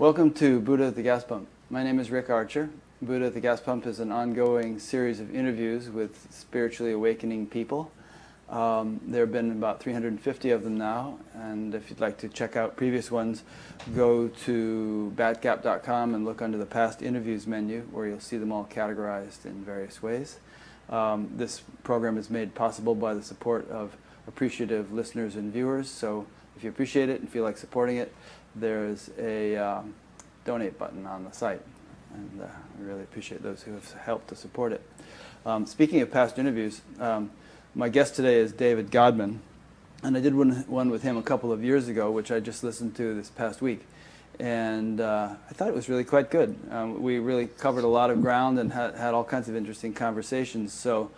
Welcome to Buddha at the Gas Pump. My name is Rick Archer. Buddha at the Gas Pump is an ongoing series of interviews with spiritually awakening people. There have been about 350 of them now, and if you'd like to check out previous ones, go to batgap.com and look under the past interviews menu where you'll see them all categorized in various ways. This program is made possible by the support of appreciative listeners and viewers, so if you appreciate it and feel like supporting it, there's a donate button on the site, and I really appreciate those who have helped to support it. Speaking of past interviews, my guest today is David Godman, and I did one with him a couple of years ago, which I just listened to this past week, and I thought it was really quite good. We really covered a lot of ground and had all kinds of interesting conversations, so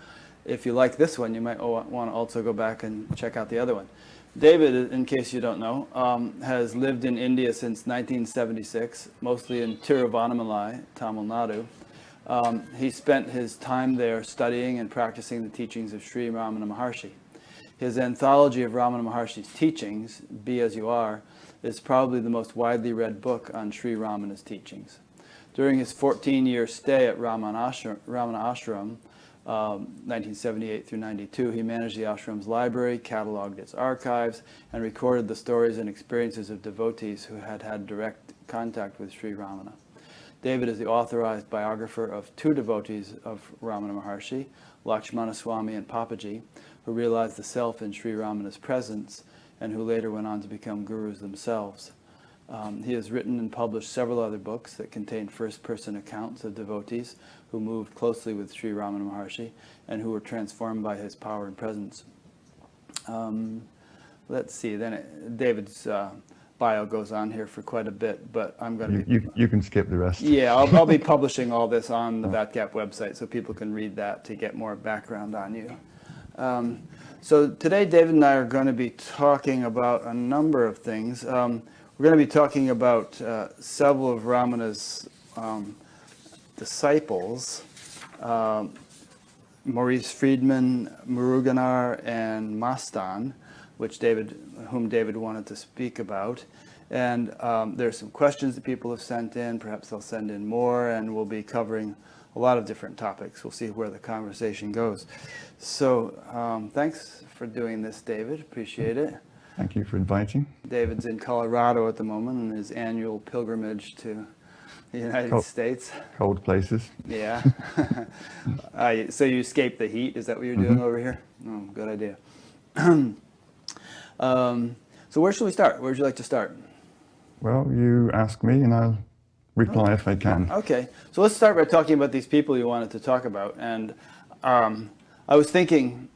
if you like this one, you might want to also go back and check out the other one. David, in case you don't know, has lived in India since 1976, mostly in Tiruvannamalai, Tamil Nadu. He spent his time there studying and practicing the teachings of Sri Ramana Maharshi. His anthology of Ramana Maharshi's teachings, Be As You Are, is probably the most widely read book on Sri Ramana's teachings. During his 14-year stay at Ramana Ashram, 1978 through 92, he managed the ashram's library, cataloged its archives, and recorded the stories and experiences of devotees who had had direct contact with Sri Ramana. David is the authorized biographer of two devotees of Ramana Maharshi, Lakshmana Swami and Papaji, who realized the self in Sri Ramana's presence and who later went on to become gurus themselves. He has written and published several other books that contain first-person accounts of devotees who moved closely with Sri Ramana Maharshi and who were transformed by his power and presence. Let's see, then David's bio goes on here for quite a bit, but I'm going to You can skip the rest. Yeah, I'll be publishing all this on the Batgap website so people can read that to get more background on you. So today David and I are going to be talking about a number of things. We're going to be talking about several of Ramana's disciples, Maurice Friedman, Muruganar, and Mastan, whom David wanted to speak about. And there's some questions that people have sent in. Perhaps they'll send in more, and we'll be covering a lot of different topics. We'll see where the conversation goes. So thanks for doing this, David. Appreciate it. Thank you for inviting. David's in Colorado at the moment on his annual pilgrimage to the United States. Cold places. Yeah. So you escaped the heat? Is that what you're doing over here? Oh, good idea. So where should we start? Where would you like to start? Well, you ask me and I'll reply if I can. Okay. So let's start by talking about these people you wanted to talk about. And I was thinking,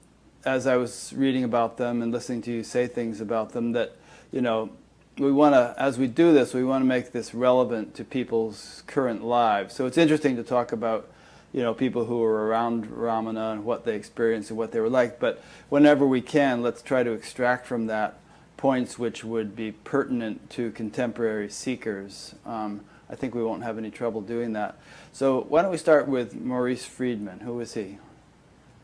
as I was reading about them and listening to you say things about them, that, you know, we want to, as we do this, we want to make this relevant to people's current lives. So it's interesting to talk about, you know, people who were around Ramana and what they experienced and what they were like. But whenever we can, let's try to extract from that points which would be pertinent to contemporary seekers. I think we won't have any trouble doing that. So why don't we start with Maurice Friedman? Who is he?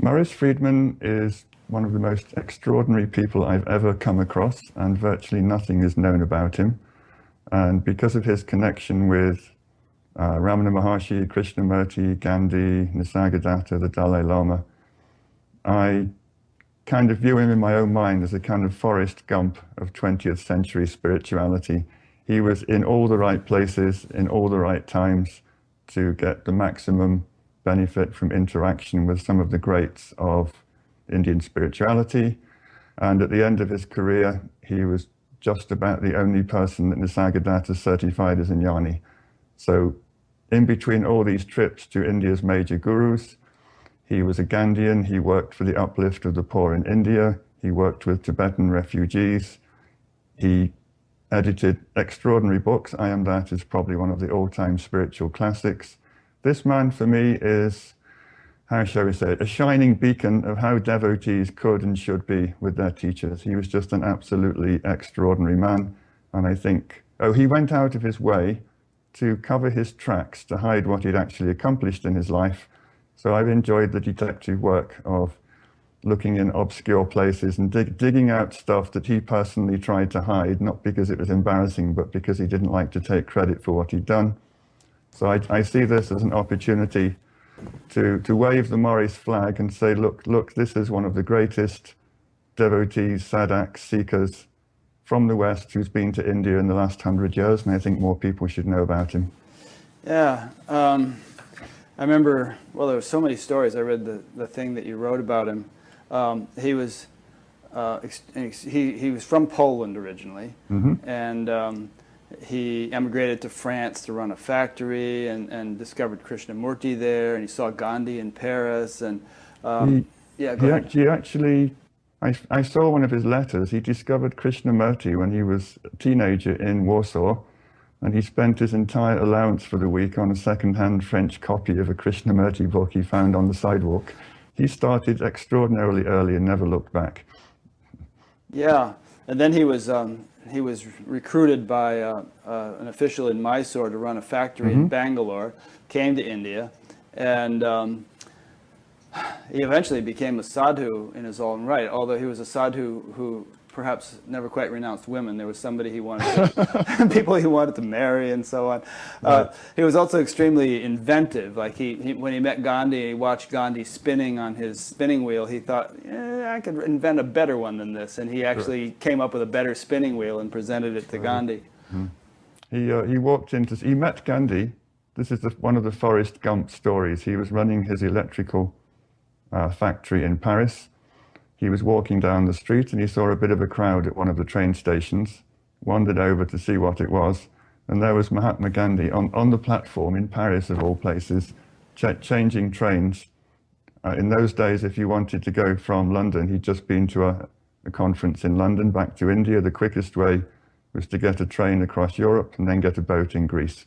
Maurice Friedman is one of the most extraordinary people I've ever come across, and virtually nothing is known about him. And because of his connection with Ramana Maharshi, Krishnamurti, Gandhi, Nisargadatta, the Dalai Lama, I kind of view him in my own mind as a kind of Forrest Gump of 20th century spirituality. He was in all the right places, in all the right times, to get the maximum benefit from interaction with some of the greats of Indian spirituality. And at the end of his career, he was just about the only person that Nisargadatta certified as a jnani. So in between all these trips to India's major gurus, he was a Gandhian. He worked for the uplift of the poor in India. He worked with Tibetan refugees. He edited extraordinary books. I Am That is probably one of the all-time spiritual classics. This man, for me, is, how shall we say it, a shining beacon of how devotees could and should be with their teachers. He was just an absolutely extraordinary man. And I think, he went out of his way to cover his tracks, to hide what he'd actually accomplished in his life. So I've enjoyed the detective work of looking in obscure places and digging out stuff that he personally tried to hide, not because it was embarrassing, but because he didn't like to take credit for what he'd done. So I see this as an opportunity to wave the Maurice flag and say, look, this is one of the greatest devotees, sadhaks, seekers from the West who's been to India in the last 100 years, and I think more people should know about him. Yeah, I remember, well, there were so many stories. I read the thing that you wrote about him. He was from Poland originally, and he emigrated to France to run a factory and discovered Krishnamurti there, and he saw Gandhi in Paris. And yeah, go ahead. He actually, I saw one of his letters. He discovered Krishnamurti when he was a teenager in Warsaw, and he spent his entire allowance for the week on a second-hand French copy of a Krishnamurti book he found on the sidewalk. He started extraordinarily early and never looked back. Yeah, and then he was recruited by an official in Mysore to run a factory in Bangalore, came to India, and he eventually became a sadhu in his own right, although he was a sadhu who perhaps never quite renounced women. There was somebody he wanted to, people he wanted to marry and so on. He was also extremely inventive. Like when he met Gandhi, he watched Gandhi spinning on his spinning wheel, he thought, I could invent a better one than this. And he actually came up with a better spinning wheel and presented it to Gandhi. He walked into, he met Gandhi. This is one of the Forrest Gump stories. He was running his electrical factory in Paris. He was walking down the street and he saw a bit of a crowd at one of the train stations, wandered over to see what it was, and there was Mahatma Gandhi on the platform in Paris, of all places, changing trains. In those days, if you wanted to go from London, he'd just been to a conference in London back to India. The quickest way was to get a train across Europe and then get a boat in Greece.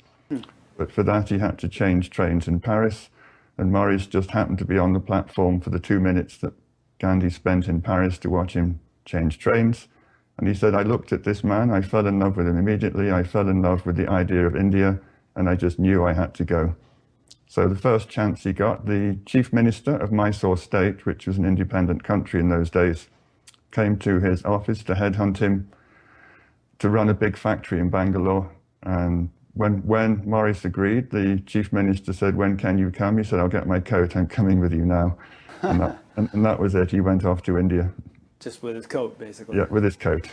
But for that, he had to change trains in Paris, and Maurice just happened to be on the platform for the 2 minutes that Gandhi spent in Paris to watch him change trains. And he said, I looked at this man, I fell in love with him immediately, I fell in love with the idea of India, and I just knew I had to go. So the first chance he got, the chief minister of Mysore state, which was an independent country in those days, came to his office to headhunt him to run a big factory in Bangalore. And when Maurice agreed, the chief minister said, when can you come? He said, I'll get my coat, I'm coming with you now. And that was it. He went off to India. Just with his coat, basically. Yeah, with his coat.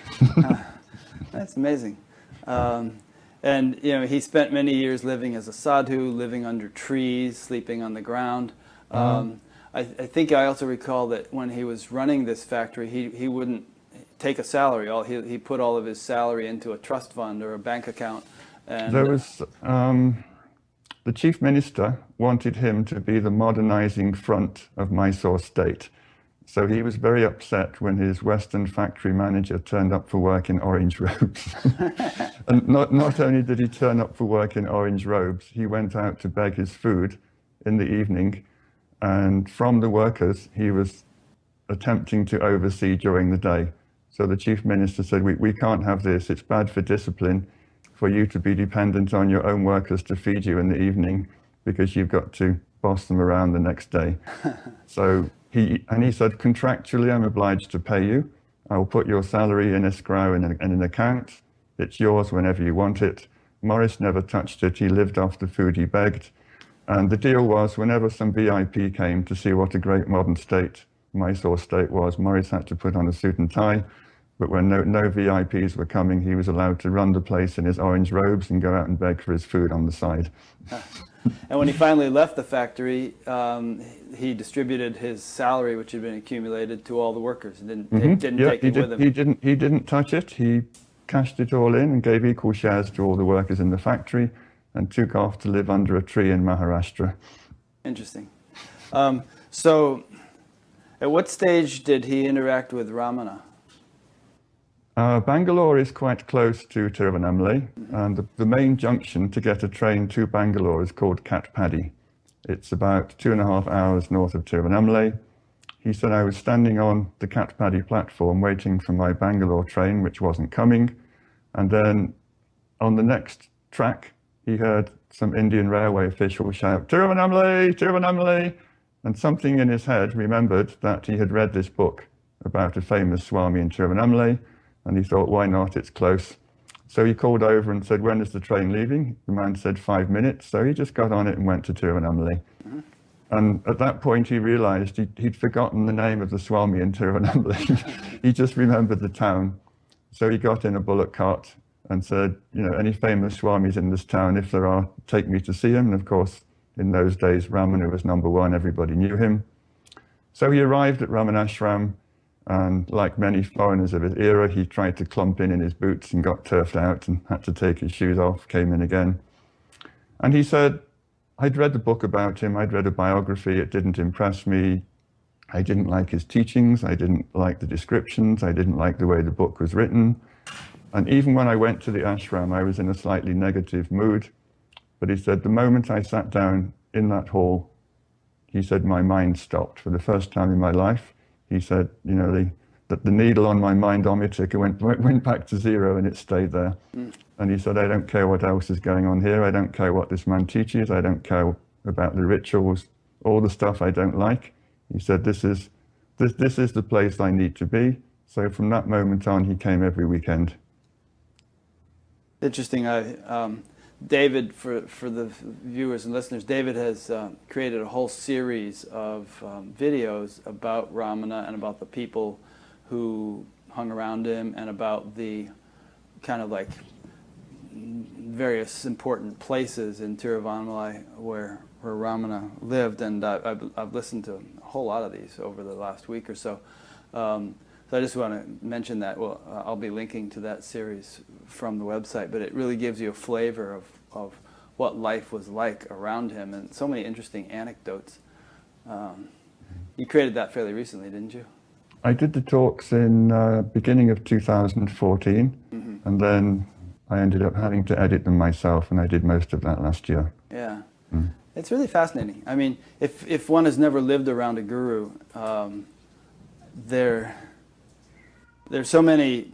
That's amazing. And he spent many years living as a sadhu, living under trees, sleeping on the ground. I think I also recall that when he was running this factory, he wouldn't take a salary. He put all of his salary into a trust fund or a bank account. And there was the chief minister wanted him to be the modernizing front of Mysore state. So he was very upset when his Western factory manager turned up for work in orange robes. And not only did he turn up for work in orange robes, he went out to beg his food in the evening. And from the workers, he was attempting to oversee during the day. So the chief minister said, we can't have this. It's bad for discipline for you to be dependent on your own workers to feed you in the evening, because you've got to boss them around the next day. So he said, contractually, I'm obliged to pay you. I'll put your salary in escrow in an account. It's yours whenever you want it. Maurice never touched it. He lived off the food he begged. And the deal was, whenever some VIP came to see what a great modern state Mysore state was, Maurice had to put on a suit and tie. But when no VIPs were coming, he was allowed to run the place in his orange robes and go out and beg for his food on the side. And when he finally left the factory, he distributed his salary, which had been accumulated, to all the workers. And didn't take it with him. He didn't touch it. He cashed it all in and gave equal shares to all the workers in the factory and took off to live under a tree in Maharashtra. Interesting. So at what stage did he interact with Ramana? Bangalore is quite close to Tiruvannamalai, and the main junction to get a train to Bangalore is called Katpadi. It's about 2.5 hours north of Tiruvannamalai. He said, I was standing on the Katpadi platform waiting for my Bangalore train, which wasn't coming, and then on the next track, he heard some Indian railway official shout, Tiruvannamalai, Tiruvannamalai, And something in his head remembered that he had read this book about a famous Swami in Tiruvannamalai, and he thought, why not? It's close. So he called over and said, when is the train leaving? The man said 5 minutes. So he just got on it and went to Tiruvannamalai. And at that point, he realized he'd forgotten the name of the Swami in Tiruvannamalai. He just remembered the town. So he got in a bullock cart and said, you know, any famous Swamis in this town, if there are, take me to see him. And of course, in those days, Ramana was number one. Everybody knew him. So he arrived at Ramanashram, and like many foreigners of his era, he tried to clump in his boots and got turfed out and had to take his shoes off, came in again. And he said, I'd read the book about him. I'd read a biography. It didn't impress me. I didn't like his teachings. I didn't like the descriptions. I didn't like the way the book was written. And even when I went to the ashram, I was in a slightly negative mood. But he said, the moment I sat down in that hall, he said, my mind stopped for the first time in my life. He said, you know, the needle on my mindometer went back to zero and it stayed there. And he said, I don't care what else is going on here. I don't care what this man teaches. I don't care about the rituals, all the stuff I don't like. He said, this is the place I need to be. So from that moment on, he came every weekend. Interesting. David, for the viewers and listeners, David has created a whole series of videos about Ramana and about the people who hung around him and about the kind of like various important places in Tiruvannamalai where Ramana lived. And I've listened to a whole lot of these over the last week or so. So I just want to mention that. Well, I'll be linking to that series from the website, but it really gives you a flavor of what life was like around him, and so many interesting anecdotes. You created that fairly recently, didn't you? I did the talks in beginning of 2014, and then I ended up having to edit them myself, and I did most of that last year. Yeah. It's really fascinating. I mean, if one has never lived around a guru, there's so many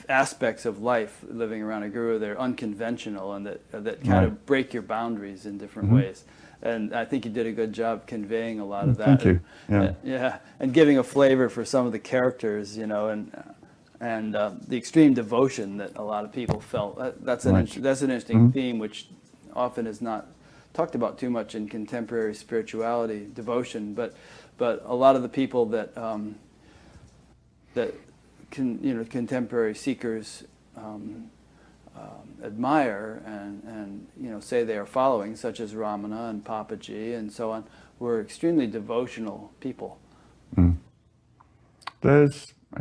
aspects of life living around a guru. They're unconventional and that kind of break your boundaries in different ways. And I think you did a good job conveying a lot of that. Thank you. Yeah. Yeah, and giving a flavor for some of the characters, you know, and the extreme devotion that a lot of people felt. That's an interesting theme, which often is not talked about too much in contemporary spirituality, devotion. But a lot of the people that contemporary seekers admire and say they are following, such as Ramana and Papaji and so on, were extremely devotional people. I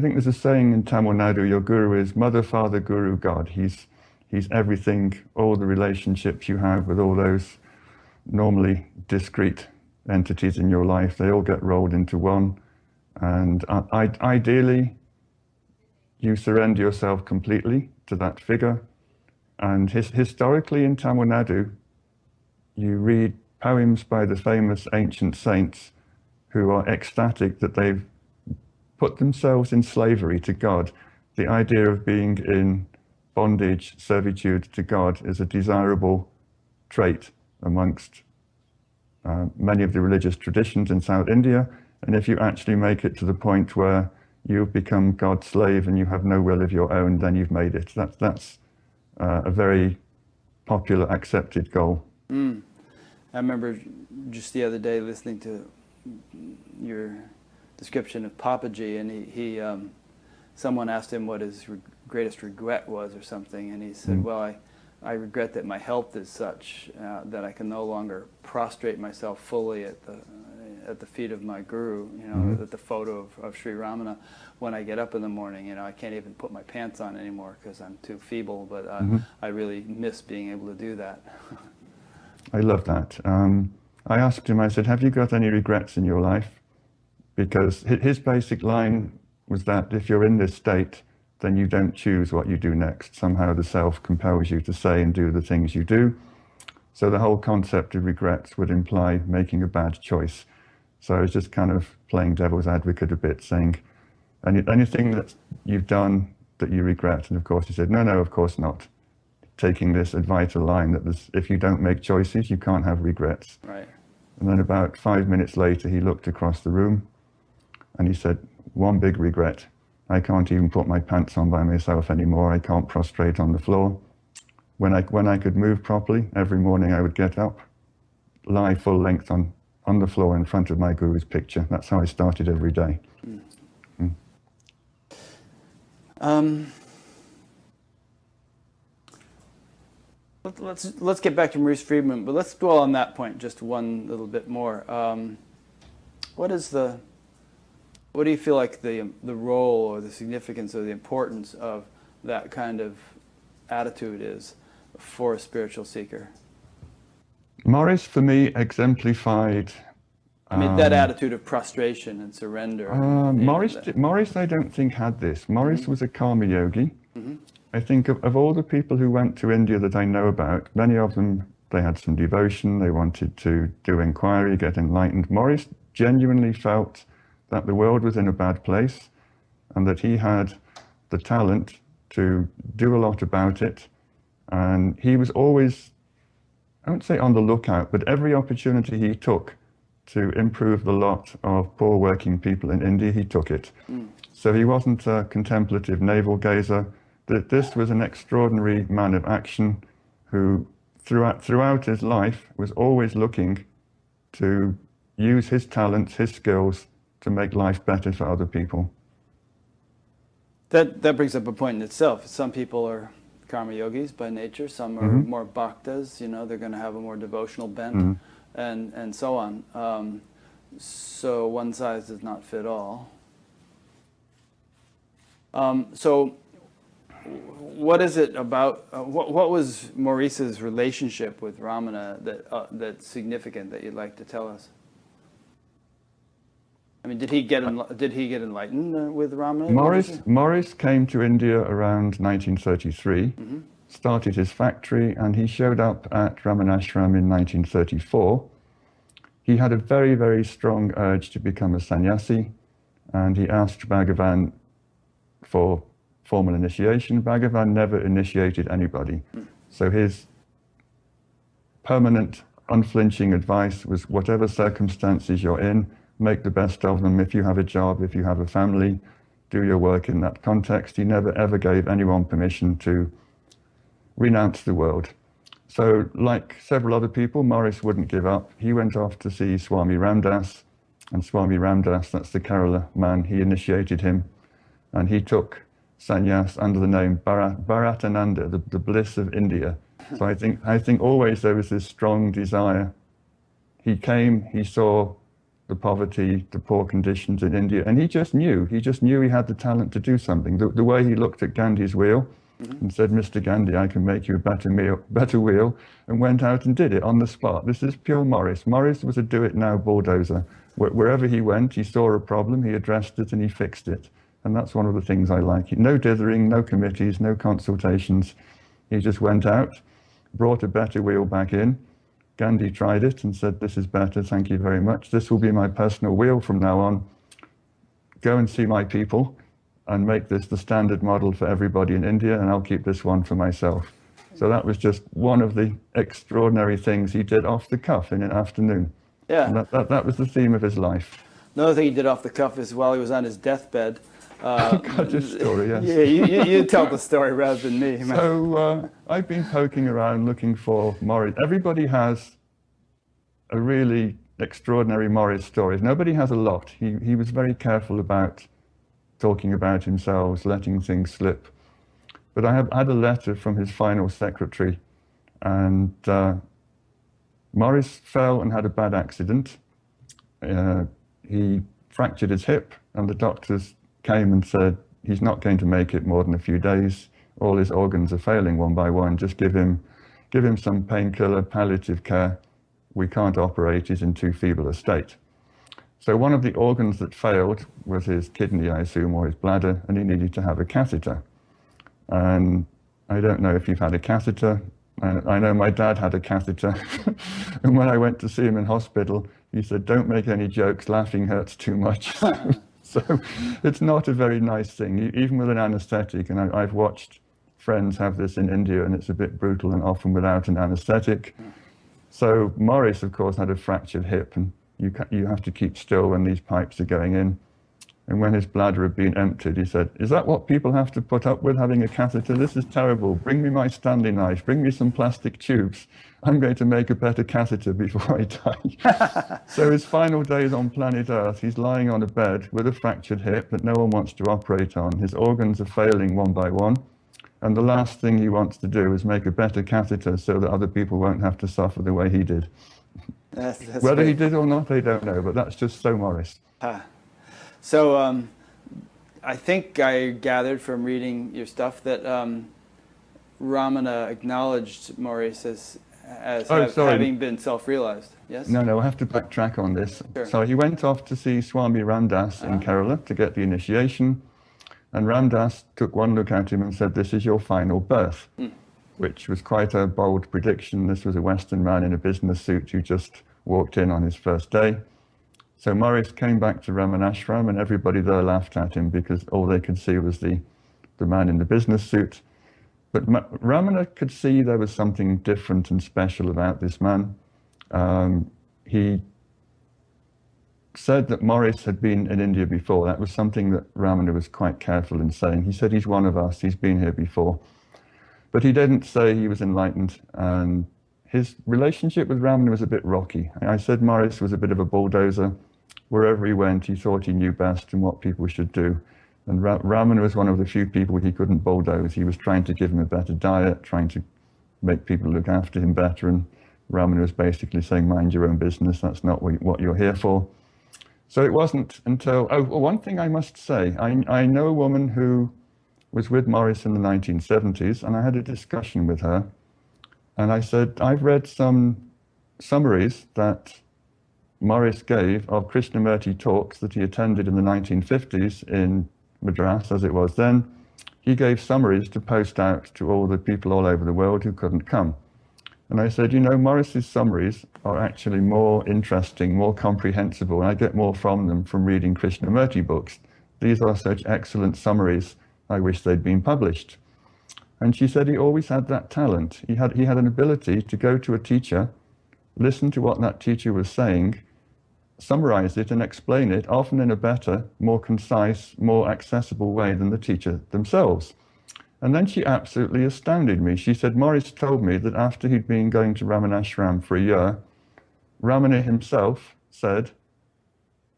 think there's a saying in Tamil Nadu, your guru is mother, father, guru, God. He's everything, all the relationships you have with all those normally discrete entities in your life, they all get rolled into one. And ideally, you surrender yourself completely to that figure. And historically in Tamil Nadu, you read poems by the famous ancient saints who are ecstatic that they've put themselves in slavery to God. The idea of being in bondage, servitude to God is a desirable trait amongst many of the religious traditions in South India. And if you actually make it to the point where you've become God's slave and you have no will of your own, then you've made it. That's a very popular, accepted goal. I remember just the other day listening to your description of Papaji, and someone asked him what his greatest regret was or something, and he said, well, I regret that my health is such that I can no longer prostrate myself fully at the feet of my guru, at the photo of Sri Ramana. When I get up in the morning, I can't even put my pants on anymore because I'm too feeble, but I really miss being able to do that. I love that. I asked him, I said, have you got any regrets in your life? Because his basic line was that if you're in this state, then you don't choose what you do next. Somehow the self compels you to say and do the things you do. So the whole concept of regrets would imply making a bad choice. So I was just kind of playing devil's advocate a bit, saying, anything that you've done that you regret? And of course he said, no, of course not. Taking this Advaita line that if you don't make choices, you can't have regrets. Right. And then about 5 minutes later, he looked across the room and he said, one big regret. I can't even put my pants on by myself anymore. I can't prostrate on the floor. When I could move properly, every morning I would get up, lie full length on the floor in front of my guru's picture. That's how I started every day. Let's get back to Maurice Friedman, but let's dwell on that point just one little bit more. What do you feel like the role or the significance or the importance of that kind of attitude is for a spiritual seeker? Maurice, for me, exemplified. I mean, that attitude of prostration and surrender. Maurice, I don't think had this. Maurice was a karma yogi. I think of all the people who went to India that I know about, many of them, they had some devotion, they wanted to do inquiry, get enlightened. Maurice genuinely felt that the world was in a bad place and that he had the talent to do a lot about it. And he was always, I won't say on the lookout, but every opportunity he took to improve the lot of poor working people in India, he took it. So he wasn't a contemplative navel gazer. This was an extraordinary man of action who throughout his life was always looking to use his talents, his skills to make life better for other people. That brings up a point in itself. Some people are karma yogis by nature, some are more bhaktas, you know, they're going to have a more devotional bent, and so on. So one size does not fit all. So what is it about, what was Maurice's relationship with Ramana that's significant that you'd like to tell us? I mean, did he get enlightened with Ramana? Maurice came to India around 1933, started his factory, and he showed up at Ramanashram in 1934. He had a very, very strong urge to become a sannyasi, and he asked Bhagavan for formal initiation. Bhagavan never initiated anybody. So his permanent, unflinching advice was, whatever circumstances you're in, make the best of them. If you have a job, if you have a family, do your work in that context. He never ever gave anyone permission to renounce the world. So like several other people, Maurice wouldn't give up. He went off to see Swami Ramdas, and Swami Ramdas, that's the Kerala man, he initiated him, and he took sannyas under the name Bharatananda, the bliss of India. So I think always there was this strong desire. He came, he saw the poverty, the poor conditions in India, and he just knew he had the talent to do something. The way he looked at Gandhi's wheel and said, Mr. Gandhi, I can make you a better wheel, and went out and did it on the spot. This is pure Maurice. Maurice was a do-it-now bulldozer. Wherever he went, he saw a problem, he addressed it, and he fixed it. And that's one of the things I like. No dithering, no committees, no consultations. He just went out, brought a better wheel back in. Gandhi tried it and said, this is better, thank you very much. This will be my personal wheel from now on. Go and see my people and make this the standard model for everybody in India, and I'll keep this one for myself. So that was just one of the extraordinary things he did off the cuff in an afternoon. Yeah. And that was the theme of his life. Another thing he did off the cuff is while he was on his deathbed. Got his story, yes. Yeah, you tell the story rather than me. So I've been poking around looking for Maurice. Everybody has a really extraordinary Maurice story. Nobody has a lot. He was very careful about talking about himself, letting things slip. But I had a letter from his final secretary, and Maurice fell and had a bad accident. He fractured his hip, and the doctors came and said, he's not going to make it more than a few days. All his organs are failing one by one. Just give him some painkiller, palliative care. We can't operate, he's in too feeble a state. So one of the organs that failed was his kidney, I assume, or his bladder, and he needed to have a catheter. And I don't know if you've had a catheter. I know my dad had a catheter. And when I went to see him in hospital, he said, don't make any jokes, laughing hurts too much. So it's not a very nice thing, even with an anesthetic. And I've watched friends have this in India, and it's a bit brutal and often without an anesthetic. So Morris, of course, had a fractured hip, and you have to keep still when these pipes are going in. And when his bladder had been emptied, he said, "Is that what people have to put up with, having a catheter? This is terrible. Bring me my Stanley knife. Bring me some plastic tubes. I'm going to make a better catheter before I die." So his final days on planet Earth, he's lying on a bed with a fractured hip that no one wants to operate on. His organs are failing one by one. And the last thing he wants to do is make a better catheter so that other people won't have to suffer the way he did. That's Whether great. he did or not, I don't know, but that's just so Morris. So I think I gathered from reading your stuff that Ramana acknowledged Maurice as having been self-realized. Yes? No, I have to backtrack on this. Sure. So he went off to see Swami Ramdas in Kerala to get the initiation, and Ramdas took one look at him and said, "This is your final birth," which was quite a bold prediction. This was a Western man in a business suit who just walked in on his first day. So Maurice came back to Ramanashram, and everybody there laughed at him because all they could see was the man in the business suit. But Ramana could see there was something different and special about this man. He said that Maurice had been in India before. That was something that Ramana was quite careful in saying. He said, "He's one of us, he's been here before." But he didn't say he was enlightened, and his relationship with Ramana was a bit rocky. I said Maurice was a bit of a bulldozer. Wherever he went, he thought he knew best and what people should do. And Ramana was one of the few people he couldn't bulldoze. He was trying to give him a better diet, trying to make people look after him better, and Ramana was basically saying, "Mind your own business, that's not what you're here for." So it wasn't until, one thing I must say, I know a woman who was with Maurice in the 1970s, and I had a discussion with her, and I said, "I've read some summaries that Maurice gave of Krishnamurti talks that he attended in the 1950s in Madras, as it was then. He gave summaries to post out to all the people all over the world who couldn't come." And I said, Maurice's summaries are actually more interesting, more comprehensible, and I get more from them from reading Krishnamurti books. These are such excellent summaries. I wish they'd been published. And she said he always had that talent. He had an ability to go to a teacher, listen to what that teacher was saying, summarize it and explain it, often in a better, more concise, more accessible way than the teacher themselves. And then she absolutely astounded me. She said, "Maurice told me that after he'd been going to Ramanashram for a year, Ramana himself said,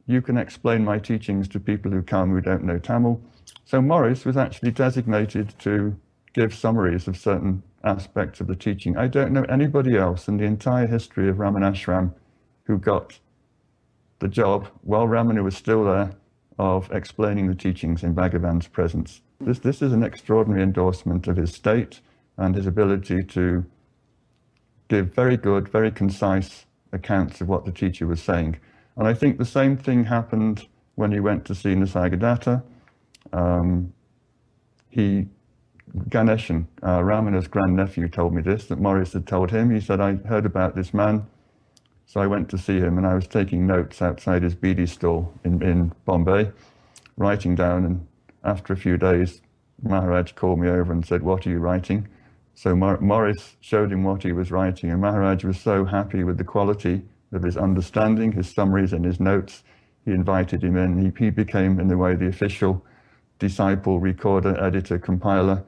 'You can explain my teachings to people who come who don't know Tamil.'" So Maurice was actually designated to give summaries of certain aspects of the teaching. I don't know anybody else in the entire history of Ramanashram who got the job, while Ramana was still there, of explaining the teachings in Bhagavan's presence. This is an extraordinary endorsement of his state and his ability to give very good, very concise accounts of what the teacher was saying. And I think the same thing happened when he went to see Nisargadatta. Ganeshan, Ramana's grandnephew, told me this, that Maurice had told him. He said, "I heard about this man, so I went to see him, and I was taking notes outside his beedi stall in Bombay, writing down, and after a few days, Maharaj called me over and said, 'What are you writing?' So Maurice showed him what he was writing, and Maharaj was so happy with the quality of his understanding, his summaries and his notes. He invited him in. He became, in a way, the official disciple, recorder, editor, compiler,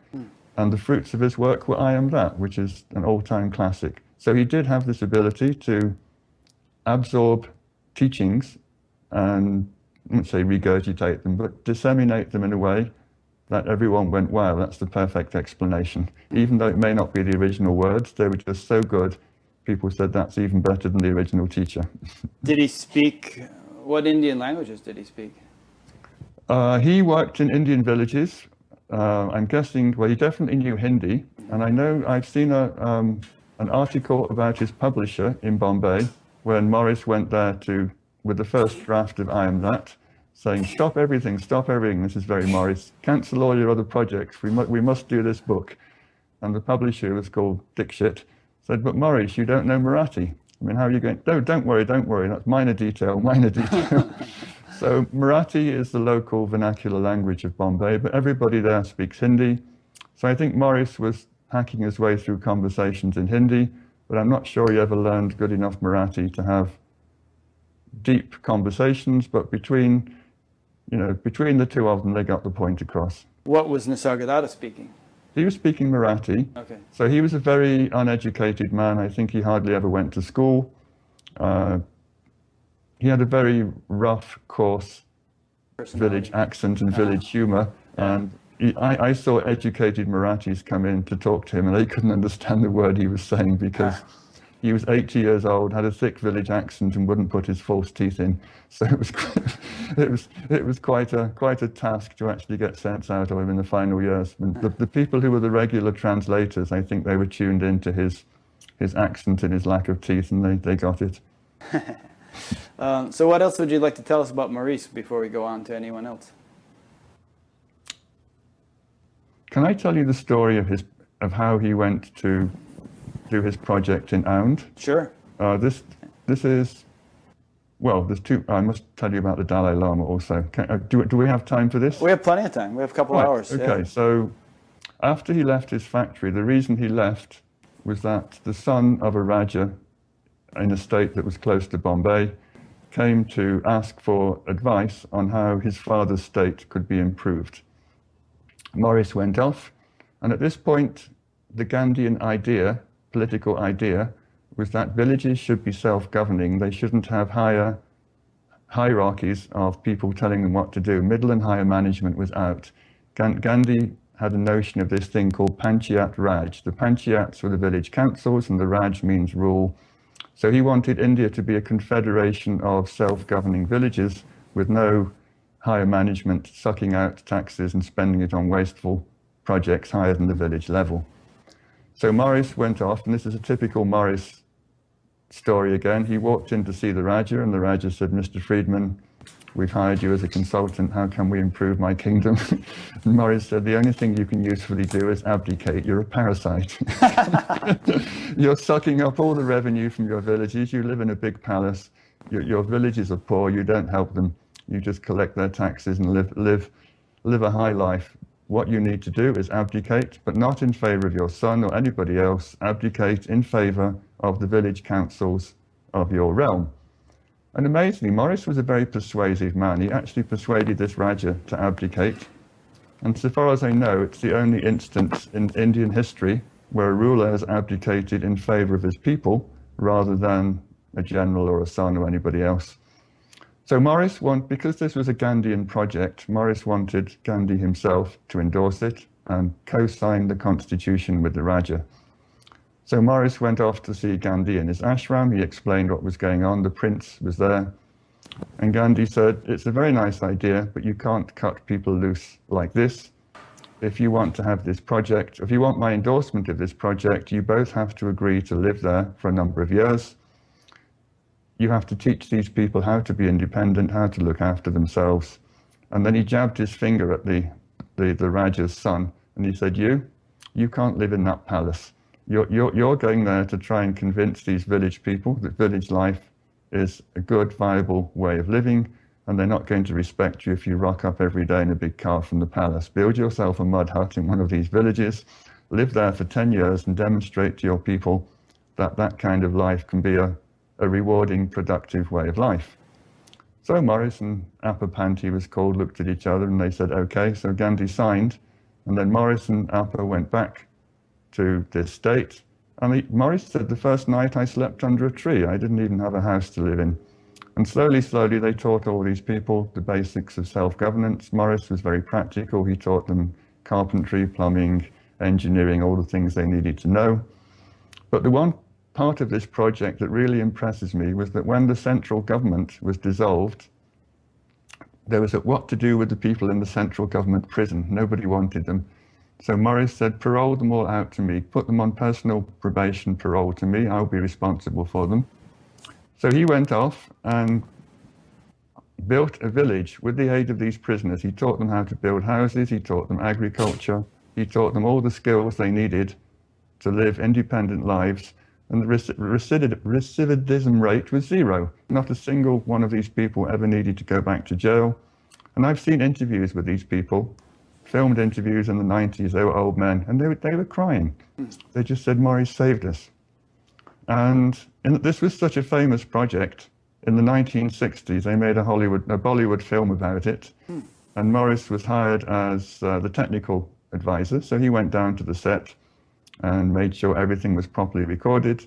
and the fruits of his work were I Am That, which is an all-time classic. So he did have this ability to absorb teachings and, I wouldn't say regurgitate them, but disseminate them in a way that everyone went, "Wow, that's the perfect explanation." Even though it may not be the original words, they were just so good, people said that's even better than the original teacher. Did he speak, what Indian languages did he speak? He worked in Indian villages. I'm guessing, well, he definitely knew Hindi. And I know I've seen an article about his publisher in Bombay when Maurice went there with the first draft of I Am That, saying, stop everything, this is very Maurice, cancel all your other projects, we must do this book. And the publisher was called Dixit, said, "But Maurice, you don't know Marathi. I mean, how are you going?" "No, don't worry, that's minor detail. So Marathi is the local vernacular language of Bombay, but everybody there speaks Hindi. So I think Maurice was hacking his way through conversations in Hindi, but I'm not sure he ever learned good enough Marathi to have deep conversations, but between the two of them, they got the point across. What was Nisargadatta speaking? He was speaking Marathi. Okay. So he was a very uneducated man. I think he hardly ever went to school. He had a very rough, coarse village accent and village humor. Yeah. And I saw educated Marathis come in to talk to him, and they couldn't understand the word he was saying because he was 80 years old, had a thick village accent, and wouldn't put his false teeth in. So it was quite a task to actually get sense out of him in the final years. And the people who were the regular translators, I think they were tuned into his accent and his lack of teeth, and they got it. So what else would you like to tell us about Maurice before we go on to anyone else? Can I tell you the story of how he went to do his project in Aund? Sure. This is, well, there's two. I must tell you about the Dalai Lama also. Do we have time for this? We have plenty of time. We have a couple hours. Okay, so after he left his factory, the reason he left was that the son of a Raja in a state that was close to Bombay came to ask for advice on how his father's state could be improved. Maurice went off, and at this point, the Gandhian idea, political idea, was that villages should be self-governing. They shouldn't have higher hierarchies of people telling them what to do. Middle and higher management was out. Gandhi had a notion of this thing called Panchayat Raj. The Panchayats were the village councils, and the Raj means rule. So he wanted India to be a confederation of self-governing villages with no higher management sucking out taxes and spending it on wasteful projects higher than the village level. So Maurice went off, and this is a typical Maurice story again. He walked in to see the Raja, and the Raja said, "Mr. Friedman, we've hired you as a consultant. How can we improve my kingdom?" And Maurice said, "The only thing you can usefully do is abdicate. You're a parasite. You're sucking up all the revenue from your villages. You live in a big palace. Your villages are poor. You don't help them. You just collect their taxes and live a high life. What you need to do is abdicate, but not in favor of your son or anybody else. Abdicate in favor of the village councils of your realm." And amazingly, Maurice was a very persuasive man. He actually persuaded this Raja to abdicate. And so far as I know, it's the only instance in Indian history where a ruler has abdicated in favor of his people rather than a general or a son or anybody else. So Maurice because this was a Gandhian project, Maurice wanted Gandhi himself to endorse it and co-sign the constitution with the Raja. So Maurice went off to see Gandhi in his ashram. He explained what was going on. The prince was there. And Gandhi said, "It's a very nice idea, but you can't cut people loose like this. If you want to have this project, if you want my endorsement of this project, you both have to agree to live there for a number of years. You have to teach these people how to be independent, how to look after themselves." And then he jabbed his finger at the Raja's son, and he said, you can't live in that palace. You're going there to try and convince these village people that village life is a good, viable way of living, and they're not going to respect you if you rock up every day in a big car from the palace. Build yourself a mud hut in one of these villages, live there for 10 years, and demonstrate to your people that that kind of life can be a rewarding, productive way of life. So Maurice and Appa he was called, looked at each other, and they said, okay. So Gandhi signed, and then Maurice and Appa went back to this state. And Maurice said, the first night I slept under a tree. I didn't even have a house to live in. And slowly, slowly, they taught all these people the basics of self-governance. Maurice was very practical. He taught them carpentry, plumbing, engineering, all the things they needed to know. But the one part of this project that really impresses me was that when the central government was dissolved, there was what to do with the people in the central government prison. Nobody wanted them. So Maurice said, parole them all out to me, put them on personal probation parole to me, I'll be responsible for them. So he went off and built a village with the aid of these prisoners. He taught them how to build houses, he taught them agriculture, he taught them all the skills they needed to live independent lives. And the recidivism rate was zero. Not a single one of these people ever needed to go back to jail. And I've seen interviews with these people, filmed interviews in the 90s, they were old men, and they were crying. They just said, Maurice saved us. And this was such a famous project. In the 1960s, they made a Bollywood film about it. And Morris was hired as the technical advisor. So he went down to the set and made sure everything was properly recorded.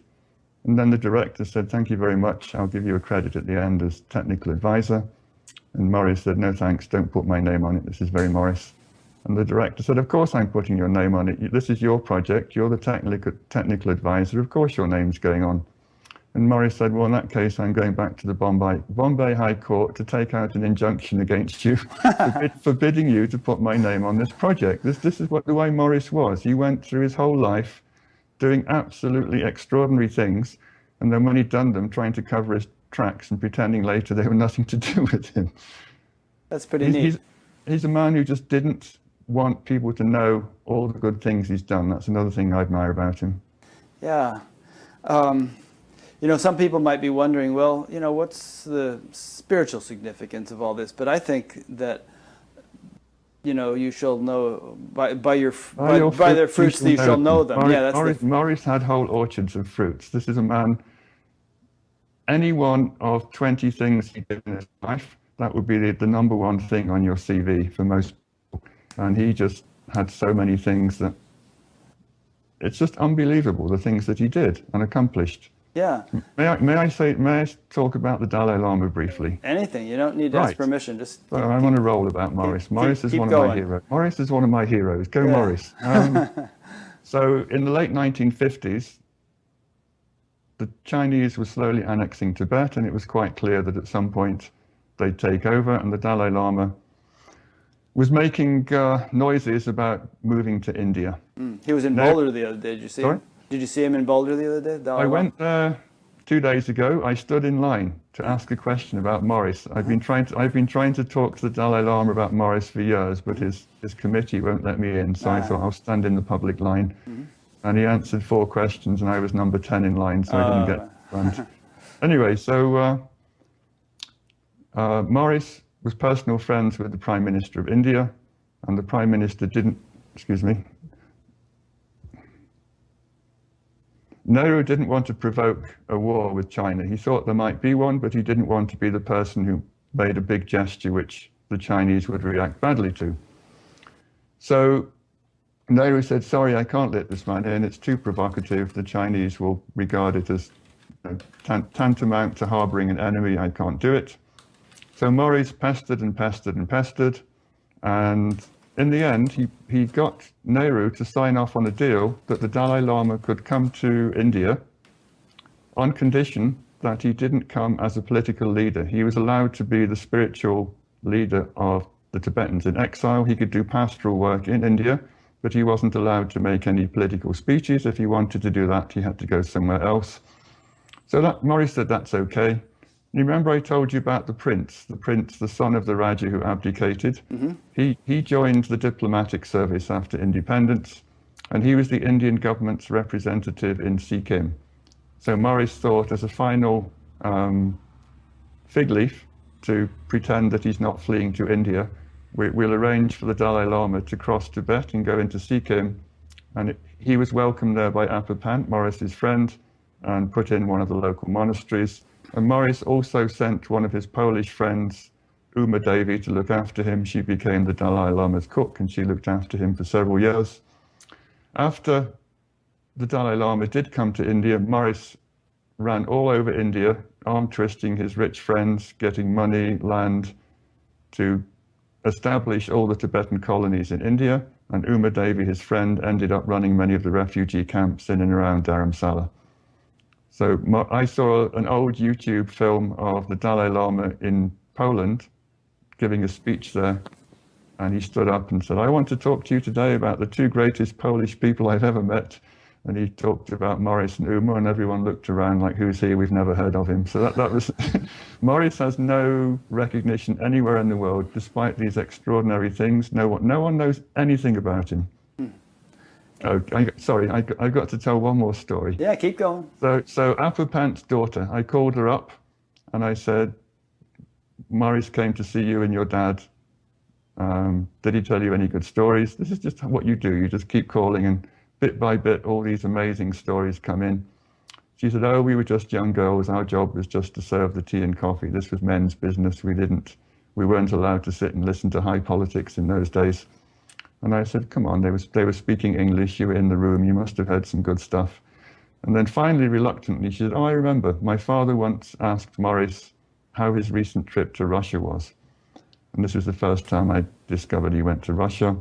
And then the director said, "Thank you very much. I'll give you a credit at the end as technical advisor." And Morris said, "No, thanks. Don't put my name on it. This is very Morris." And the director said, "Of course I'm putting your name on it. This is your project. You're the technical advisor. Of course your name's going on." And Morris said, "Well, in that case, I'm going back to the Bombay High Court to take out an injunction against you, forbidding you to put my name on this project." This is the way Morris was. He went through his whole life doing absolutely extraordinary things, and then when he'd done them, trying to cover his tracks and pretending later they were nothing to do with him. That's pretty neat. He's a man who just didn't want people to know all the good things he's done. That's another thing I admire about him. Yeah. You know, some people might be wondering, well, you know, what's the spiritual significance of all this? But I think that, you know, you shall know by their fruits you shall know them. Morris had whole orchards of fruits. This is a man, any one of 20 things he did in his life, that would be the number one thing on your CV for most people. And he just had so many things that it's just unbelievable, the things that he did and accomplished. Yeah. May I talk about the Dalai Lama briefly? Anything. You don't need to ask permission. Just so I'm on a roll about Morris. Morris is one of my heroes. Morris is one of my heroes. Go Morris. So in the late 1950s, the Chinese were slowly annexing Tibet, and it was quite clear that at some point they'd take over, and the Dalai Lama was making noises about moving to India. He was in Boulder the other day. Did you see him? Did you see him in Boulder the other day? I went there 2 days ago. I stood in line to ask a question about Morris. I've been trying to talk to the Dalai Lama about Morris for years, but his committee won't let me in. So I thought I'll stand in the public line. And he answered 4 questions, and I was number 10 in line, so I didn't get front. Anyway, so Morris was personal friends with the Prime Minister of India, and the Prime Minister Nehru didn't want to provoke a war with China. He thought there might be one, but he didn't want to be the person who made a big gesture which the Chinese would react badly to. So Nehru said, "Sorry, I can't let this man in. It's too provocative. The Chinese will regard it as tantamount to harboring an enemy. I can't do it." So Morris pestered and pestered and pestered, and in the end, he got Nehru to sign off on a deal that the Dalai Lama could come to India on condition that he didn't come as a political leader. He was allowed to be the spiritual leader of the Tibetans in exile. He could do pastoral work in India, but he wasn't allowed to make any political speeches. If he wanted to do that, he had to go somewhere else. So Morris said that's okay. You remember I told you about the prince, the son of the Raja who abdicated? He joined the diplomatic service after independence, and he was the Indian government's representative in Sikkim. So Morris thought, as a final fig leaf to pretend that he's not fleeing to India, we'll arrange for the Dalai Lama to cross Tibet and go into Sikkim. And he was welcomed there by Appa Pant, Morris's friend, and put in one of the local monasteries. And Morris also sent one of his Polish friends, Uma Devi, to look after him. She became the Dalai Lama's cook, and she looked after him for several years. After the Dalai Lama did come to India, Morris ran all over India, arm-twisting his rich friends, getting money, land, to establish all the Tibetan colonies in India. And Uma Devi, his friend, ended up running many of the refugee camps in and around Dharamsala. So I saw an old YouTube film of the Dalai Lama in Poland giving a speech there, and he stood up and said, "I want to talk to you today about the 2 greatest Polish people I've ever met." And he talked about Morris and Uma, and everyone looked around like, "Who's he? We've never heard of him." So that was Morris has no recognition anywhere in the world, despite these extraordinary things. No one knows anything about him. Oh, I've got to tell one more story. Yeah, keep going. So Appa Pant's daughter, I called her up and I said, "Morris came to see you and your dad. Did he tell you any good stories?" This is just what you do. You just keep calling, and bit by bit, all these amazing stories come in. She said, oh, we were just young girls. Our job was just to serve the tea and coffee. This was men's business. We weren't allowed to sit and listen to high politics in those days. And I said, come on, they were speaking English. You were in the room. You must have heard some good stuff. And then finally, reluctantly, she said, oh, I remember. My father once asked Maurice how his recent trip to Russia was. And this was the first time I discovered he went to Russia.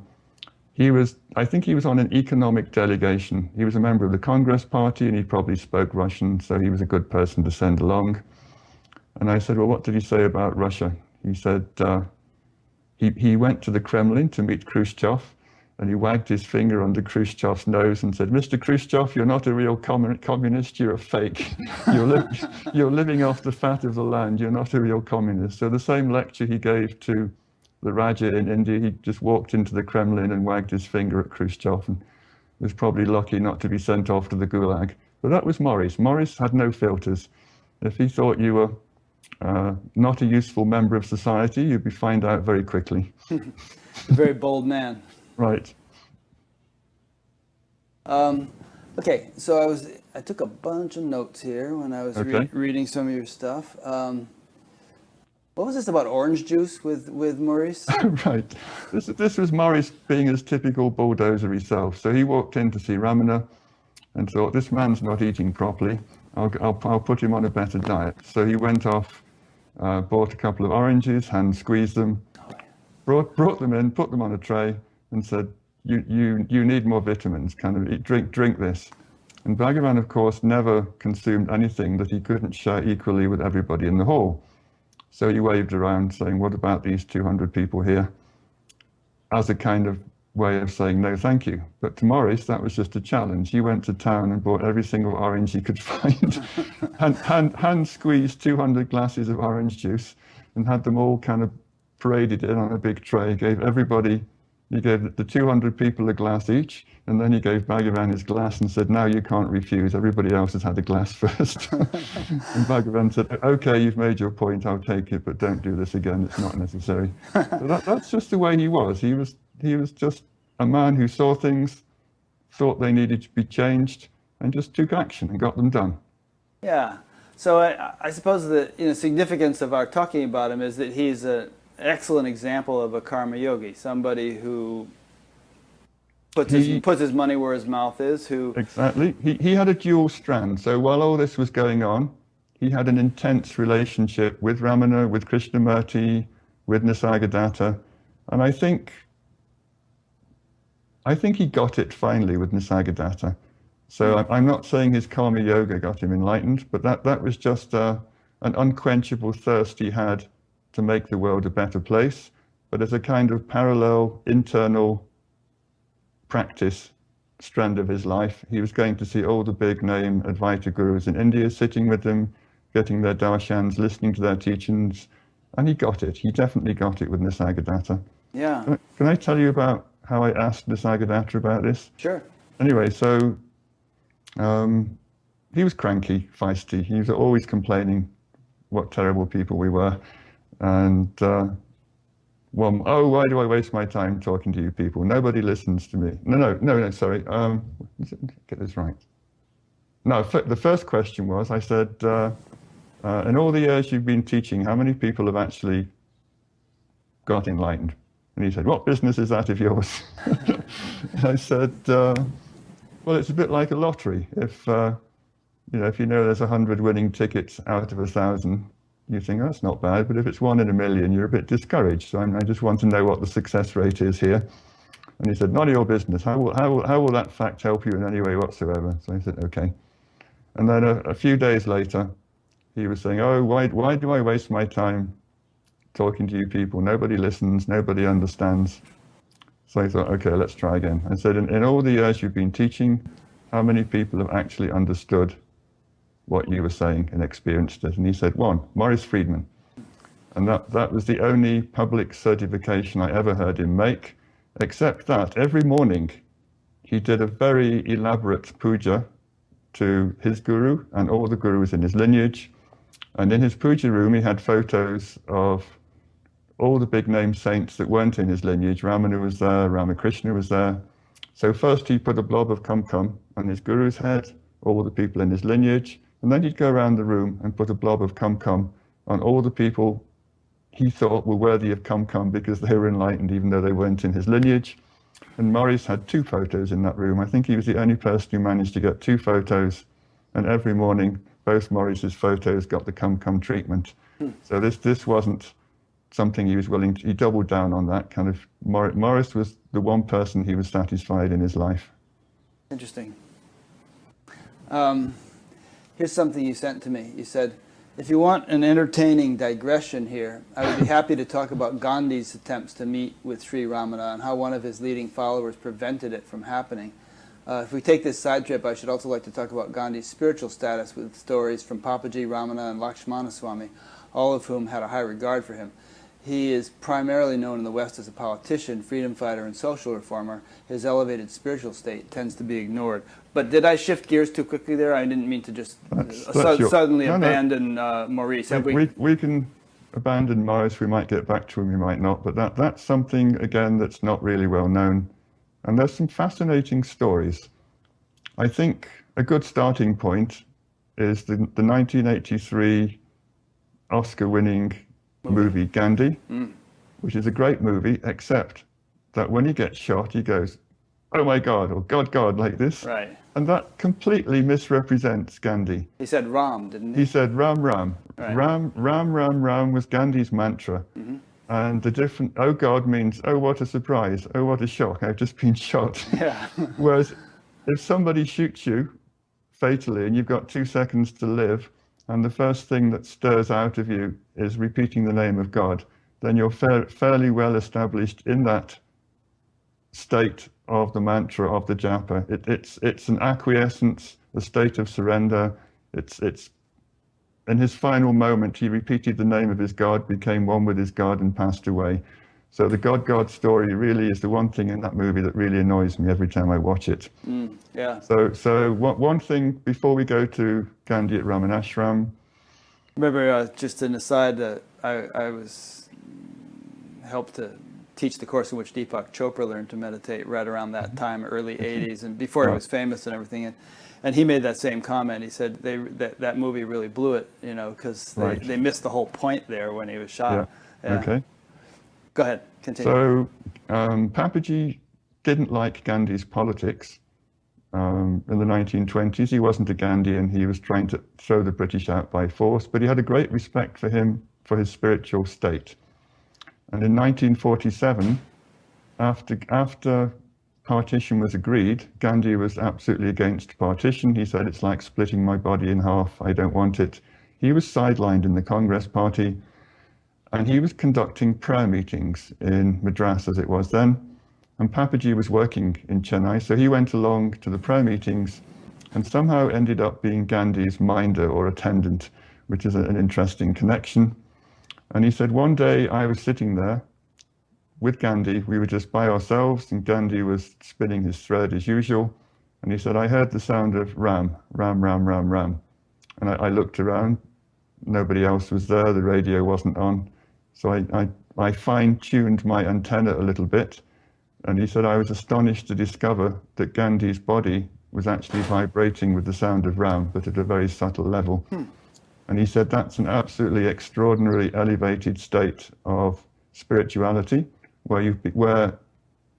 I think he was on an economic delegation. He was a member of the Congress Party and he probably spoke Russian, so he was a good person to send along. And I said, well, what did he say about Russia? He said he went to the Kremlin to meet Khrushchev and he wagged his finger under Khrushchev's nose and said, Mr. Khrushchev, you're not a real communist, you're a fake. You're living off the fat of the land, you're not a real communist. So the same lecture he gave to the Raja in India, he just walked into the Kremlin and wagged his finger at Khrushchev and was probably lucky not to be sent off to the Gulag. But that was Maurice. Maurice had no filters. If he thought you were not a useful member of society, you'd find out very quickly. A very bold man. Right. Okay, so I took a bunch of notes here when I was reading some of your stuff. What was this about orange juice with Maurice? Right. This was Maurice being his typical bulldozer himself. So he walked in to see Ramana and thought, this man's not eating properly. I'll put him on a better diet. So he went off, bought a couple of oranges, hand squeezed them, brought them in, put them on a tray, and said, you need more vitamins, kind of drink this. And Bhagavan, of course, never consumed anything that he couldn't share equally with everybody in the hall. So he waved around saying, what about these 200 people here? As a kind of way of saying, no, thank you. But to Maurice, that was just a challenge. He went to town and bought every single orange he could find, hand squeezed 200 glasses of orange juice and had them all kind of paraded in on a big tray, he gave the 200 people a glass each, and then he gave Bhagavan his glass and said, now you can't refuse, everybody else has had a glass first. And Bhagavan said, okay, you've made your point, I'll take it, but don't do this again, it's not necessary. So that's just the way he was. He was just a man who saw things, thought they needed to be changed, and just took action and got them done. Yeah, so I suppose the significance of our talking about him is that he's an excellent example of a karma yogi, somebody who puts his money where his mouth is. Exactly. He had a dual strand. So while all this was going on, he had an intense relationship with Ramana, with Krishnamurti, with Nisargadatta, and I think he got it finally with Nisargadatta. So I'm not saying his karma yoga got him enlightened, but that was just an unquenchable thirst he had to make the world a better place, but as a kind of parallel internal practice strand of his life, he was going to see all the big name Advaita gurus in India, sitting with them, getting their darshans, listening to their teachings, and he got it. He definitely got it with Nisargadatta. Yeah. Can I tell you about how I asked Nisargadatta about this? Sure. Anyway, so he was cranky, feisty. He was always complaining what terrible people we were. And, oh, why do I waste my time talking to you people? Nobody listens to me. No, sorry. Get this right. No, the first question was, I said, in all the years you've been teaching, how many people have actually got enlightened? And he said, what business is that of yours? I said, well, it's a bit like a lottery. If you know there's 100 winning tickets out of 1,000, you think, oh, that's not bad, but if it's 1 in a million, you're a bit discouraged. So I just want to know what the success rate is here. And he said, none of your business. How will that fact help you in any way whatsoever? So I said, okay. And then a few days later, he was saying, oh, why do I waste my time talking to you people? Nobody listens, nobody understands. So I thought, okay, let's try again. I said, in all the years you've been teaching, how many people have actually understood what you were saying and experienced it? And he said, 1, Maurice Friedman. And that was the only public certification I ever heard him make, except that every morning he did a very elaborate puja to his guru and all the gurus in his lineage. And in his puja room, he had photos of all the big name saints that weren't in his lineage. Ramana was there, Ramakrishna was there. So first he put a blob of kumkum on his guru's head, all the people in his lineage. And then he'd go around the room and put a blob of cum-cum on all the people he thought were worthy of cum-cum because they were enlightened, even though they weren't in his lineage. And Maurice had 2 photos in that room. I think he was the only person who managed to get 2 photos. And every morning, both Maurice's photos got the cum-cum treatment. So this wasn't something he was willing to, he doubled down on that kind of, Maurice was the one person he was satisfied in his life. Interesting. Here's something you sent to me. You said, if you want an entertaining digression here, I would be happy to talk about Gandhi's attempts to meet with Sri Ramana and how one of his leading followers prevented it from happening. If we take this side trip, I should also like to talk about Gandhi's spiritual status with stories from Papaji, Ramana, and Lakshmana Swami, all of whom had a high regard for him. He is primarily known in the West as a politician, freedom fighter, and social reformer. His elevated spiritual state tends to be ignored. But did I shift gears too quickly there? I didn't mean to just suddenly abandon Maurice. We can abandon Maurice. We might get back to him, we might not. But that's something, again, that's not really well known. And there's some fascinating stories. I think a good starting point is the 1983 Oscar-winning movie Gandhi, which is a great movie, except that when he gets shot, he goes, "Oh my God," or "God, God," like this. Right. And that completely misrepresents Gandhi. He said Ram, didn't he? He said Ram, Ram. Right. Ram, Ram, Ram, Ram was Gandhi's mantra. And the different, "Oh God" means, "Oh, what a surprise. Oh, what a shock. I've just been shot." Yeah. Whereas if somebody shoots you fatally and you've got 2 seconds to live, and the first thing that stirs out of you is repeating the name of God, then you're fairly well established in that state of the mantra of the japa. It's an acquiescence, a state of surrender. It's in his final moment, he repeated the name of his God, became one with his God, and passed away. So the God story really is the one thing in that movie that really annoys me every time I watch it. Yeah. So one thing before we go to Gandhi at Ramanashram. Remember, just an aside, I was helped to teach the course in which Deepak Chopra learned to meditate right around that time, early 80s, and before he was famous and everything. And he made that same comment. He said that movie really blew it, you know, because they missed the whole point there when he was shot. Yeah. Okay. Go ahead, continue. So Papaji didn't like Gandhi's politics in the 1920s. He wasn't a Gandhian. He was trying to throw the British out by force, but he had a great respect for him, for his spiritual state. And in 1947, after partition was agreed, Gandhi was absolutely against partition. He said, "It's like splitting my body in half. I don't want it." He was sidelined in the Congress Party, and he was conducting prayer meetings in Madras, as it was then. And Papaji was working in Chennai, so he went along to the prayer meetings and somehow ended up being Gandhi's minder or attendant, which is an interesting connection. And he said, one day I was sitting there with Gandhi. We were just by ourselves, and Gandhi was spinning his thread as usual. And he said, "I heard the sound of Ram, Ram, Ram, Ram, Ram." And I looked around. Nobody else was there. The radio wasn't on. So I fine-tuned my antenna a little bit. And he said, I was astonished to discover that Gandhi's body was actually vibrating with the sound of Ram, but at a very subtle level. And he said, that's an absolutely extraordinarily elevated state of spirituality, where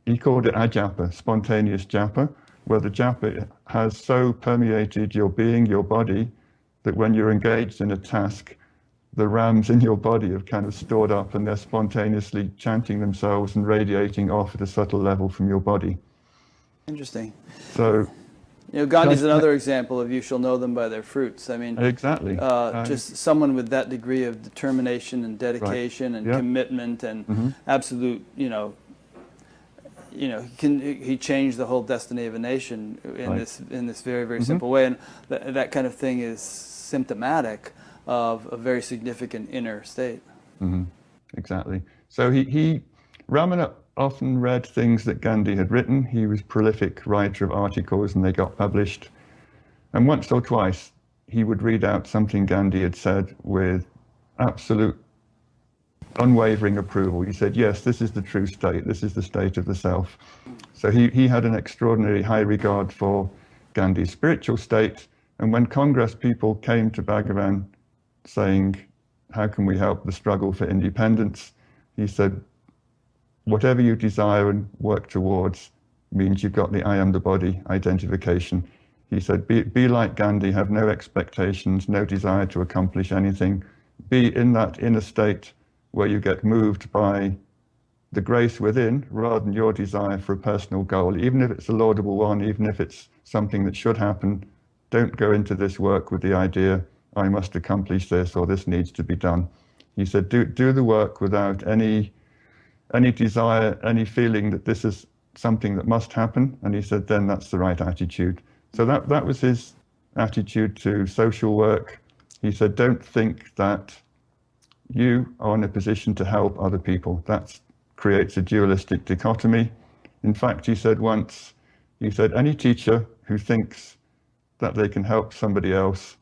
he called it ajapa, spontaneous japa, where the japa has so permeated your being, your body, that when you're engaged in a task, the rams in your body have kind of stored up and they're spontaneously chanting themselves and radiating off at a subtle level from your body. Interesting. So, you know, Gandhi's another example of "you shall know them by their fruits." I mean, exactly. Just someone with that degree of determination and dedication and commitment and absolute, you know, he changed the whole destiny of a nation in this very, very simple way, and that kind of thing is symptomatic of a very significant inner state. Exactly. So Ramana often read things that Gandhi had written. He was a prolific writer of articles, and they got published. And once or twice, he would read out something Gandhi had said with absolute unwavering approval. He said, yes, this is the true state. This is the state of the self. So he had an extraordinarily high regard for Gandhi's spiritual state, And when Congress people came to Bhagavan saying, how can we help the struggle for independence? He said, whatever you desire and work towards means you've got the I am the body identification. He said, be like Gandhi, have no expectations, no desire to accomplish anything. Be in that inner state where you get moved by the grace within rather than your desire for a personal goal. Even if it's a laudable one, even if it's something that should happen, don't go into this work with the idea, I must accomplish this or this needs to be done. He said, do the work without any desire, any feeling that this is something that must happen. And he said, then that's the right attitude. So that was his attitude to social work. He said, don't think that you are in a position to help other people. That creates a dualistic dichotomy. In fact, he said once, any teacher who thinks that they can help somebody else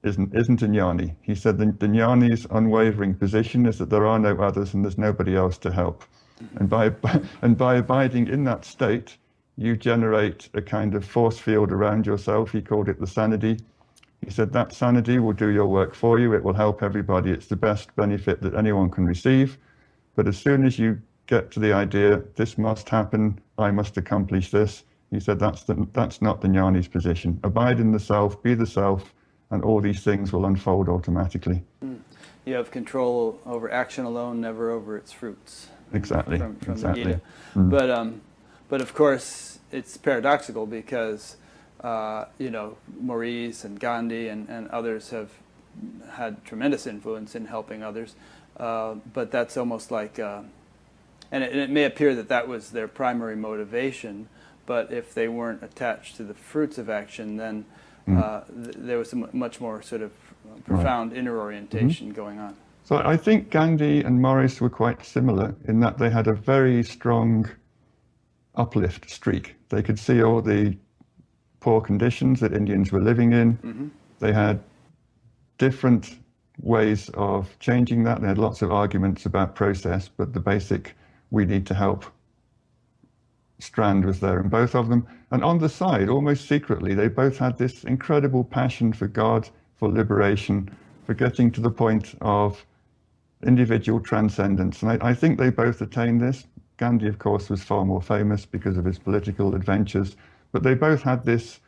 isn't a jnani. He said the jnani's unwavering position is that there are no others and there's nobody else to help. And by abiding in that state, you generate a kind of force field around yourself. He called it the sanity. He said that sanity will do your work for you. It will help everybody. It's the best benefit that anyone can receive. But as soon as you get to the idea, this must happen, I must accomplish this, he said that's not the jnani's position. Abide in the self, be the self, and all these things will unfold automatically. You have control over action alone, never over its fruits. Exactly. From exactly. the Gita. But of course, it's paradoxical because Maurice and Gandhi and others have had tremendous influence in helping others. But that's almost like, and it may appear that that was their primary motivation, but if they weren't attached to the fruits of action, then there was a much more sort of profound inner orientation going on. So I think Gandhi and Maurice were quite similar in that they had a very strong uplift streak. They could see all the poor conditions that Indians were living in. They had different ways of changing that. They had lots of arguments about process, but the basic, we need to help strand was there in both of them. And on the side, almost secretly, they both had this incredible passion for God, for liberation, for getting to the point of individual transcendence. And I think they both attained this. Gandhi, of course, was far more famous because of his political adventures, but they both had this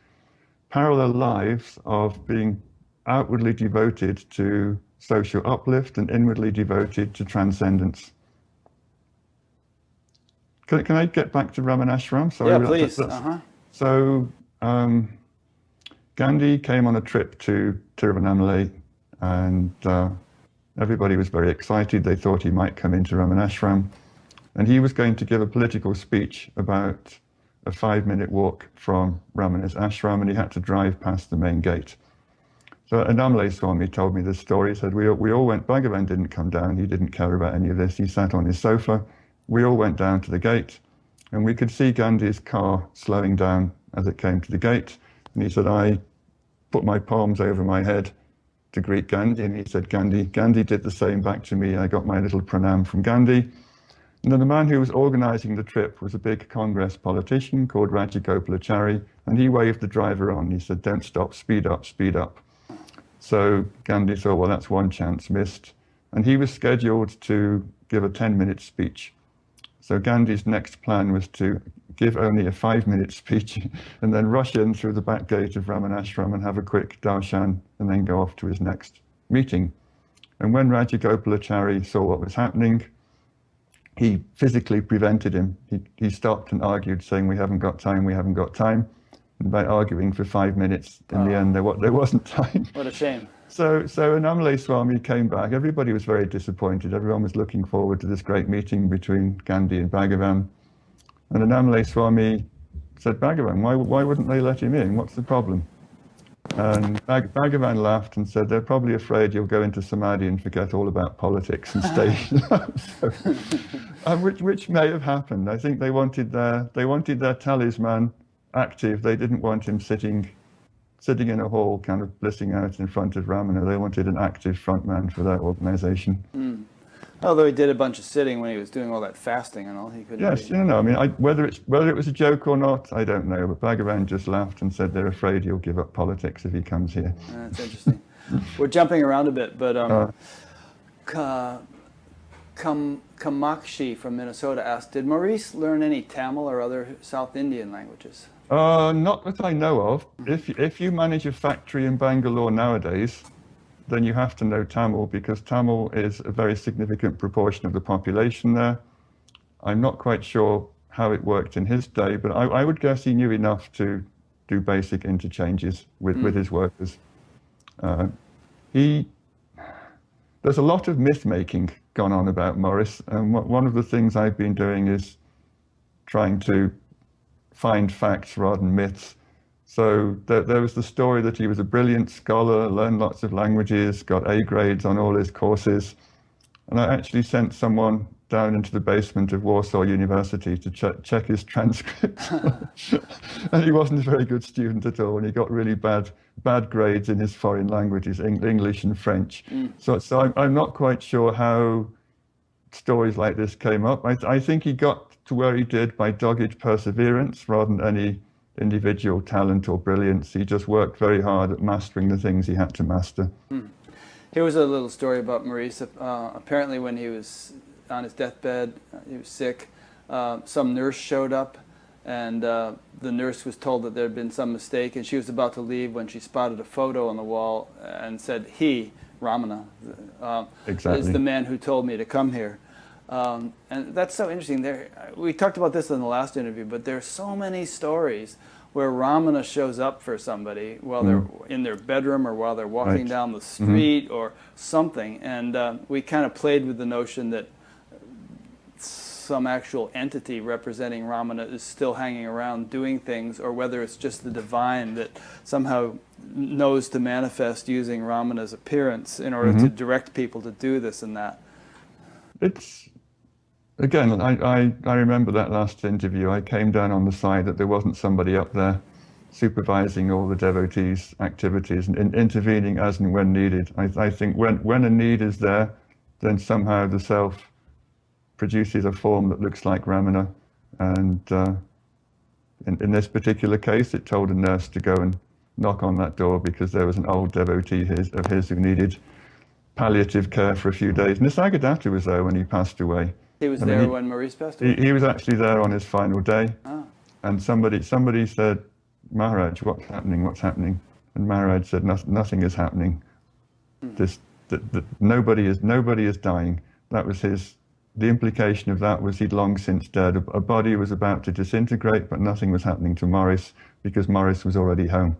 parallel lives of being outwardly devoted to social uplift and inwardly devoted to transcendence. Can I get back to Ramanashram? Sorry, yeah, please. So Gandhi came on a trip to Tiruvannamalai, and everybody was very excited. They thought he might come into Ramanashram, and he was going to give a political speech about a 5-minute walk from Ramana's ashram, and he had to drive past the main gate. So Annamalai Swami told me this story. He said, we all went, Bhagavan didn't come down, he didn't care about any of this. He sat on his sofa. We all went down to the gate, and we could see Gandhi's car slowing down as it came to the gate. And he said, I put my palms over my head to greet Gandhi, and he said, Gandhi did the same back to me. I got my little pranam from Gandhi. And then the man who was organizing the trip was a big Congress politician called Rajagopalachari, and he waved the driver on. He said, don't stop, speed up, speed up. So Gandhi thought, well, that's one chance missed. And he was scheduled to give a 10-minute speech. So Gandhi's next plan was to give only a 5-minute speech and then rush in through the back gate of Ramanashram and have a quick darshan and then go off to his next meeting. And when Rajagopalachari saw what was happening, he physically prevented him. He stopped and argued, saying, we haven't got time, we haven't got time. And by arguing for 5 minutes, in the end, there wasn't time. What a shame. So Annamalai Swami came back. Everybody was very disappointed. Everyone was looking forward to this great meeting between Gandhi and Bhagavan. And Annamalai Swami said, Bhagavan, why wouldn't they let him in? What's the problem? And Bhagavan laughed and said, they're probably afraid you'll go into samadhi and forget all about politics and stay. Which may have happened. I think they wanted their talisman active. They didn't want him sitting in a hall kind of blissing out in front of Ramana. They wanted an active frontman for their organization. Although he did a bunch of sitting when he was doing all that fasting and all, he couldn't. Yes, you know, I mean, whether it was a joke or not, I don't know. But Bhagavan just laughed and said they're afraid he'll give up politics if he comes here. That's interesting. We're jumping around a bit, but Kamakshi from Minnesota asked, did Maurice learn any Tamil or other South Indian languages? Not that I know of. If you manage a factory in Bangalore nowadays, then you have to know Tamil, because Tamil is a very significant proportion of the population there. I'm not quite sure how it worked in his day, but I would guess he knew enough to do basic interchanges with his workers. There's a lot of myth-making gone on about Maurice, and one of the things I've been doing is trying to find facts rather than myths. So there was the story that he was a brilliant scholar, learned lots of languages, got A grades on all his courses. And I actually sent someone down into the basement of Warsaw University to check his transcripts. And he wasn't a very good student at all, and he got really bad grades in his foreign languages, English and French. So I'm not quite sure how stories like this came up. I think he got to where he did by dogged perseverance rather than any individual talent or brilliance. He just worked very hard at mastering the things he had to master. Here was a little story about Maurice. Apparently when he was on his deathbed, he was sick, some nurse showed up, and the nurse was told that there had been some mistake, and she was about to leave when she spotted a photo on the wall and said, he, Ramana, is the man who told me to come here. And that's so interesting. We talked about this in the last interview, but there are so many stories where Ramana shows up for somebody while they're in their bedroom or while they're walking down the street or something. And we kind of played with the notion that some actual entity representing Ramana is still hanging around doing things, or whether it's just the divine that somehow knows to manifest using Ramana's appearance in order to direct people to do this and that. It's, again, I remember that last interview. I came down on the side that there wasn't somebody up there supervising all the devotees' activities and intervening as and when needed. I think when a need is there, then somehow the self produces a form that looks like Ramana. And in this particular case, it told a nurse to go and knock on that door because there was an old devotee of his who needed palliative care for a few days. Nisargadatta was there when he passed away. He was there when Maurice passed away? He was actually there on his final day. And somebody said, Maharaj, what's happening, what's happening? And Maharaj said, nothing is happening. Nobody is dying. That was the implication of that was he'd long since dead. A body was about to disintegrate, but nothing was happening to Maurice because Maurice was already home.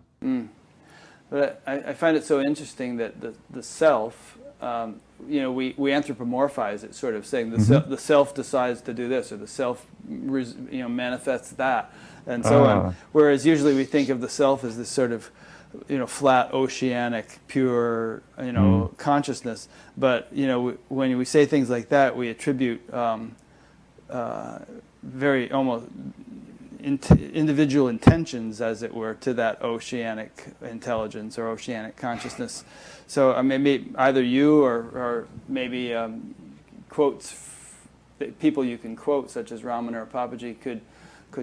But I find it so interesting that the self, we anthropomorphize it, sort of saying the self decides to do this, or the self manifests that, and so on. Whereas usually we think of the self as this sort of flat, oceanic, pure, consciousness. But when we say things like that, we attribute very almost individual intentions, as it were, to that oceanic intelligence or oceanic consciousness. So maybe either you or maybe quotes, people you can quote, such as Ramana or Papaji, could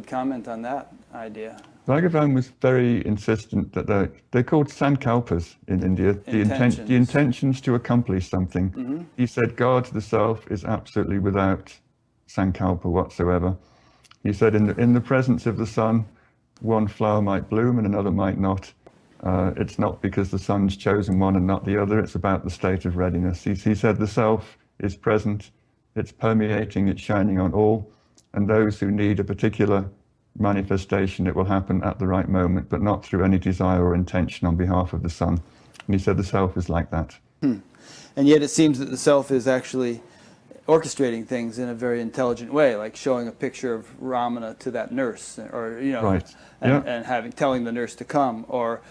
comment on that idea. Bhagavan was very insistent that they're called sankalpas in India, the intentions to accomplish something. He said God, the self, is absolutely without sankalpa whatsoever. He said in the presence of the sun, one flower might bloom and another might not. It's not because the sun's chosen one and not the other, it's about the state of readiness. He said the self is present, it's permeating, it's shining on all, and those who need a particular manifestation, it will happen at the right moment, but not through any desire or intention on behalf of the sun. And he said the self is like that. And yet it seems that the self is actually orchestrating things in a very intelligent way, like showing a picture of Ramana to that nurse, or and telling the nurse to come, or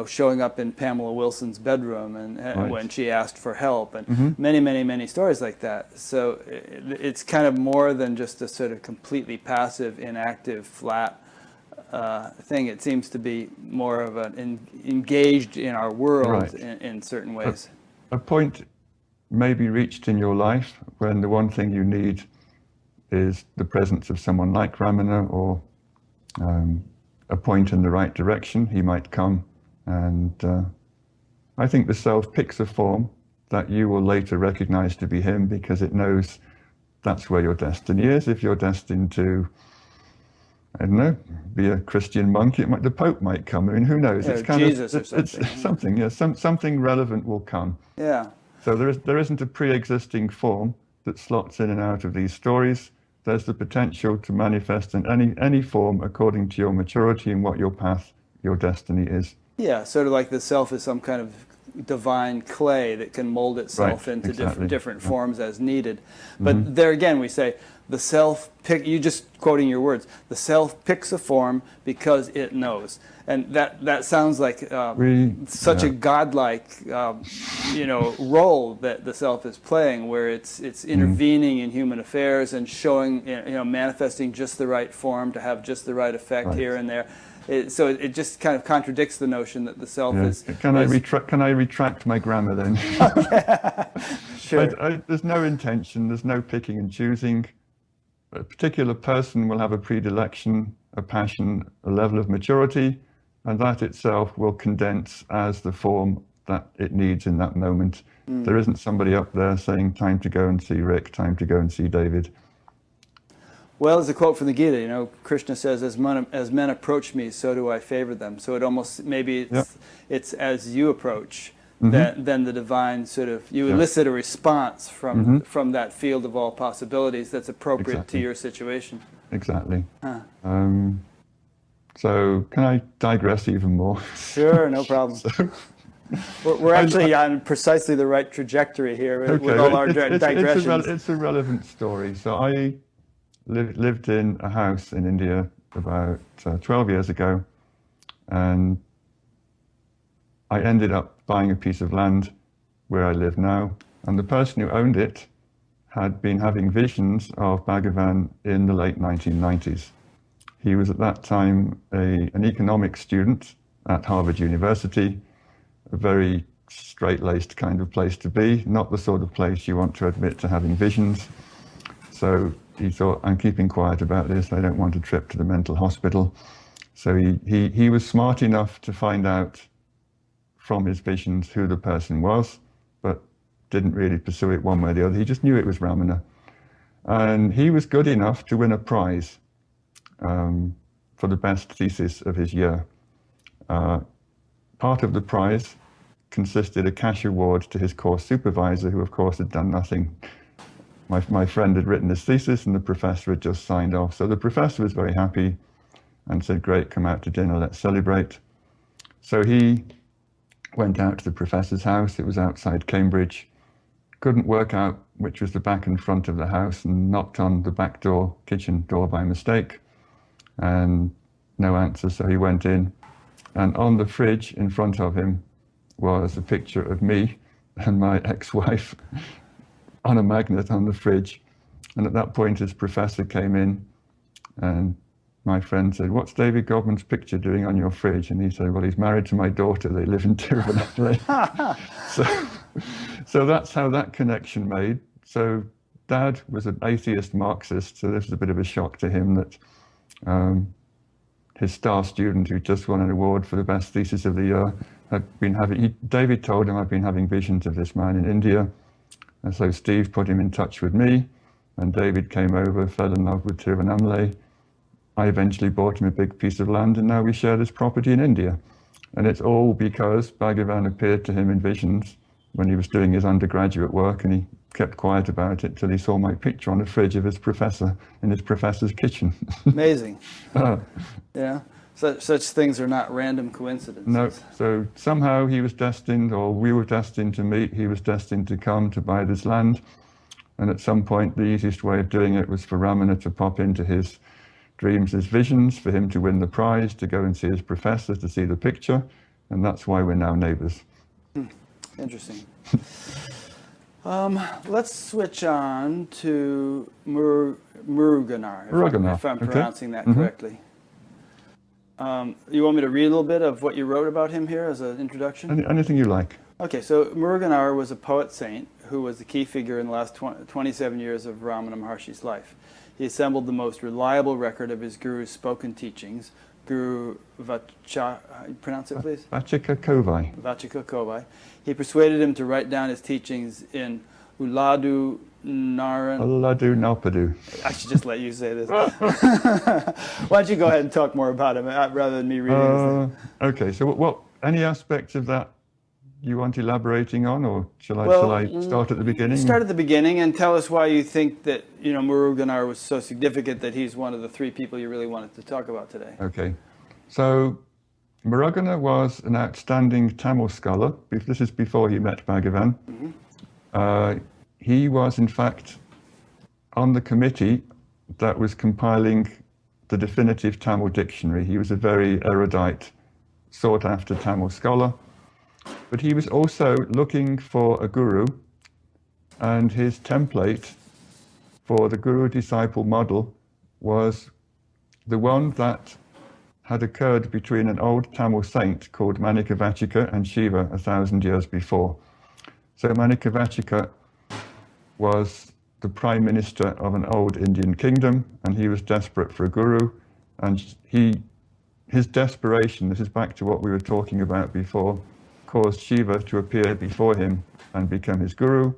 showing up in Pamela Wilson's bedroom and when she asked for help, and many stories like that. So it's kind of more than just a sort of completely passive, inactive, flat thing. It seems to be more of an engaged in our world in certain ways. A point may be reached in your life when the one thing you need is the presence of someone like Ramana, or a point in the right direction. He might come, and I think the self picks a form that you will later recognize to be him, because it knows that's where your destiny is. If you're destined to, I don't know, be a Christian monk, the Pope might come. I mean, who knows? Yeah, it's kind Jesus of, or something. It's something, yeah, something relevant will come. Yeah. So there isn't a pre-existing form that slots in and out of these stories. There's the potential to manifest in any form according to your maturity and what your path, your destiny is. Yeah, sort of like the self is some kind of divine clay that can mold itself Right, into exactly. different forms as needed. But there again, we say the self you just quoting your words, the self picks a form because it knows. And that sounds like such a godlike role that the self is playing, where it's intervening in human affairs and showing, manifesting just the right form to have just the right effect here and there. So it just kind of contradicts the notion that the self is... Can I retract my grammar then? Sure. There's no intention, there's no picking and choosing. A particular person will have a predilection, a passion, a level of maturity, and that itself will condense as the form that it needs in that moment. There isn't somebody up there saying, time to go and see Rick, time to go and see David. Well, there's a quote from the Gita, Krishna says, as men approach me, so do I favor them. So it almost, maybe it's as you approach, then the divine sort of, you elicit a response from that field of all possibilities that's appropriate to your situation. Exactly. So can I digress even more? Sure, no problem. We're actually on precisely the right trajectory here with all our digressions. It's a relevant story. So I lived in a house in India about 12 years ago, and I ended up buying a piece of land where I live now, and the person who owned it had been having visions of Bhagavan in the late 1990s. He was at that time an economics student at Harvard University, a very straight-laced kind of place to be, not the sort of place you want to admit to having visions. So he thought, I'm keeping quiet about this, I don't want a trip to the mental hospital. So he was smart enough to find out from his visions who the person was, but didn't really pursue it one way or the other. He just knew it was Ramana. And he was good enough to win a prize for the best thesis of his year. Part of the prize consisted a cash award to his course supervisor, who of course had done nothing. My friend had written his thesis and the professor had just signed off. So the professor was very happy and said, great, come out to dinner, let's celebrate. So he went out to the professor's house. It was outside Cambridge. Couldn't work out which was the back and front of the house, and knocked on the back door, kitchen door by mistake, and no answer. So he went in, and on the fridge in front of him was a picture of me and my ex-wife on a magnet on the fridge. And at that point his professor came in, and my friend said, what's David Godman's picture doing on your fridge? And he said, well, he's married to my daughter. They live in Tiruvannamalai. So that's how that connection made. So Dad was an atheist Marxist, so this was a bit of a shock to him that his star student, who just won an award for the best thesis of the year, had been having, David told him, I've been having visions of this man in India. And so Steve put him in touch with me, and David came over, fell in love with Tiruvannamalai. I eventually bought him a big piece of land, and now we share this property in India. And it's all because Bhagavan appeared to him in visions when he was doing his undergraduate work, and he kept quiet about it till he saw my picture on the fridge of his professor in his professor's kitchen. Amazing. Yeah, such things are not random coincidences. No, so somehow he was destined, or we were destined to meet. He was destined to come to buy this land. And at some point, the easiest way of doing it was for Ramana to pop into his dreams, his visions, for him to win the prize, to go and see his professor, to see the picture. And that's why we're now neighbors. Interesting. Let's switch on to Muruganar, if I'm pronouncing that correctly. You want me to read a little bit of what you wrote about him here as an introduction? Anything you like. Okay, so Muruganar was a poet saint who was the key figure in the last 27 years of Ramana Maharshi's life. He assembled the most reliable record of his guru's spoken teachings. Guru pronounce it please? Vachika Kovai. Vachika Kovai. He persuaded him to write down his teachings in Uladu Naran. Uladu Nalpadu. I should just let you say this. Why don't you go ahead and talk more about him rather than me reading his name? Okay, so what any aspects of that you want elaborating on, or shall I start at the beginning? Start at the beginning and tell us why you think that Muruganar was so significant that he's one of the three people you really wanted to talk about today. Okay, so Muruganar was an outstanding Tamil scholar. This is before he met Bhagavan. Mm-hmm. He was in fact on the committee that was compiling the definitive Tamil dictionary. He was a very erudite, sought after Tamil scholar. But he was also looking for a guru, and his template for the guru-disciple model was the one that had occurred between an old Tamil saint called Manikavachika and Shiva 1,000 years before. So Manikavachika was the prime minister of an old Indian kingdom, and he was desperate for a guru, and his desperation, this is back to what we were talking about before, caused Shiva to appear before him and become his guru,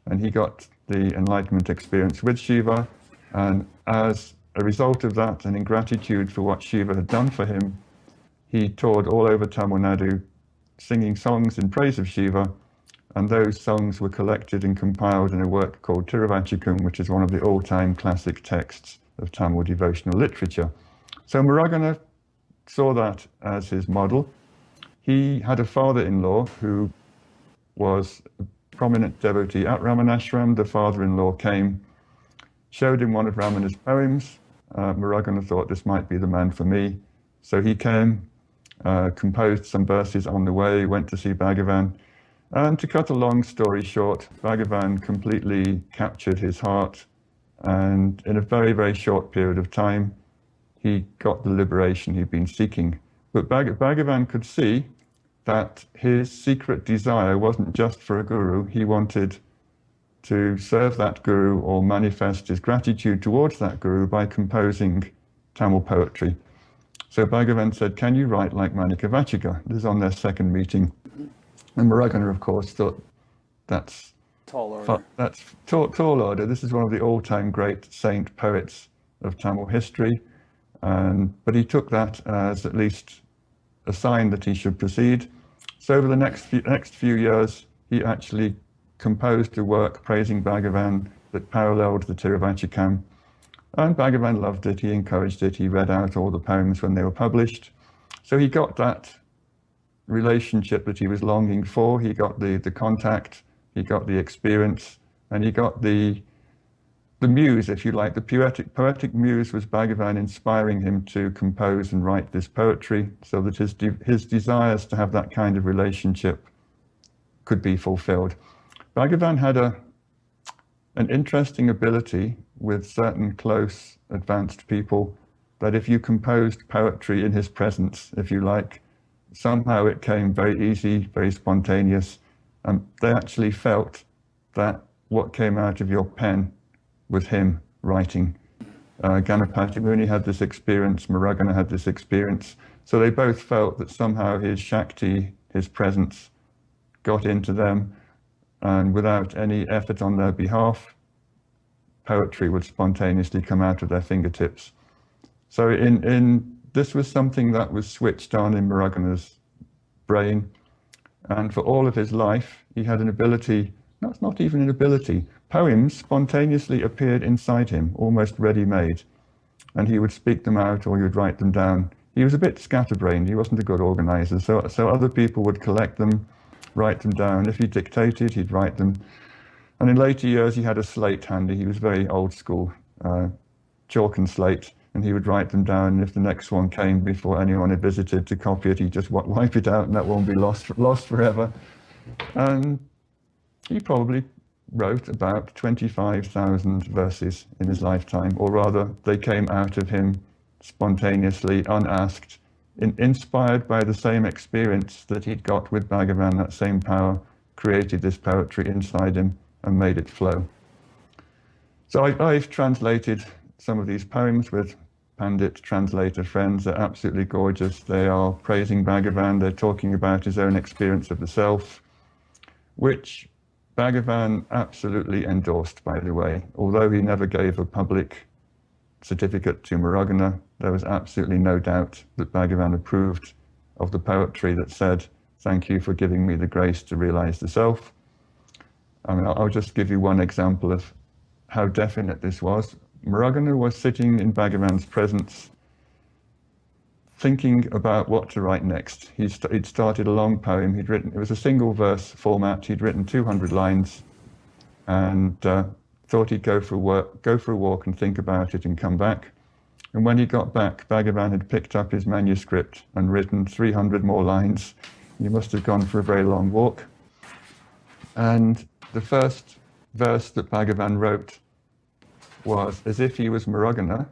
and he got the enlightenment experience with Shiva, and as a result of that and in gratitude for what Shiva had done for him, he toured all over Tamil Nadu singing songs in praise of Shiva, and those songs were collected and compiled in a work called Tiruvachikam, which is one of the all-time classic texts of Tamil devotional literature. So Muruganar saw that as his model. He had a father-in-law who was a prominent devotee at Ramanashram. The father-in-law came, showed him one of Ramana's poems. Muruganar thought this might be the man for me. So he came, composed some verses on the way, went to see Bhagavan. And to cut a long story short, Bhagavan completely captured his heart. And in a very, very short period of time, he got the liberation he'd been seeking. But Bhagavan could see that his secret desire wasn't just for a guru. He wanted to serve that guru or manifest his gratitude towards that guru by composing Tamil poetry. So Bhagavan said, "Can you write like Manikavachika?" This is on their second meeting. And Muruganar, of course, thought that's tall order. That's tall order. This is one of the all-time great saint poets of Tamil history. But he took that as at least a sign that he should proceed. So over the next few years, he actually composed a work praising Bhagavan that paralleled the Tiruvachikam. And Bhagavan loved it, he encouraged it, he read out all the poems when they were published. So he got that relationship that he was longing for, he got the contact, he got the experience, and he got the muse, if you like. The poetic muse was Bhagavan inspiring him to compose and write this poetry so that his desires to have that kind of relationship could be fulfilled. Bhagavan had an interesting ability with certain close, advanced people that if you composed poetry in his presence, if you like, somehow it came very easy, very spontaneous. They actually felt that what came out of your pen was him writing. Ganapati Muni had this experience, Muruganar had this experience. So they both felt that somehow his Shakti, his presence, got into them, and without any effort on their behalf, poetry would spontaneously come out of their fingertips. So this was something that was switched on in Muruganar's brain, and for all of his life, he had an ability, that's not even an ability, poems spontaneously appeared inside him, almost ready-made, and he would speak them out or he would write them down. He was a bit scatterbrained, he wasn't a good organizer, so other people would collect them, write them down. If he dictated, he'd write them. And in later years, he had a slate handy. He was very old school, chalk and slate, and he would write them down. And if the next one came before anyone had visited to copy it, he'd just wipe it out and that won't be lost forever. And he probably wrote about 25,000 verses in his lifetime, or rather, they came out of him spontaneously, unasked, inspired by the same experience that he'd got with Bhagavan. That same power created this poetry inside him, and made it flow. So I've translated some of these poems with Pandit translator friends. They're absolutely gorgeous. They are praising Bhagavan. They're talking about his own experience of the self, which Bhagavan absolutely endorsed, by the way. Although he never gave a public certificate to Moragana, there was absolutely no doubt that Bhagavan approved of the poetry that said, "Thank you for giving me the grace to realize the self." I mean, I'll just give you one example of how definite this was. Moragana was sitting in Bhagavan's presence, thinking about what to write next. He'd started a long poem. He'd written, it was a single verse format. He'd written 200 lines, and thought he'd go for a walk and think about it and come back. And when he got back, Bhagavan had picked up his manuscript and written 300 more lines. He must have gone for a very long walk. And the first verse that Bhagavan wrote was as if he was Moragana,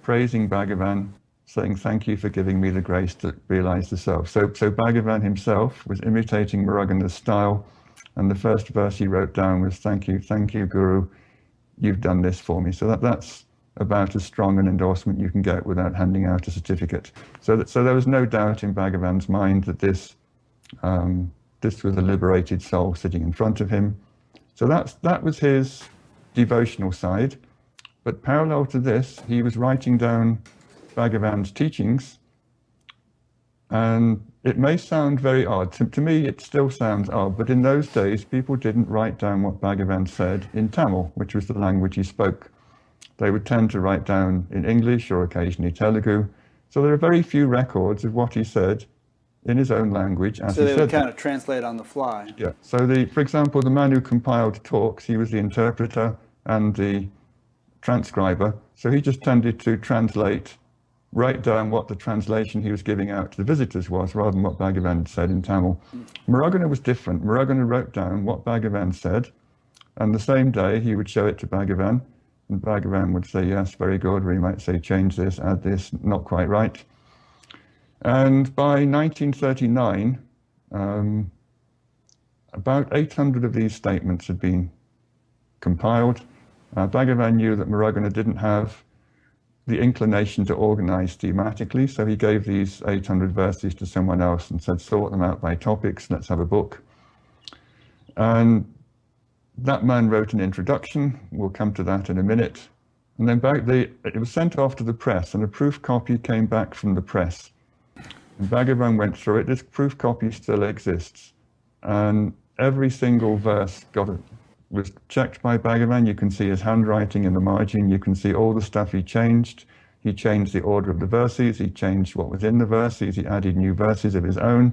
praising Bhagavan, saying, "Thank you for giving me the grace to realize the self." So Bhagavan himself was imitating Moragana's style, and the first verse he wrote down was, thank you, Guru, you've done this for me." So that's about as strong an endorsement you can get without handing out a certificate. So there was no doubt in Bhagavan's mind that this was a liberated soul sitting in front of him. So that was his devotional side. But parallel to this, he was writing down Bhagavan's teachings, and it may sound very odd. To me, it still sounds odd, but in those days, people didn't write down what Bhagavan said in Tamil, which was the language he spoke. They would tend to write down in English or occasionally Telugu. So there are very few records of what he said in his own language as he said. So they would kind of translate on the fly. Yeah. So for example, the man who compiled talks, he was the interpreter and the transcriber. So he just tended to write down what the translation he was giving out to the visitors was, rather than what Bhagavan had said in Tamil. Moragana was different. Moragana wrote down what Bhagavan said, and the same day he would show it to Bhagavan, and Bhagavan would say, "Yes, very good," or he might say, "Change this, add this, not quite right." And by 1939, about 800 of these statements had been compiled. Bhagavan knew that Moragana didn't have the inclination to organize thematically, so he gave these 800 verses to someone else and said, "Sort them out by topics, let's have a book." And that man wrote an introduction. We'll come to that in a minute. And then it was sent off to the press, and a proof copy came back from the press. And Bhagavan went through it. This proof copy still exists. And every single verse was checked by Bhagavan. You can see his handwriting in the margin. You can see all the stuff he changed. He changed the order of the verses. He changed what was in the verses. He added new verses of his own.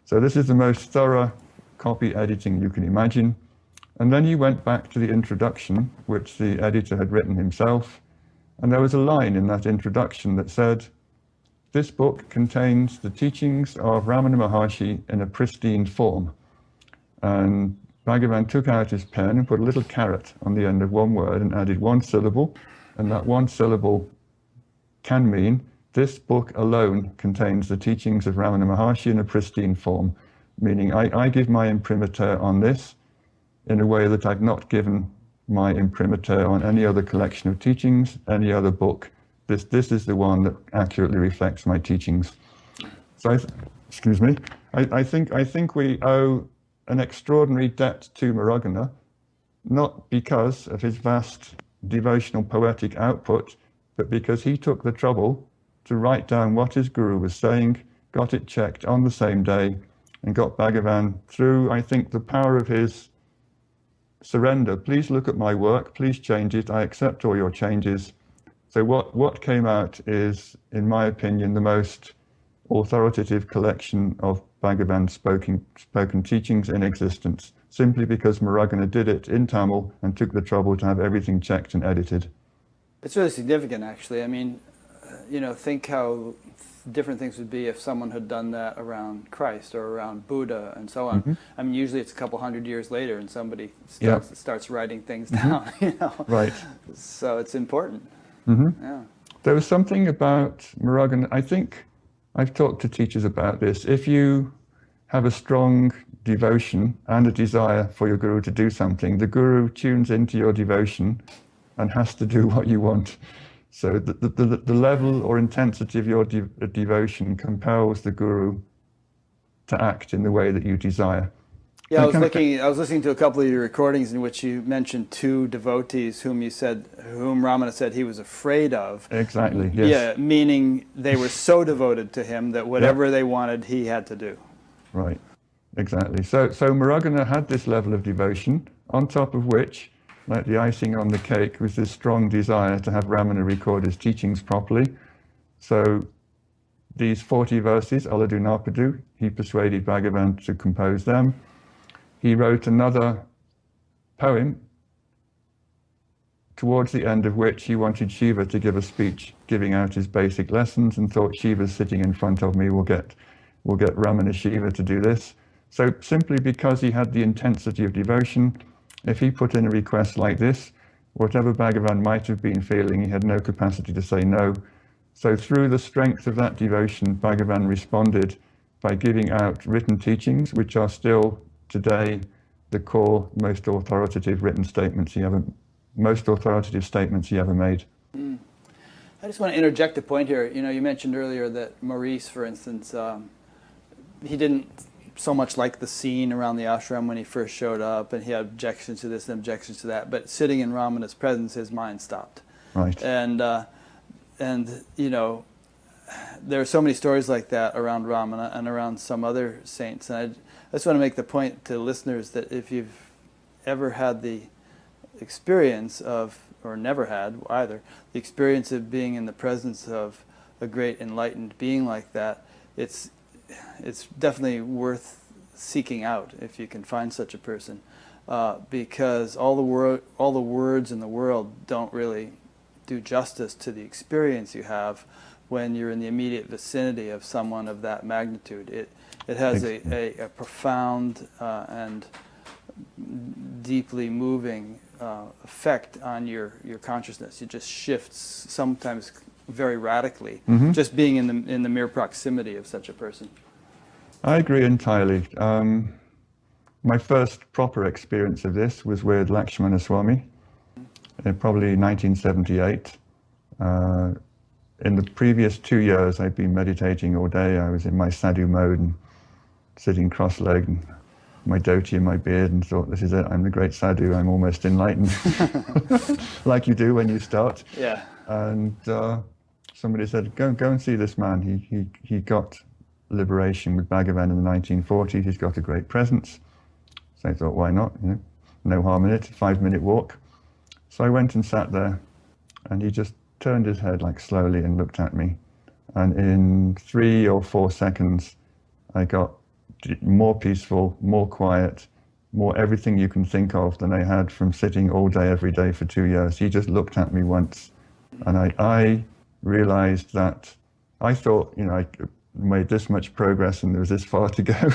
So this is the most thorough copy editing you can imagine. And then he went back to the introduction, which the editor had written himself. And there was a line in that introduction that said, "This book contains the teachings of Ramana Maharshi in a pristine form." And Bhagavan took out his pen and put a little caret on the end of one word and added one syllable. And that one syllable can mean, "This book alone contains the teachings of Ramana Maharshi in a pristine form," meaning I give my imprimatur on this in a way that I've not given my imprimatur on any other collection of teachings, any other book. This is the one that accurately reflects my teachings. So, I think we owe an extraordinary debt to Moragana, not because of his vast devotional poetic output, but because he took the trouble to write down what his guru was saying, got it checked on the same day, and got Bhagavan through, I think, the power of his surrender. "Please look at my work, please change it, I accept all your changes." So what came out is, in my opinion, the most authoritative collection of Bhagavan's spoken teachings in existence, simply because Moragana did it in Tamil and took the trouble to have everything checked and edited. It's really significant, actually. I mean, think how different things would be if someone had done that around Christ or around Buddha and so on. I mean, usually it's a couple hundred years later and somebody starts writing things down, Right. So it's important. Yeah. There was something about Moragana, I think I've talked to teachers about this. If you have a strong devotion and a desire for your guru to do something, the guru tunes into your devotion and has to do what you want. So the level or intensity of your devotion compels the guru to act in the way that you desire. Yeah, I was listening to a couple of your recordings in which you mentioned two devotees whom Ramana said he was afraid of. Exactly, yes. Yeah, meaning they were so devoted to him that whatever they wanted, he had to do. Right, exactly. So Moragana had this level of devotion, on top of which, like the icing on the cake, was this strong desire to have Ramana record his teachings properly. So these 40 verses, Aladu Narpadu, he persuaded Bhagavan to compose them. He wrote another poem, towards the end of which he wanted Shiva to give a speech giving out his basic lessons, and thought Shiva's sitting in front of me, we'll get Ramana Shiva to do this. So simply because he had the intensity of devotion, if he put in a request like this, whatever Bhagavan might have been feeling, he had no capacity to say no. So through the strength of that devotion, Bhagavan responded by giving out written teachings, which are still today the core, most authoritative statements he ever made. I just want to interject a point here. You know, you mentioned earlier that Maurice, for instance, he didn't so much like the scene around the ashram when he first showed up, and he had objections to this and objections to that. But sitting in Ramana's presence, his mind stopped. Right. And you know, there are so many stories like that around Ramana and around some other saints. And I just want to make the point to listeners that if you've ever had the experience of, or never had either, the experience of being in the presence of a great enlightened being like that, it's definitely worth seeking out if you can find such a person, because all the words in the world don't really do justice to the experience you have when you're in the immediate vicinity of someone of that magnitude. It has a profound and deeply moving effect on your consciousness. It just shifts, sometimes very radically, just being in the mere proximity of such a person. I agree entirely. My first proper experience of this was with Lakshmana Swami, probably 1978. In the previous 2 years, I'd been meditating all day. I was in my sadhu mode and sitting cross-legged, and my dhoti in my beard, and thought, this is it, I'm the great sadhu, I'm almost enlightened. Like you do when you start. Yeah. And somebody said, go and see this man. He got liberation with Bhagavan in the 1940s. He's got a great presence. So I thought, why not? You know, no harm in it, 5-minute walk. So I went and sat there, and he just turned his head like slowly and looked at me. And in 3 or 4 seconds, I got more peaceful, more quiet, more everything you can think of than I had from sitting all day, every day for 2 years. He just looked at me once, and I realized that I thought, you know, I made this much progress and there was this far to go.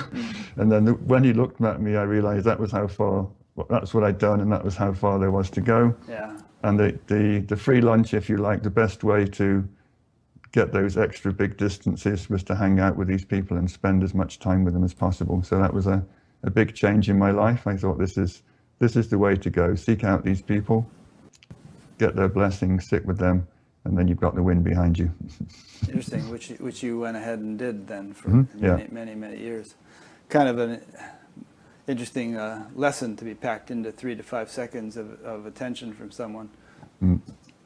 And then when he looked at me, I realized that was how far, that's what I'd done, and that was how far there was to go. Yeah. And the free lunch, if you like, the best way to get those extra big distances was to hang out with these people and spend as much time with them as possible. So that was a big change in my life. I thought, this is the way to go. Seek out these people, get their blessings, sit with them, and then you've got the wind behind you. Interesting, which you went ahead and did then for many years. Kind of an interesting lesson to be packed into 3 to 5 seconds of attention from someone.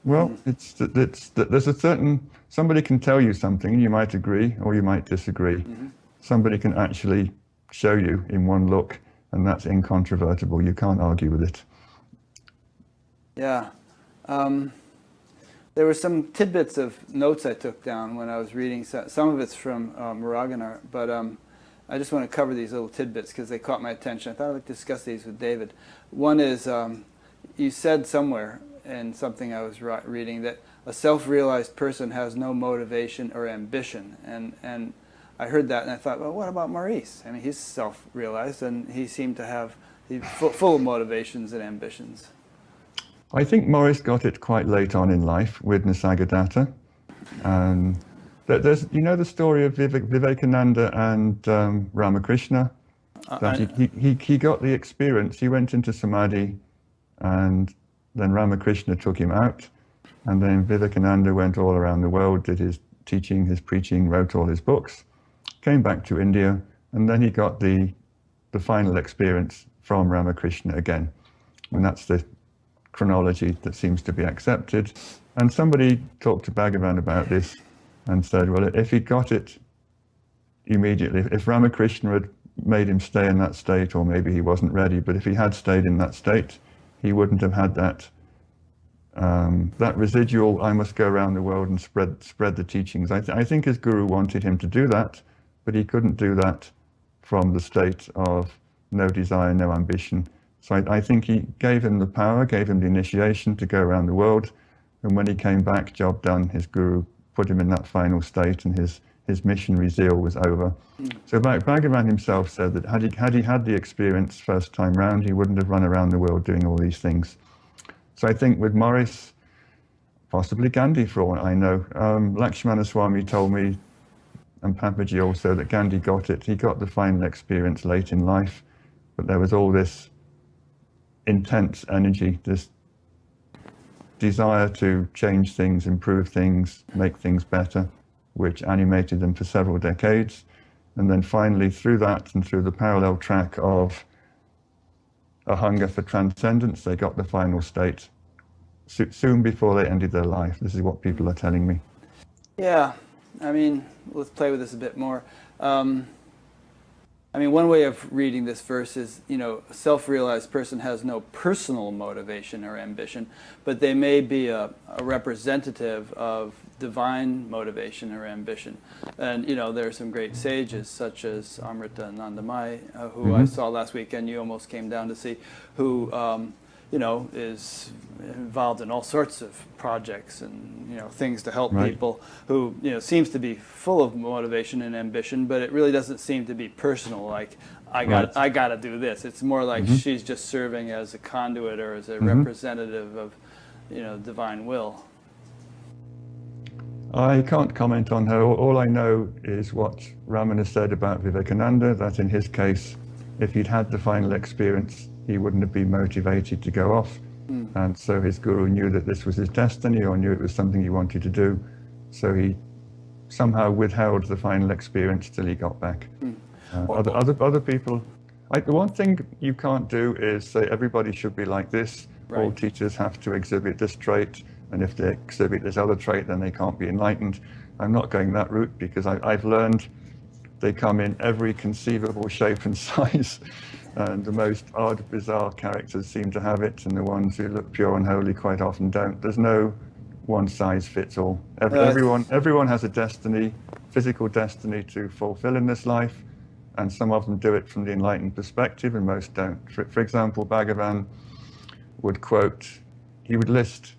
Well, there's a certain, somebody can tell you something and you might agree or you might disagree. Somebody can actually show you in one look, and that's incontrovertible. You can't argue with it. Yeah. There were some tidbits of notes I took down when I was reading. Some of it's from Moragana, but I just want to cover these little tidbits because they caught my attention. I thought I'd like to discuss these with David. One is, you said somewhere in something I was reading that a self-realized person has no motivation or ambition. And I heard that and I thought, well, what about Maurice? I mean, he's self-realized and he seemed to have, he's full of motivations and ambitions. I think Maurice got it quite late on in life with Nisargadatta. There's, you know, the story of Vivekananda and Ramakrishna. That he got the experience. He went into samadhi, and then Ramakrishna took him out, and then Vivekananda went all around the world, did his teaching, his preaching, wrote all his books, came back to India, and then he got the final experience from Ramakrishna again. And that's the chronology that seems to be accepted. And somebody talked to Bhagavan about this and said, well, if he got it immediately, if Ramakrishna had made him stay in that state, or maybe he wasn't ready, but if he had stayed in that state, he wouldn't have had that residual, I must go around the world and spread the teachings. I think his guru wanted him to do that, but he couldn't do that from the state of no desire, no ambition. So I think he gave him the power, gave him the initiation to go around the world. And when he came back, job done, his guru put him in that final state, and his missionary zeal was over. So Bhagavan himself said that had he had the experience first time round, he wouldn't have run around the world doing all these things. So I think with Morris, possibly Gandhi for all I know, Lakshmana Swami told me, and Papaji also, that Gandhi got it. He got the final experience late in life, but there was all this intense energy, this desire to change things, improve things, make things better, which animated them for several decades. And then finally, through that and through the parallel track of a hunger for transcendence, they got the final state soon before they ended their life. This is what people are telling me. Yeah, I mean, let's play with this a bit more. I mean, one way of reading this verse is, you know, a self-realized person has no personal motivation or ambition, but they may be a representative of divine motivation or ambition. And, you know, there are some great sages, such as Amrita Nandamai, who I saw last week, and you almost came down to see, who, you know, is involved in all sorts of projects and, you know, things to help people, who, you know, seems to be full of motivation and ambition, but it really doesn't seem to be personal, like, I got to do this. It's more like she's just serving as a conduit or as a representative of, you know, divine will. I can't comment on her. All I know is what Ramana said about Vivekananda, that in his case, if he'd had the final experience, he wouldn't have been motivated to go off. And so his guru knew that this was his destiny, or knew it was something he wanted to do. So he somehow withheld the final experience till he got back. Other people, the one thing you can't do is say everybody should be like this. All teachers have to exhibit this trait, and if they exhibit this other trait, then they can't be enlightened. I'm not going that route, because I've learned they come in every conceivable shape and size. And the most odd, bizarre characters seem to have it, and the ones who look pure and holy quite often don't. There's no one size fits all. Everyone has a destiny, physical destiny to fulfill in this life, and some of them do it from the enlightened perspective, and most don't. For example, Bhagavan would quote, he would list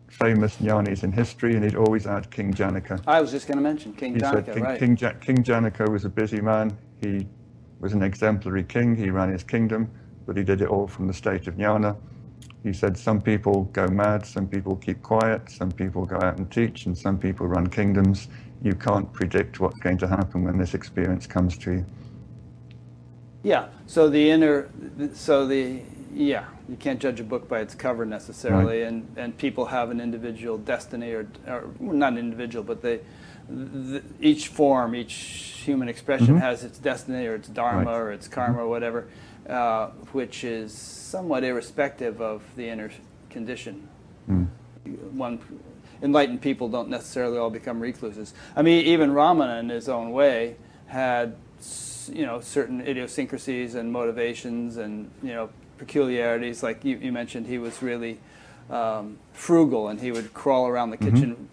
famous jnanis in history, and he'd always add King Janaka. I was just going to mention King Janaka, King Janaka was a busy man. He was an exemplary king. He ran his kingdom, but he did it all from the state of jnana. He said some people go mad, some people keep quiet, some people go out and teach, and some people run kingdoms. You can't predict what's going to happen when this experience comes to you. Yeah, so you can't judge a book by its cover necessarily, and people have an individual destiny, or not an individual, but each form, each human expression has its destiny or its dharma or its karma or whatever, which is somewhat irrespective of the inner condition. Enlightened people don't necessarily all become recluses. I mean, even Ramana in his own way had, you know, certain idiosyncrasies and motivations and, you know, peculiarities. Like you mentioned, he was really frugal, and he would crawl around the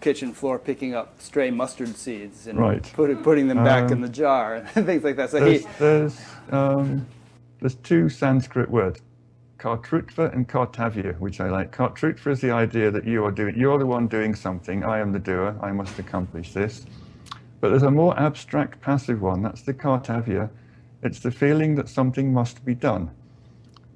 kitchen floor picking up stray mustard seeds and putting them back in the jar and things like that. So there's two Sanskrit words, kartrutva and kartavya, which I like. Kartrutva is the idea that you're the one doing something. I am the doer. I must accomplish this. But there's a more abstract passive one. That's the kartavya. It's the feeling that something must be done.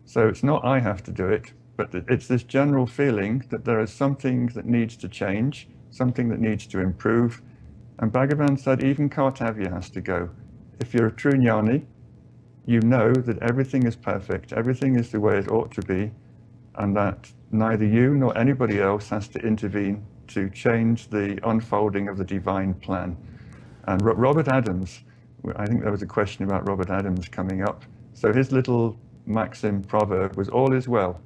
So it's not I have to do it, but it's this general feeling that there is something that needs to change, something that needs to improve. And Bhagavan said even kartavya has to go. If you're a true jnani, you know that everything is perfect, everything is the way it ought to be, and that neither you nor anybody else has to intervene to change the unfolding of the divine plan. And Robert Adams, I think there was a question about Robert Adams coming up. So his little maxim proverb was all is well.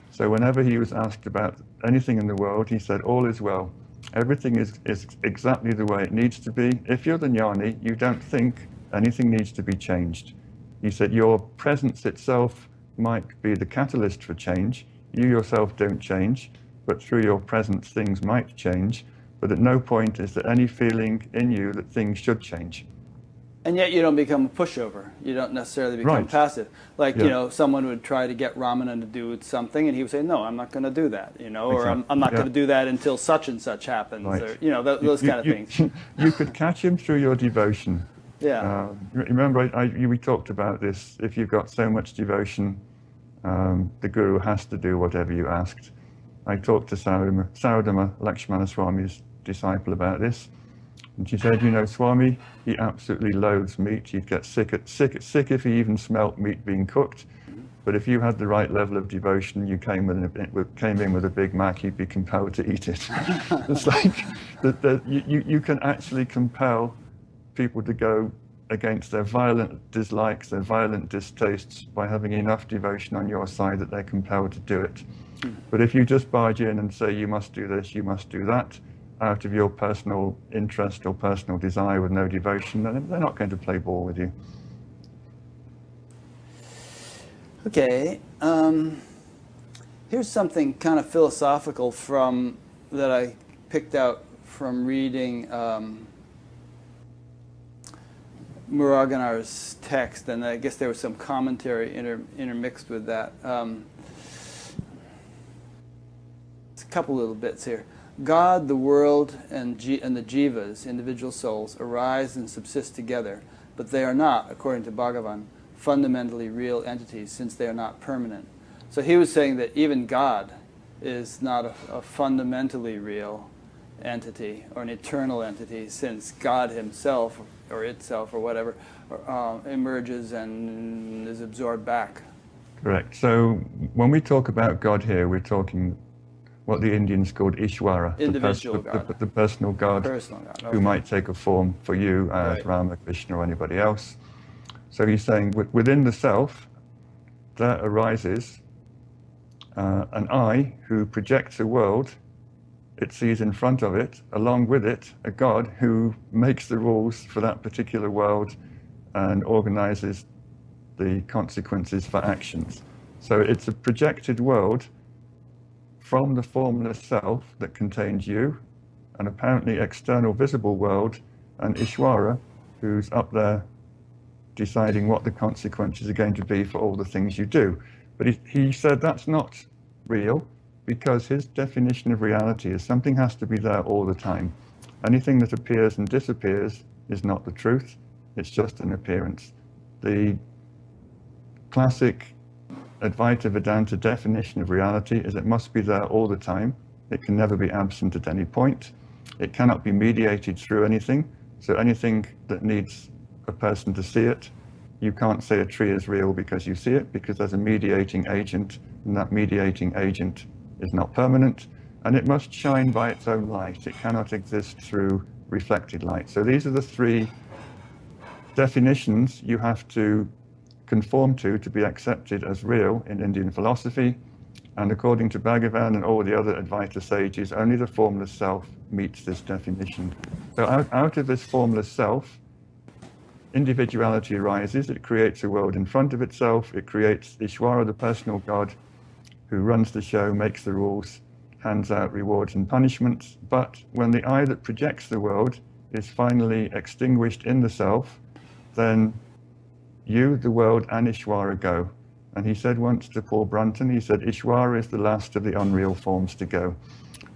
So whenever he was asked about anything in the world, he said, all is well. Everything is exactly the way it needs to be. If you're the jnani, you don't think anything needs to be changed. He said, your presence itself might be the catalyst for change. You yourself don't change, but through your presence, things might change. But at no point is there any feeling in you that things should change. And yet you don't become a pushover. You don't necessarily become passive. Like, you know, someone would try to get Ramana to do something, and he would say, no, I'm not going to do that, you know, or I'm not going to do that until such and such happens, or, you know, those kind of things. You could catch him through your devotion. Yeah. Remember, we talked about this. If you've got so much devotion, the guru has to do whatever you asked. I talked to Saudama Lakshmana Swami's disciple about this. And she said, you know, Swami, he absolutely loathes meat. He'd get sick if he even smelt meat being cooked. But if you had the right level of devotion, you came in with a Big Mac, he'd be compelled to eat it. It's like you can actually compel people to go against their violent dislikes, their violent distastes, by having enough devotion on your side that they're compelled to do it. But if you just barge in and say, you must do this, you must do that, out of your personal interest or personal desire with no devotion, then they're not going to play ball with you. Okay, here's something kind of philosophical that I picked out from reading Muruganar's text, and I guess there was some commentary intermixed with that. It's a couple little bits here. God, the world, and the jivas, individual souls, arise and subsist together, but they are not, according to Bhagavan, fundamentally real entities, since they are not permanent. So he was saying that even God is not a fundamentally real entity, or an eternal entity, since God himself, or itself, or whatever, emerges and is absorbed back. Correct. So when we talk about God here, we're talking what the Indians called Ishwara, the personal God, okay, who might take a form for you as Rama, Krishna, or anybody else. So he's saying within the self, there arises an I who projects a world it sees in front of it, along with it, a God who makes the rules for that particular world and organizes the consequences for actions. So it's a projected world from the formless self that contains you, an apparently external visible world, and Ishwara, who's up there deciding what the consequences are going to be for all the things you do. But he said that's not real, because his definition of reality is something has to be there all the time. Anything that appears and disappears is not the truth, it's just an appearance. The classic Advaita Vedanta definition of reality is it must be there all the time. It can never be absent at any point. It cannot be mediated through anything. So anything that needs a person to see it, you can't say a tree is real because you see it, because there's a mediating agent, and that mediating agent is not permanent, and it must shine by its own light. It cannot exist through reflected light. So these are the three definitions you have to conform to be accepted as real in Indian philosophy. And according to Bhagavan and all the other Advaita sages, only the formless self meets this definition. So out of this formless self, individuality arises. It creates a world in front of itself. It creates Ishwara, the personal God, who runs the show, makes the rules, hands out rewards and punishments. But when the I that projects the world is finally extinguished in the self, then you, the world, and Ishwara go. And he said once to Paul Brunton, he said, Ishwara is the last of the unreal forms to go.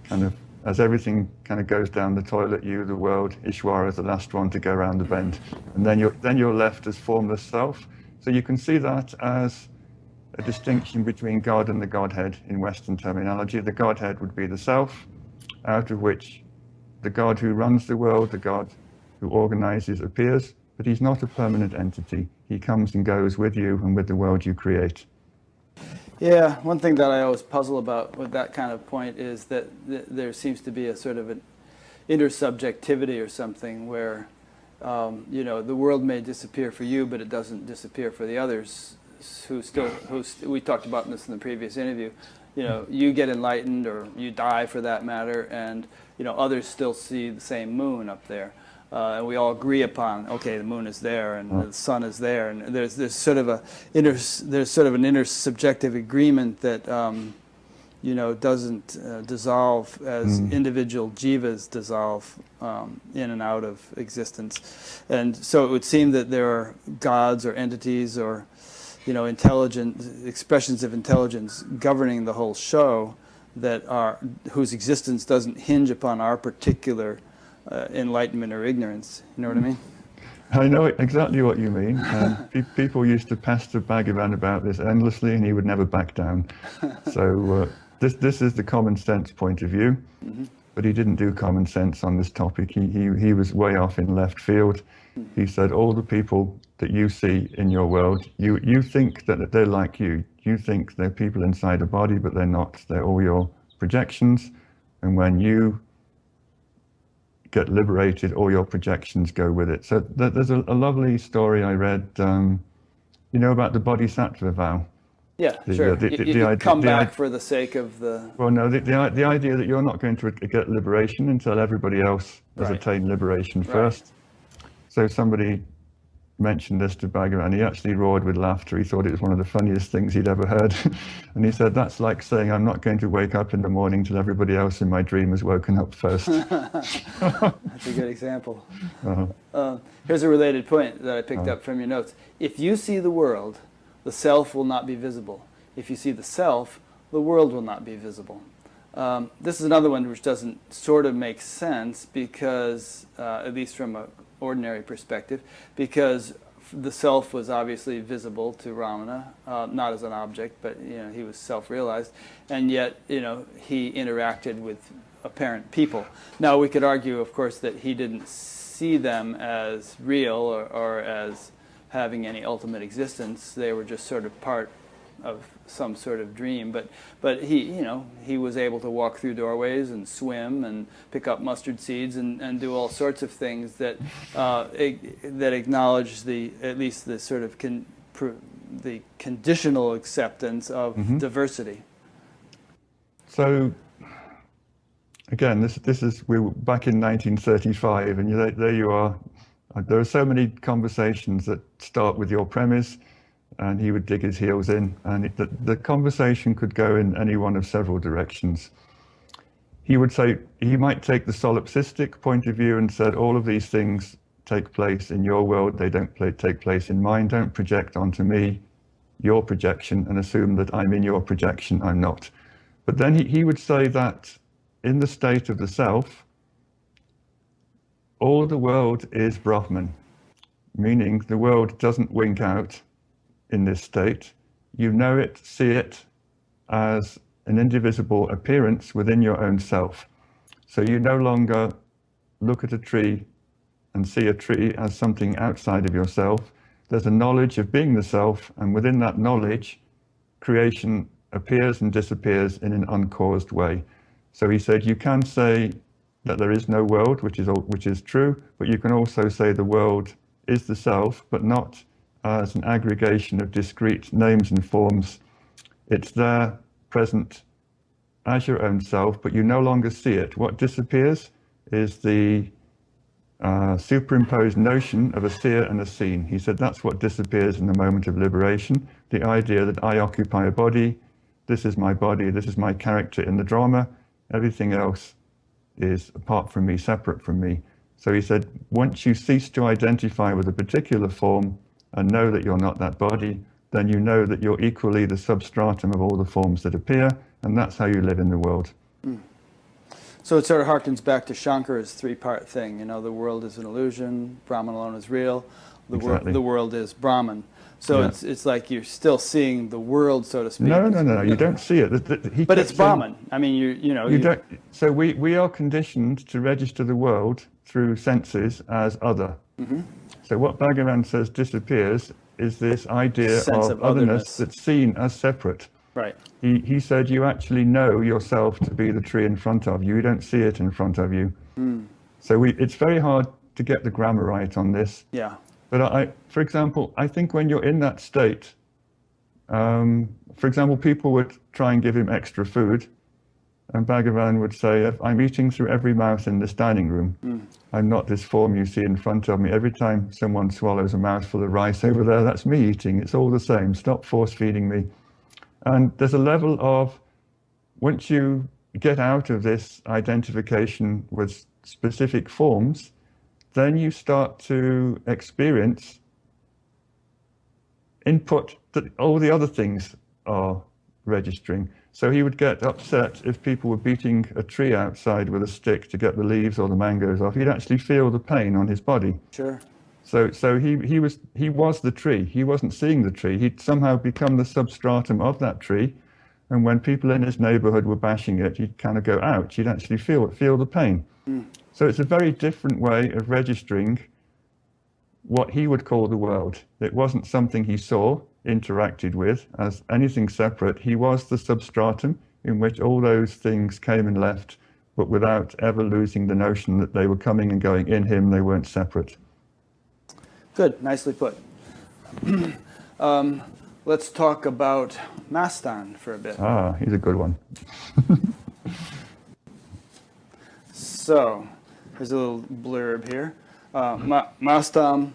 Kind of, as everything kind of goes down the toilet, you, the world, Ishwara is the last one to go around the bend. And then you're left as formless self. So you can see that as a distinction between God and the Godhead in Western terminology. The Godhead would be the self, out of which the God who runs the world, the God who organizes, appears, but he's not a permanent entity. He comes and goes with you and with the world you create. Yeah, one thing that I always puzzle about with that kind of point is that there seems to be a sort of an intersubjectivity or something where, you know, the world may disappear for you, but it doesn't disappear for the others we talked about this in the previous interview. You know, you get enlightened or you die for that matter, and, you know, others still see the same moon up there. And we all agree upon, okay, the moon is there and the sun is there, and there's sort of an intersubjective agreement that you know, doesn't dissolve as individual jivas dissolve in and out of existence. And so it would seem that there are gods or entities or, you know, intelligent expressions of intelligence governing the whole show that are whose existence doesn't hinge upon our particular enlightenment or ignorance. You know what I mean? I know exactly what you mean. People used to pester Bhagavan about this endlessly, and he would never back down. So this is the common sense point of view, but he didn't do common sense on this topic. He was way off in left field. He said all the people that you see in your world, you think that they're like you. You think they're people inside a body, but they're not. They're all your projections, and when you get liberated, all your projections go with it. So there's a lovely story I read, you know, about the Bodhisattva vow. Yeah, sure. You come back for the sake of the... Well, no, the idea that you're not going to get liberation until everybody else has attained liberation first. So somebody mentioned this to Bhagavan. He actually roared with laughter. He thought it was one of the funniest things he'd ever heard. And he said, that's like saying I'm not going to wake up in the morning till everybody else in my dream has woken up first. That's a good example. Here's a related point that I picked up from your notes. If you see the world, the self will not be visible. If you see the self, the world will not be visible. This is another one which doesn't sort of make sense because, at least from an ordinary perspective, because the self was obviously visible to Ramana, not as an object, but, you know, he was self-realized, and yet, you know, he interacted with apparent people. Now we could argue, of course, that he didn't see them as real or as having any ultimate existence. They were just sort of part of some sort of dream, but he, you know, he was able to walk through doorways and swim and pick up mustard seeds and do all sorts of things that that acknowledge at least the sort of the conditional acceptance of diversity. So again, this is we were back in 1935, and there you are. There are so many conversations that start with your premise, and he would dig his heels in, and the conversation could go in any one of several directions. He would say, he might take the solipsistic point of view and said, all of these things take place in your world, they don't take place in mine. Don't project onto me your projection and assume that I'm in your projection. I'm not. But then he would say that in the state of the self, all the world is Brahman, meaning the world doesn't wink out in this state. You know it, see it as an indivisible appearance within your own self. So you no longer look at a tree and see a tree as something outside of yourself. There's a knowledge of being the self, and within that knowledge, creation appears and disappears in an uncaused way. So he said, you can say that there is no world, which is true, but you can also say the world is the self, but not as an aggregation of discrete names and forms. It's there, present as your own self, but you no longer see it. What disappears is the superimposed notion of a seer and a seen. He said that's what disappears in the moment of liberation, the idea that I occupy a body, this is my character in the drama, everything else is apart from me, separate from me. So he said, once you cease to identify with a particular form and know that you're not that body, then you know that you're equally the substratum of all the forms that appear, and that's how you live in the world. So it sort of harkens back to Shankara's three-part thing. You know, the world is an illusion, Brahman alone is real, the world is Brahman. So it's like you're still seeing the world, so to speak. No, you don't see it. But it's Brahman. I mean, you don't. So we are conditioned to register the world through senses as other. So what Bhagavan says disappears is this idea Sense of of otherness otherness. that's seen as separate. Right. He said you actually know yourself to be the tree in front of you. You don't see it in front of you. So it's very hard to get the grammar right on this. Yeah. But for example, I think when you're in that state, for example, people would try and give him extra food, and Bhagavan would say, I'm eating through every mouth in this dining room. I'm not this form you see in front of me. Every time someone swallows a mouthful of rice over there, that's me eating. It's all the same. Stop force feeding me. And there's a level of, once you get out of this identification with specific forms, then you start to experience input that all the other things are registering. So he would get upset if people were beating a tree outside with a stick to get the leaves or the mangoes off. He'd actually feel the pain on his body. Sure. So he was the tree. He wasn't seeing the tree. He'd somehow become the substratum of that tree. And when people in his neighborhood were bashing it, he'd kind of go, ouch. He'd actually feel the pain. So it's a very different way of registering what he would call the world. It wasn't something he saw, interacted with as anything separate. He was the substratum in which all those things came and left, but without ever losing the notion that they were coming and going in him. They weren't separate. Good. Nicely put. Let's talk about Mastan for a bit. Ah, he's a good one. So, here's a little blurb here. Mastan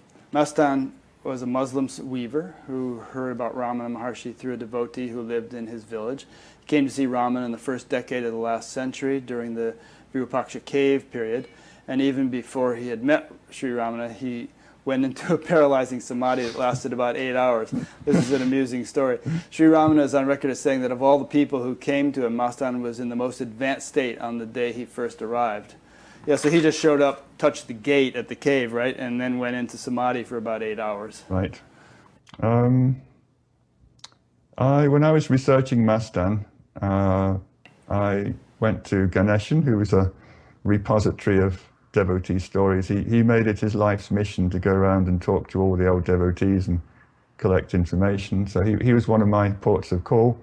was a Muslim weaver who heard about Ramana Maharshi through a devotee who lived in his village. He came to see Ramana in the first decade of the last century during the Virupaksha cave period. And even before he had met Sri Ramana, he went into a paralyzing samadhi that lasted about 8 hours. This is an amusing story. Sri Ramana is on record as saying that of all the people who came to him, Mastan was in the most advanced state on the day he first arrived. Yeah, so he just showed up, touched the gate at the cave, right, and then went into samadhi for about 8 hours. Right. When I was researching Mastan, I went to Ganeshan, who was a repository of devotee stories. He made it his life's mission to go around and talk to all the old devotees and collect information. So he was one of my ports of call.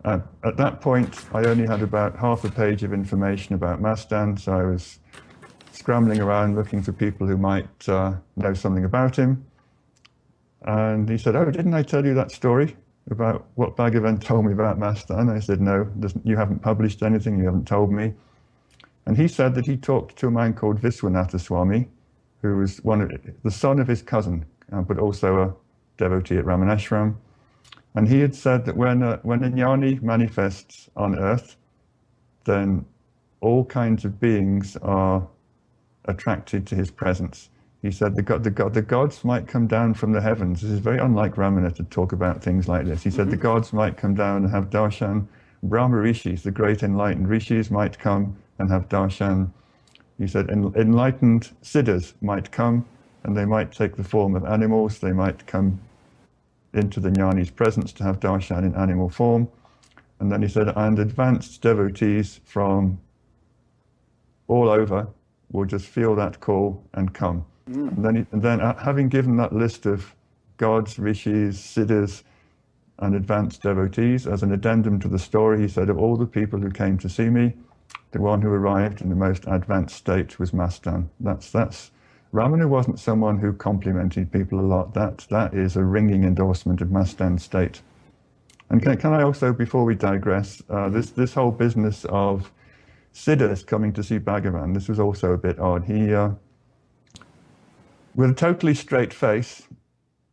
At that point, I only had about half a page of information about Mastan, so I was scrambling around looking for people who might know something about him. And he said, oh, didn't I tell you that story about what Bhagavan told me about Mastan? I said, no, you haven't published anything, you haven't told me. And he said that he talked to a man called Viswanatha Swami, who was the son of his cousin, but also a devotee at Ramanashram. And he had said that when a jnani manifests on earth, then all kinds of beings are attracted to his presence. He said the gods might come down from the heavens. This is very unlike Ramana to talk about things like this. He said the gods might come down and have darshan. Brahma rishis, the great enlightened rishis, might come and have darshan. He said enlightened siddhas might come and they might take the form of animals. They might come into the jnani's presence to have darshan in animal form. And then he said, and advanced devotees from all over will just feel that call and come. And then having given that list of gods, rishis, siddhas, and advanced devotees as an addendum to the story, he said, of all the people who came to see me, the one who arrived in the most advanced state was Mastan. That's Ramana wasn't someone who complimented people a lot. That is a ringing endorsement of Mastan's state. And can I also, before we digress, this whole business of siddhas coming to see Bhagavan, this was also a bit odd. He, with a totally straight face,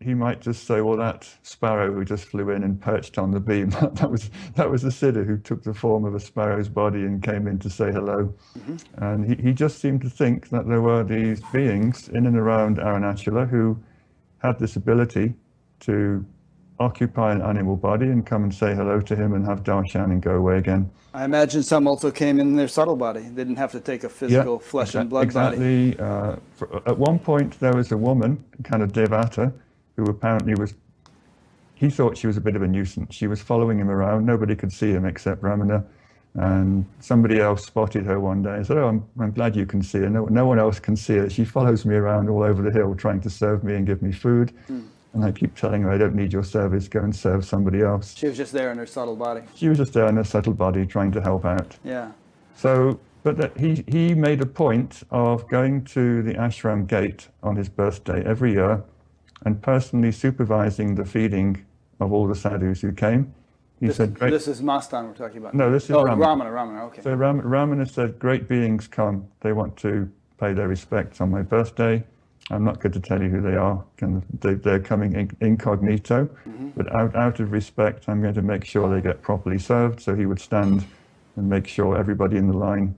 he might just say, well, that sparrow who just flew in and perched on the beam, that was the siddha who took the form of a sparrow's body and came in to say hello. And he just seemed to think that there were these beings in and around Arunachala who had this ability to occupy an animal body and come and say hello to him and have darshan and go away again. I imagine some also came in their subtle body. They didn't have to take a physical flesh and blood body. Exactly. At one point, there was a woman, kind of devata, who apparently he thought she was a bit of a nuisance. She was following him around. Nobody could see him except Ramana. And somebody else spotted her one day and said, "Oh, I'm glad you can see her. No one else can see her. She follows me around all over the hill trying to serve me and give me food." And I keep telling her, "I don't need your service. Go and serve somebody else." She was just there in her subtle body. She was just there in her subtle body trying to help out. Yeah. So, but he made a point of going to the ashram gate on his birthday every year and personally supervising the feeding of all the sadhus who came. He said, "Great." This is Mastan we're talking about. No, this is Ramana. Ramana. Ramana, okay. So Ramana said, "Great beings come. They want to pay their respects on my birthday. I'm not going to tell you who they are. They're coming incognito, but out of respect, I'm going to make sure they get properly served." So he would stand and make sure everybody in the line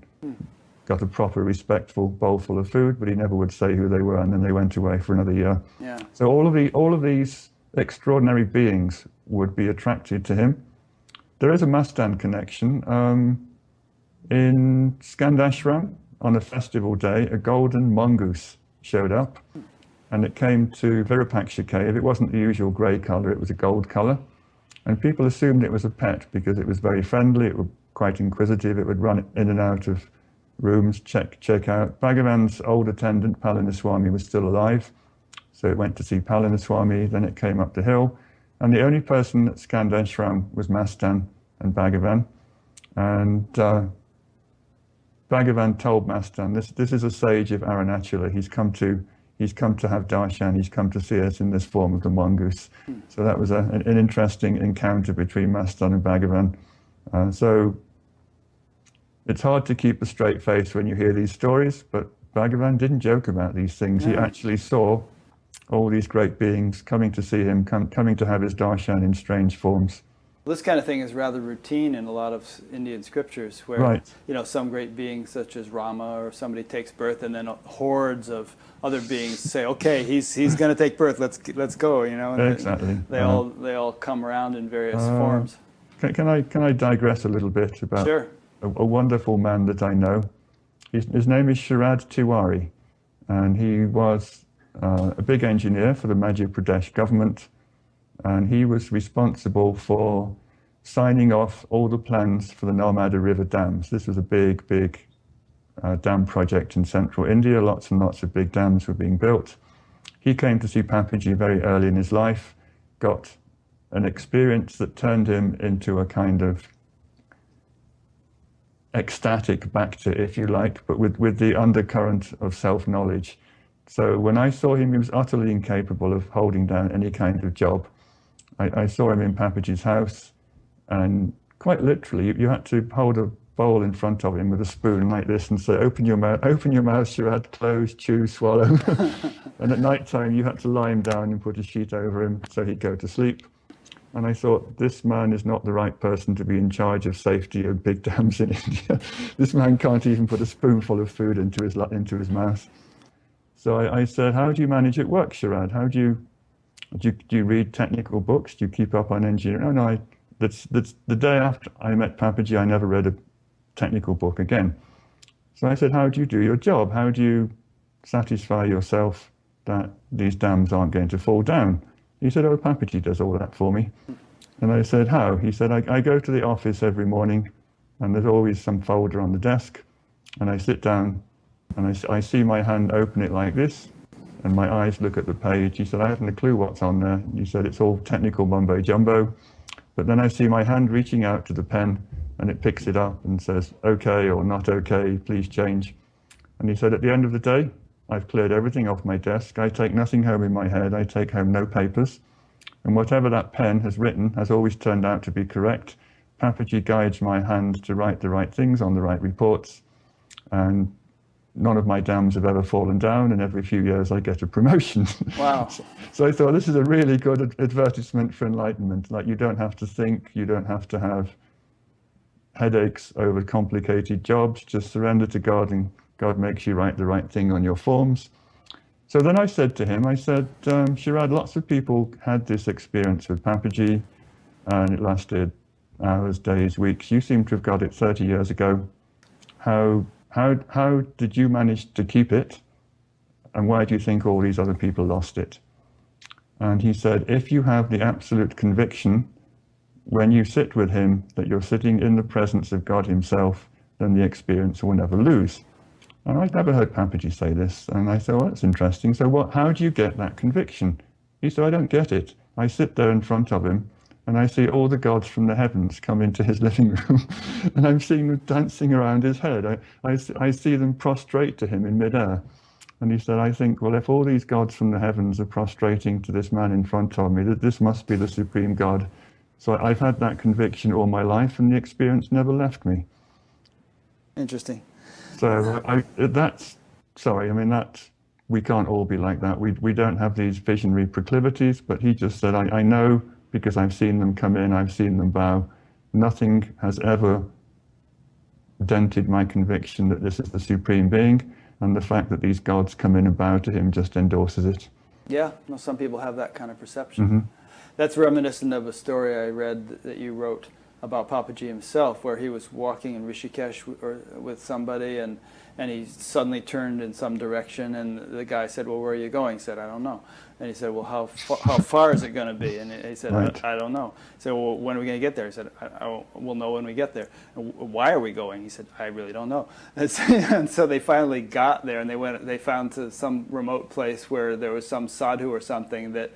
got a proper, respectful bowl full of food, but he never would say who they were, and then they went away for another year. Yeah. So all of these extraordinary beings would be attracted to him. There is a Mastan connection. In Skandashram, on a festival day, a golden mongoose showed up, and it came to Virupaksha cave. It wasn't the usual grey colour, it was a gold colour. And people assumed it was a pet because it was very friendly, it was quite inquisitive, it would run in and out of rooms, check out. Bhagavan's old attendant, Palaniswami, was still alive, so it went to see Palaniswami, then it came up the hill. And the only person at Skandashram was Mastan and Bhagavan. And Bhagavan told Mastan, this is a sage of Arunachala. He's come to have darshan. He's come to see us in this form of the mongoose. So that was an interesting encounter between Mastan and Bhagavan. So it's hard to keep a straight face when you hear these stories, but Bhagavan didn't joke about these things. He actually saw all these great beings coming to see him, coming to have his darshan in strange forms. This kind of thing is rather routine in a lot of Indian scriptures, where some great beings such as Rama or somebody takes birth, and then hordes of other beings say, "Okay, he's going to take birth. Let's go." And exactly. They all come around in various forms. Can I digress a little bit about Sure. a wonderful man that I know? His name is Sharad Tiwari, and he was a big engineer for the Madhya Pradesh government. And he was responsible for signing off all the plans for the Narmada River dams. This was a big dam project in central India. Lots and lots of big dams were being built. He came to see Papaji very early in his life, got an experience that turned him into a kind of ecstatic bhakta, if you like, but with the undercurrent of self-knowledge. So when I saw him, he was utterly incapable of holding down any kind of job. I saw him in Papaji's house, and quite literally, you had to hold a bowl in front of him with a spoon like this and say, open your mouth, Sharad, close, chew, swallow." And at night time, you had to lie him down and put a sheet over him so he'd go to sleep. And I thought, this man is not the right person to be in charge of safety of big dams in India. This man can't even put a spoonful of food into his mouth. So I said, "How do you manage at work, Sharad? How do you read technical books? Do you keep up on engineering?" No, that's the day after I met Papaji, I never read a technical book again. So I said, "How do you do your job? How do you satisfy yourself that these dams aren't going to fall down?" He said, "Oh, Papaji does all that for me." And I said, "How?" He said, I go to the office every morning, and there's always some folder on the desk, and I sit down, and I see my hand open it like this, and my eyes look at the page." He said, "I haven't a clue what's on there." He said, "It's all technical mumbo jumbo." But then I see my hand reaching out to the pen, and it picks it up and says, "Okay," or "Not okay, please change." And he said, "At the end of the day, I've cleared everything off my desk. I take nothing home in my head. I take home no papers. And whatever that pen has written has always turned out to be correct. Papaji guides my hand to write the right things on the right reports. And none of my dams have ever fallen down, and every few years I get a promotion." Wow. So I thought, this is a really good advertisement for enlightenment. Like, you don't have to think, you don't have to have headaches over complicated jobs. Just surrender to God, and God makes you write the right thing on your forms. So then I said to him, "Sharad, lots of people had this experience with Papaji, and it lasted hours, days, weeks. You seem to have got it 30 years ago. How did you manage to keep it, and why do you think all these other people lost it?" And he said, "If you have the absolute conviction when you sit with him, that you're sitting in the presence of God himself, then the experience will never lose. And I'd never heard Papaji say this. And I said, well, that's interesting. So how do you get that conviction? He said, I don't get it. I sit there in front of him and I see all the gods from the heavens come into his living room and I'm seeing them dancing around his head. I see them prostrate to him in midair. And he said, I think, well, if all these gods from the heavens are prostrating to this man in front of me, that this must be the supreme God. So I've had that conviction all my life and the experience never left me. Interesting. So we can't all be like that. We don't have these visionary proclivities, but he just said, I know because I've seen them come in, I've seen them bow. Nothing has ever dented my conviction that this is the supreme being, and the fact that these gods come in and bow to him just endorses it. Yeah, no, some people have that kind of perception. Mm-hmm. That's reminiscent of a story I read that you wrote about Papaji himself, where he was walking in Rishikesh with somebody, and he suddenly turned in some direction, and the guy said, well, where are you going? He said, I don't know. And he said, well, how far is it going to be? And he said, right. I don't know. He said, well, when are we going to get there? He said, we'll know when we get there. And why are we going? He said, I really don't know. And so they finally got there, and they found to some remote place where there was some sadhu or something that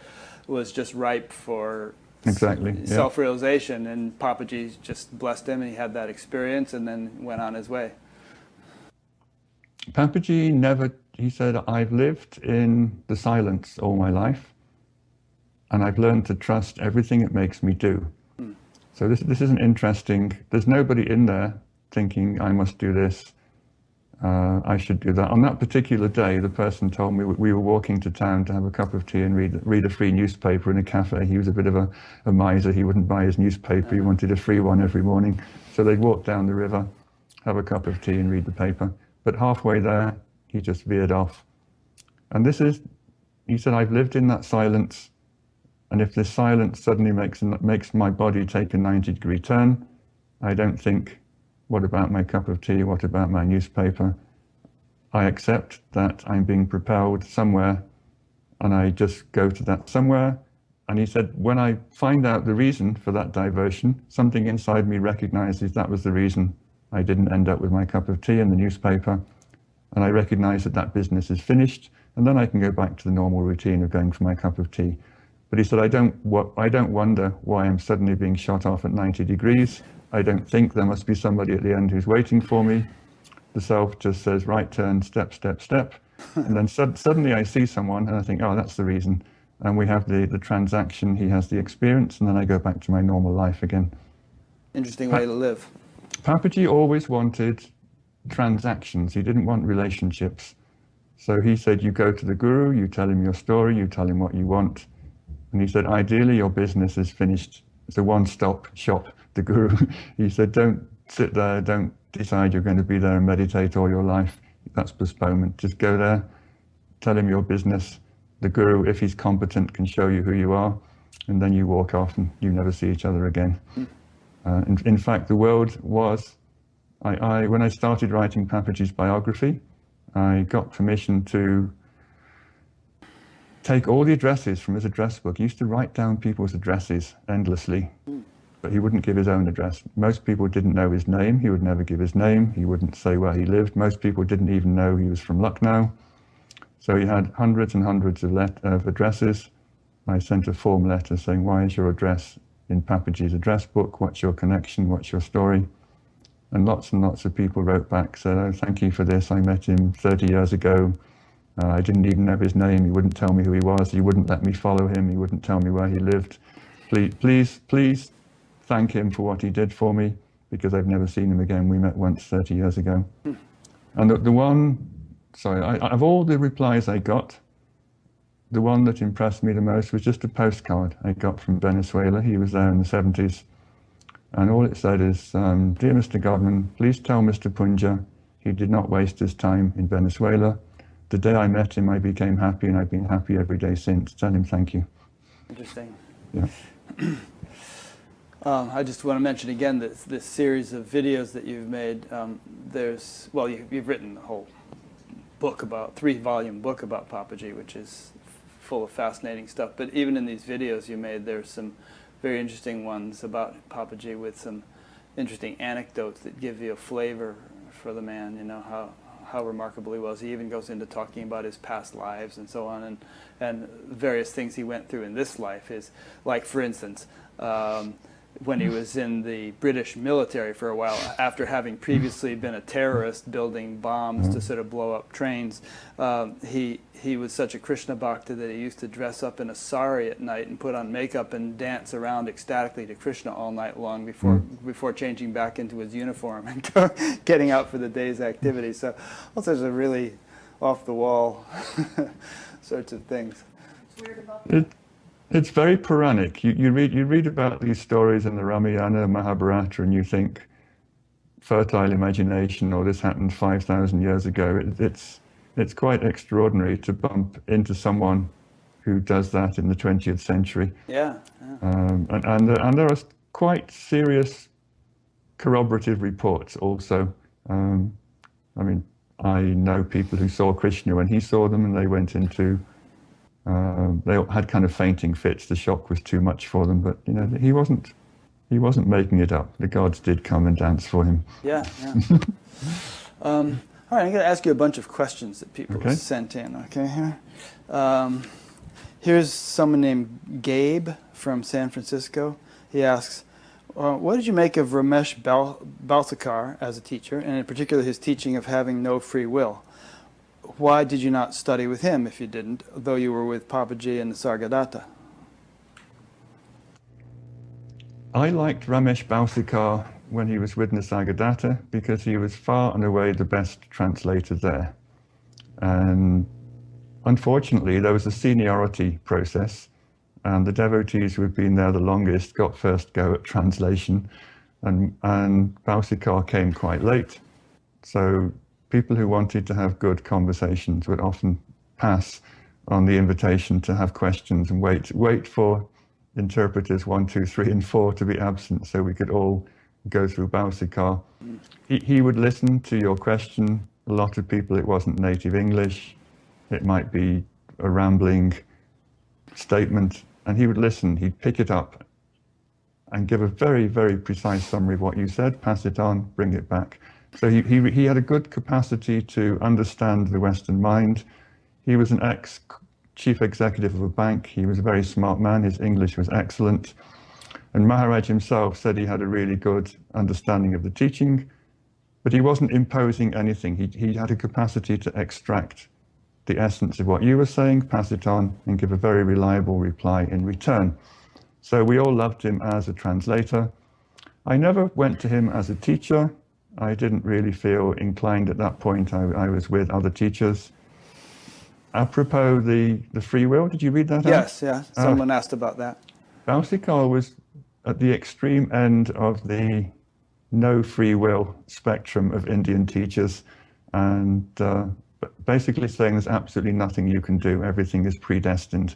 was just ripe for exactly self-realization, and Papaji just blessed him, and he had that experience and then went on his way. Papaji never, he said, I've lived in the silence all my life, and I've learned to trust everything it makes me do. So this is an interesting, there's nobody in there thinking, I must do this, I should do that. On that particular day, the person told me we were walking to town to have a cup of tea and read a free newspaper in a cafe. He was a bit of a miser. He wouldn't buy his newspaper. He wanted a free one every morning. So they'd walk down the river, have a cup of tea and read the paper. But halfway there, he just veered off. And he said, I've lived in that silence. And if this silence suddenly makes my body take a 90-degree turn, I don't think, what about my cup of tea? What about my newspaper? I accept that I'm being propelled somewhere, and I just go to that somewhere. And he said, when I find out the reason for that diversion, something inside me recognizes that was the reason I didn't end up with my cup of tea and the newspaper. And I recognize that business is finished, and then I can go back to the normal routine of going for my cup of tea. But he said, I don't wonder why I'm suddenly being shot off at 90 degrees. I don't think there must be somebody at the end who's waiting for me. The self just says, right turn, step, step, step. And then suddenly I see someone and I think, oh, that's the reason. And we have the transaction, he has the experience, and then I go back to my normal life again. Interesting way to live. Papaji always wanted transactions. He didn't want relationships. So he said, you go to the guru, you tell him your story, you tell him what you want. And he said, ideally, your business is finished. It's a one-stop shop, the guru. He said, don't sit there, don't decide you're going to be there and meditate all your life. That's postponement. Just go there, tell him your business. The guru, if he's competent, can show you who you are, and then you walk off and you never see each other again. In fact, the world was, when I started writing Papaji's biography, I got permission to take all the addresses from his address book. He used to write down people's addresses endlessly, but he wouldn't give his own address. Most people didn't know his name. He would never give his name. He wouldn't say where he lived. Most people didn't even know he was from Lucknow. So he had hundreds and hundreds of addresses. I sent a form letter saying, why is your address in Papaji's address book? What's your connection? What's your story? And lots of people wrote back, said, oh, thank you for this. I met him 30 years ago. I didn't even know his name. He wouldn't tell me who he was. He wouldn't let me follow him. He wouldn't tell me where he lived. Please thank him for what he did for me, because I've never seen him again. We met once 30 years ago. And of all the replies I got, the one that impressed me the most was just a postcard I got from Venezuela. He was there in the 70s. And all it said is, dear Mr. Godman, please tell Mr. Punja he did not waste his time in Venezuela. The day I met him, I became happy, and I've been happy every day since. Tell him thank you. Interesting. Yeah. I just want to mention again that this series of videos that you've made, you've written a whole book about, 3-volume book about Papaji, which is full of fascinating stuff. But even in these videos you made, there's some very interesting ones about Papaji with some interesting anecdotes that give you a flavor for the man, you know, how remarkable he was. He even goes into talking about his past lives and so on, and various things he went through in this life. Is like, for instance, when he was in the British military for a while, after having previously been a terrorist building bombs to sort of blow up trains, he was such a Krishna bhakta that he used to dress up in a sari at night and put on makeup and dance around ecstatically to Krishna all night long before changing back into his uniform and getting out for the day's activities. So all sorts of really off-the-wall sorts of things. It's very Puranic. You read about these stories in the Ramayana, Mahabharata, and you think fertile imagination, or this happened 5,000 years ago. It's quite extraordinary to bump into someone who does that in the 20th century. Yeah. And there are quite serious corroborative reports also. I mean, I know people who saw Krishna when he saw them, and they went into they had kind of fainting fits. The shock was too much for them, but you know, he wasn't making it up. The gods did come and dance for him. Yeah. All right, I'm going to ask you a bunch of questions that people have sent in. Okay, here. Here's someone named Gabe from San Francisco. He asks, what did you make of Ramesh Balsekar as a teacher, and in particular his teaching of having no free will? Why did you not study with him if you didn't, though you were with Papaji and the Sargadatta? I liked Ramesh Balsekar when he was with Nisargadatta because he was far and away the best translator there. And unfortunately, there was a seniority process, and the devotees who had been there the longest got first go at translation, and Balsekar came quite late. So people who wanted to have good conversations would often pass on the invitation to have questions and wait for interpreters 1, 2, 3, and 4 to be absent so we could all go through Balsekar. He would listen to your question. A lot of people, it wasn't native English. It might be a rambling statement, and he would listen. He'd pick it up and give a very, very precise summary of what you said, pass it on, bring it back. So he had a good capacity to understand the Western mind. He was an ex-chief executive of a bank. He was a very smart man. His English was excellent. And Maharaj himself said he had a really good understanding of the teaching, but he wasn't imposing anything. He had a capacity to extract the essence of what you were saying, pass it on, and give a very reliable reply in return. So we all loved him as a translator. I never went to him as a teacher. I didn't really feel inclined at that point. I was with other teachers. Apropos the free will, did you read that? Yes, yeah. Someone asked about that. Balsekar was at the extreme end of the no free will spectrum of Indian teachers, and basically saying there's absolutely nothing you can do. Everything is predestined.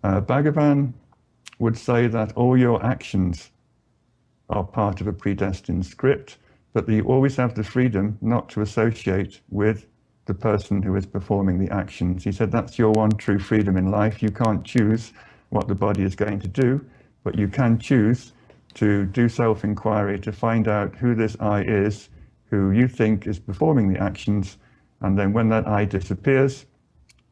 Bhagavan would say that all your actions are part of a predestined script, but that you always have the freedom not to associate with the person who is performing the actions. He said that's your one true freedom in life. You can't choose what the body is going to do, but you can choose to do self-inquiry, to find out who this I is, who you think is performing the actions, and then when that I disappears,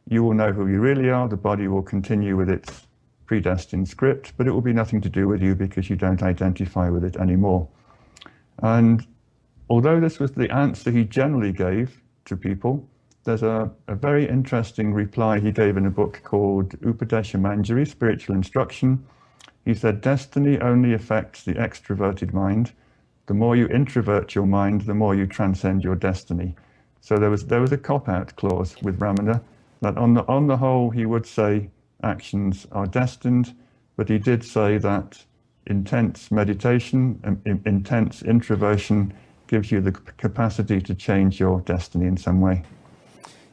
you will know who you really are. The body will continue with its predestined script, but it will be nothing to do with you because you don't identify with it anymore. And although this was the answer he generally gave to people, there's a very interesting reply he gave in a book called Upadesha Manjari, Spiritual Instruction. He said, destiny only affects the extroverted mind. The more you introvert your mind, the more you transcend your destiny. So there was a cop-out clause with Ramana that on the whole, he would say actions are destined, but he did say that intense meditation and intense introversion gives you the capacity to change your destiny in some way.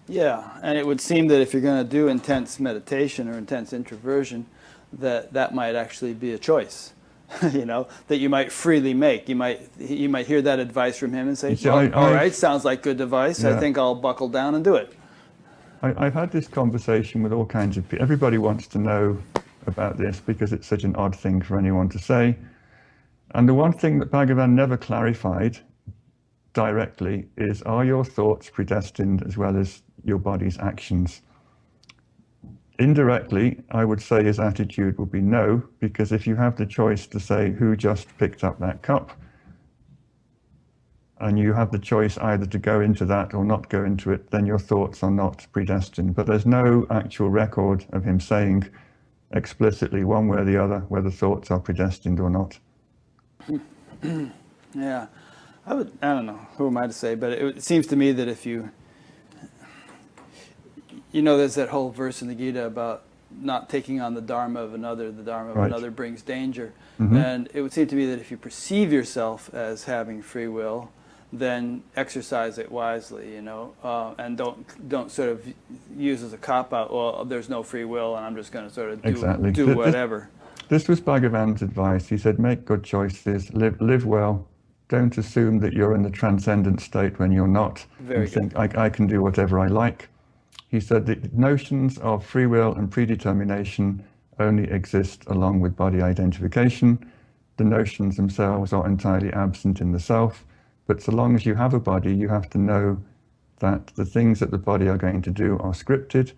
Yeah, and it would seem that if you're going to do intense meditation or intense introversion, that might actually be a choice, you know, that you might freely make. You might hear that advice from him and say, well, all right, sounds like good advice. Yeah. I think I'll buckle down and do it. I've had this conversation with all kinds of people. Everybody wants to know about this because it's such an odd thing for anyone to say. And the one thing that Bhagavan never clarified directly is, are your thoughts predestined as well as your body's actions? Indirectly, I would say his attitude would be no, because if you have the choice to say who just picked up that cup, and you have the choice either to go into that or not go into it, then your thoughts are not predestined. But there's no actual record of him saying explicitly one way or the other whether thoughts are predestined or not. Yeah, I don't know, who am I to say, but it seems to me that if you know, there's that whole verse in the Gita about not taking on the dharma of another, the dharma of another brings danger. And it would seem to me that if you perceive yourself as having free will, then exercise it wisely, you know, and don't sort of use as a cop-out, well, there's no free will and I'm just going to sort of do whatever. This was Bhagavan's advice. He said, make good choices, live well, don't assume that you're in the transcendent state when you're not, and think, I can do whatever I like. He said the notions of free will and predetermination only exist along with body identification. The notions themselves are entirely absent in the self, but so long as you have a body, you have to know that the things that the body are going to do are scripted,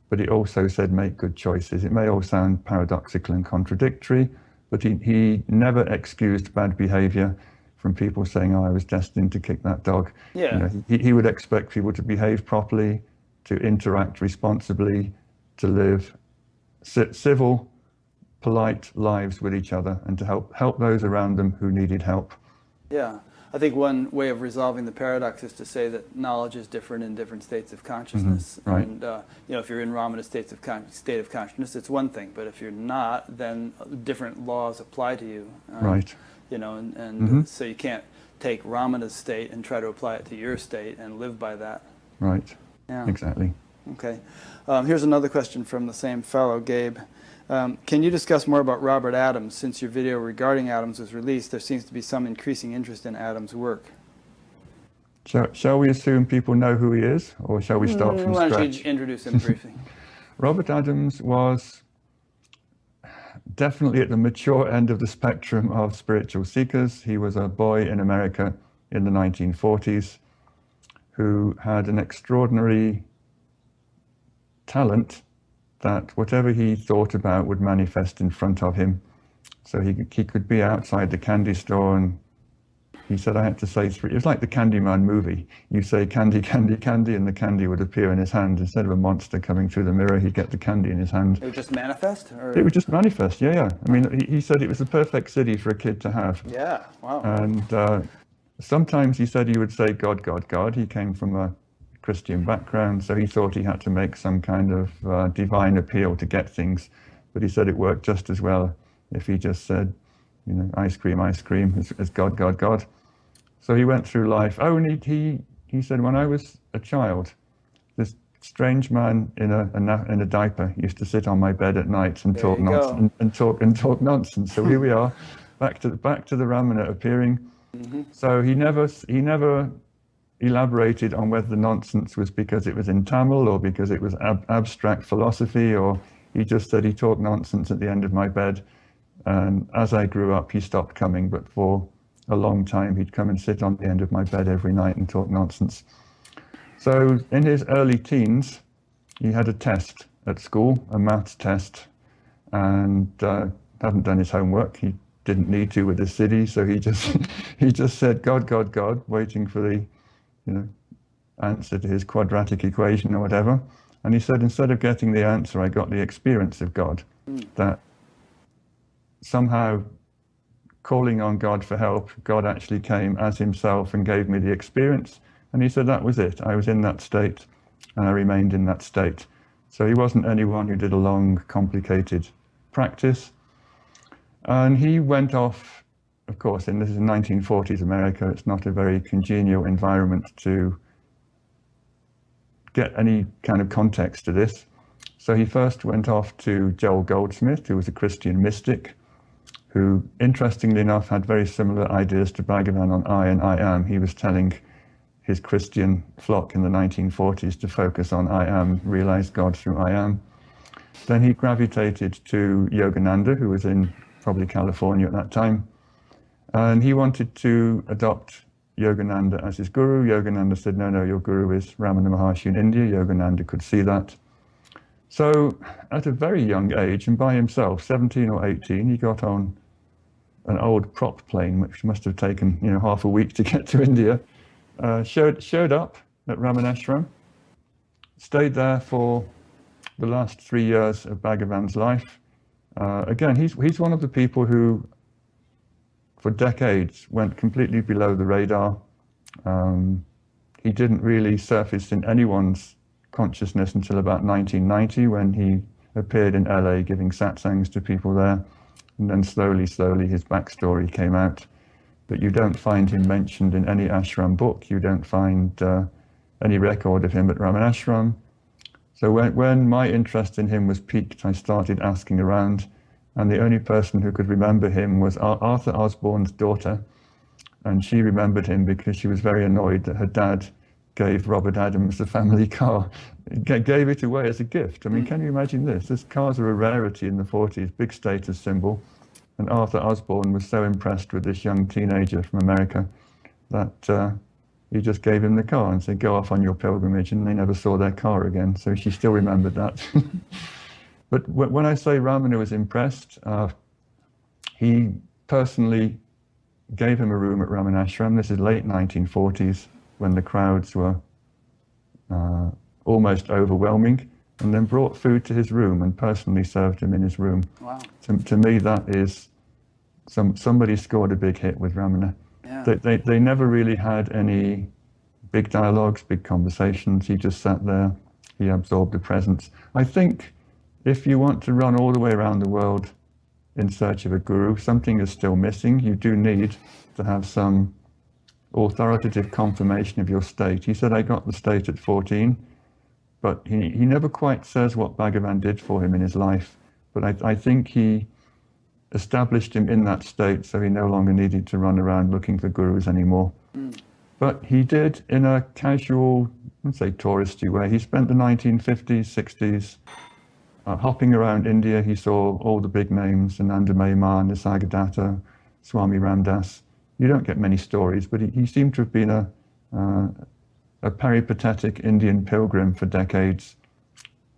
but he also said make good choices. It may all sound paradoxical and contradictory, but he never excused bad behavior from people saying, oh, I was destined to kick that dog. Yeah. You know, he would expect people to behave properly, to interact responsibly, to live civil, polite lives with each other, and to help those around them who needed help. Yeah. I think one way of resolving the paradox is to say that knowledge is different in different states of consciousness. Right. And you know, if you're in Ramana state of consciousness, it's one thing. But if you're not, then different laws apply to you. Right. You know, and so you can't take Ramana's state and try to apply it to your state and live by that. Right. Yeah. Exactly. Okay. Here's another question from the same fellow, Gabe. Can you discuss more about Robert Adams? Since your video regarding Adams was released, there seems to be some increasing interest in Adams' work. Shall we assume people know who he is, or shall we start from scratch? Why don't you scratch? introduce him briefly? Robert Adams was definitely at the mature end of the spectrum of spiritual seekers. He was a boy in America in the 1940s who had an extraordinary talent that whatever he thought about would manifest in front of him. So he could be outside the candy store, and he said, I had to say three. It was like the Candyman movie. You say candy, candy, candy, and the candy would appear in his hand. Instead of a monster coming through the mirror, he'd get the candy in his hand. It would just manifest? Or? It would just manifest, yeah. I mean, he said it was the perfect city for a kid to have. Yeah, wow. And sometimes he said he would say, God, God, God. He came from a Christian background, so he thought he had to make some kind of divine appeal to get things. But he said it worked just as well if he just said, you know, ice cream, as God, God, God. So he went through life. Oh, and he said, when I was a child, this strange man in a diaper used to sit on my bed at night and talk nonsense and talk nonsense. So here we are, back to the Ramana appearing. So he never elaborated on whether the nonsense was because it was in Tamil or because it was abstract philosophy, or he just said he talked nonsense at the end of my bed. And as I grew up, he stopped coming, but for a long time, he'd come and sit on the end of my bed every night and talk nonsense. So in his early teens, he had a test at school, a maths test, and hadn't done his homework. He didn't need to with the city, so he just said, God, God, God, waiting for the answer to his quadratic equation or whatever. And he said, instead of getting the answer, I got the experience of God, that somehow calling on God for help, God actually came as himself and gave me the experience. And he said that was it. I was in that state and I remained in that state. So he wasn't anyone who did a long, complicated practice. And he went off, of course, and this is 1940s America. It's not a very congenial environment to get any kind of context to this. So he first went off to Joel Goldsmith, who was a Christian mystic, who, interestingly enough, had very similar ideas to Bhagavan on I and I am. He was telling his Christian flock in the 1940s to focus on I am, realize God through I am. Then he gravitated to Yogananda, who was in probably California at that time. And he wanted to adopt Yogananda as his guru. Yogananda said, no, no, your guru is Ramana Maharshi in India. Yogananda could see that. So at a very young age, and by himself, 17 or 18, he got on an old prop plane, which must have taken half a week to get to India, showed up at Ramanashram, stayed there for the last 3 years of Bhagavan's life. Again, he's one of the people who, for decades, went completely below the radar. He didn't really surface in anyone's consciousness until about 1990, when he appeared in LA giving satsangs to people there. And then slowly his backstory came out. But you don't find him mentioned in any ashram book. You don't find any record of him at Ramanashram. So when my interest in him was piqued, I started asking around, and the only person who could remember him was Arthur Osborne's daughter, and she remembered him because she was very annoyed that her dad gave Robert Adams the family car, gave it away as a gift. I mean, can you imagine this? These cars are a rarity in the 40s, big status symbol, and Arthur Osborne was so impressed with this young teenager from America that he just gave him the car and said, go off on your pilgrimage, and they never saw their car again. So she still remembered that. But when I say Ramana was impressed, he personally gave him a room at Ramanashram. This is late 1940s, when the crowds were almost overwhelming, and then brought food to his room and personally served him in his room. Wow. To me, that is somebody scored a big hit with Ramana. Yeah. They never really had any big dialogues, big conversations. He just sat there. He absorbed the presence. I think if you want to run all the way around the world in search of a guru, something is still missing. You do need to have some authoritative confirmation of your state. He said, I got the state at 14, but he never quite says what Bhagavan did for him in his life. But I think he established him in that state, so he no longer needed to run around looking for gurus anymore. But he did in a casual, let's say touristy way. He spent the 1950s, 60s hopping around India. He saw all the big names, Ananda Maimar, Nisargadatta, Swami Ramdas. You don't get many stories, but he seemed to have been a peripatetic Indian pilgrim for decades.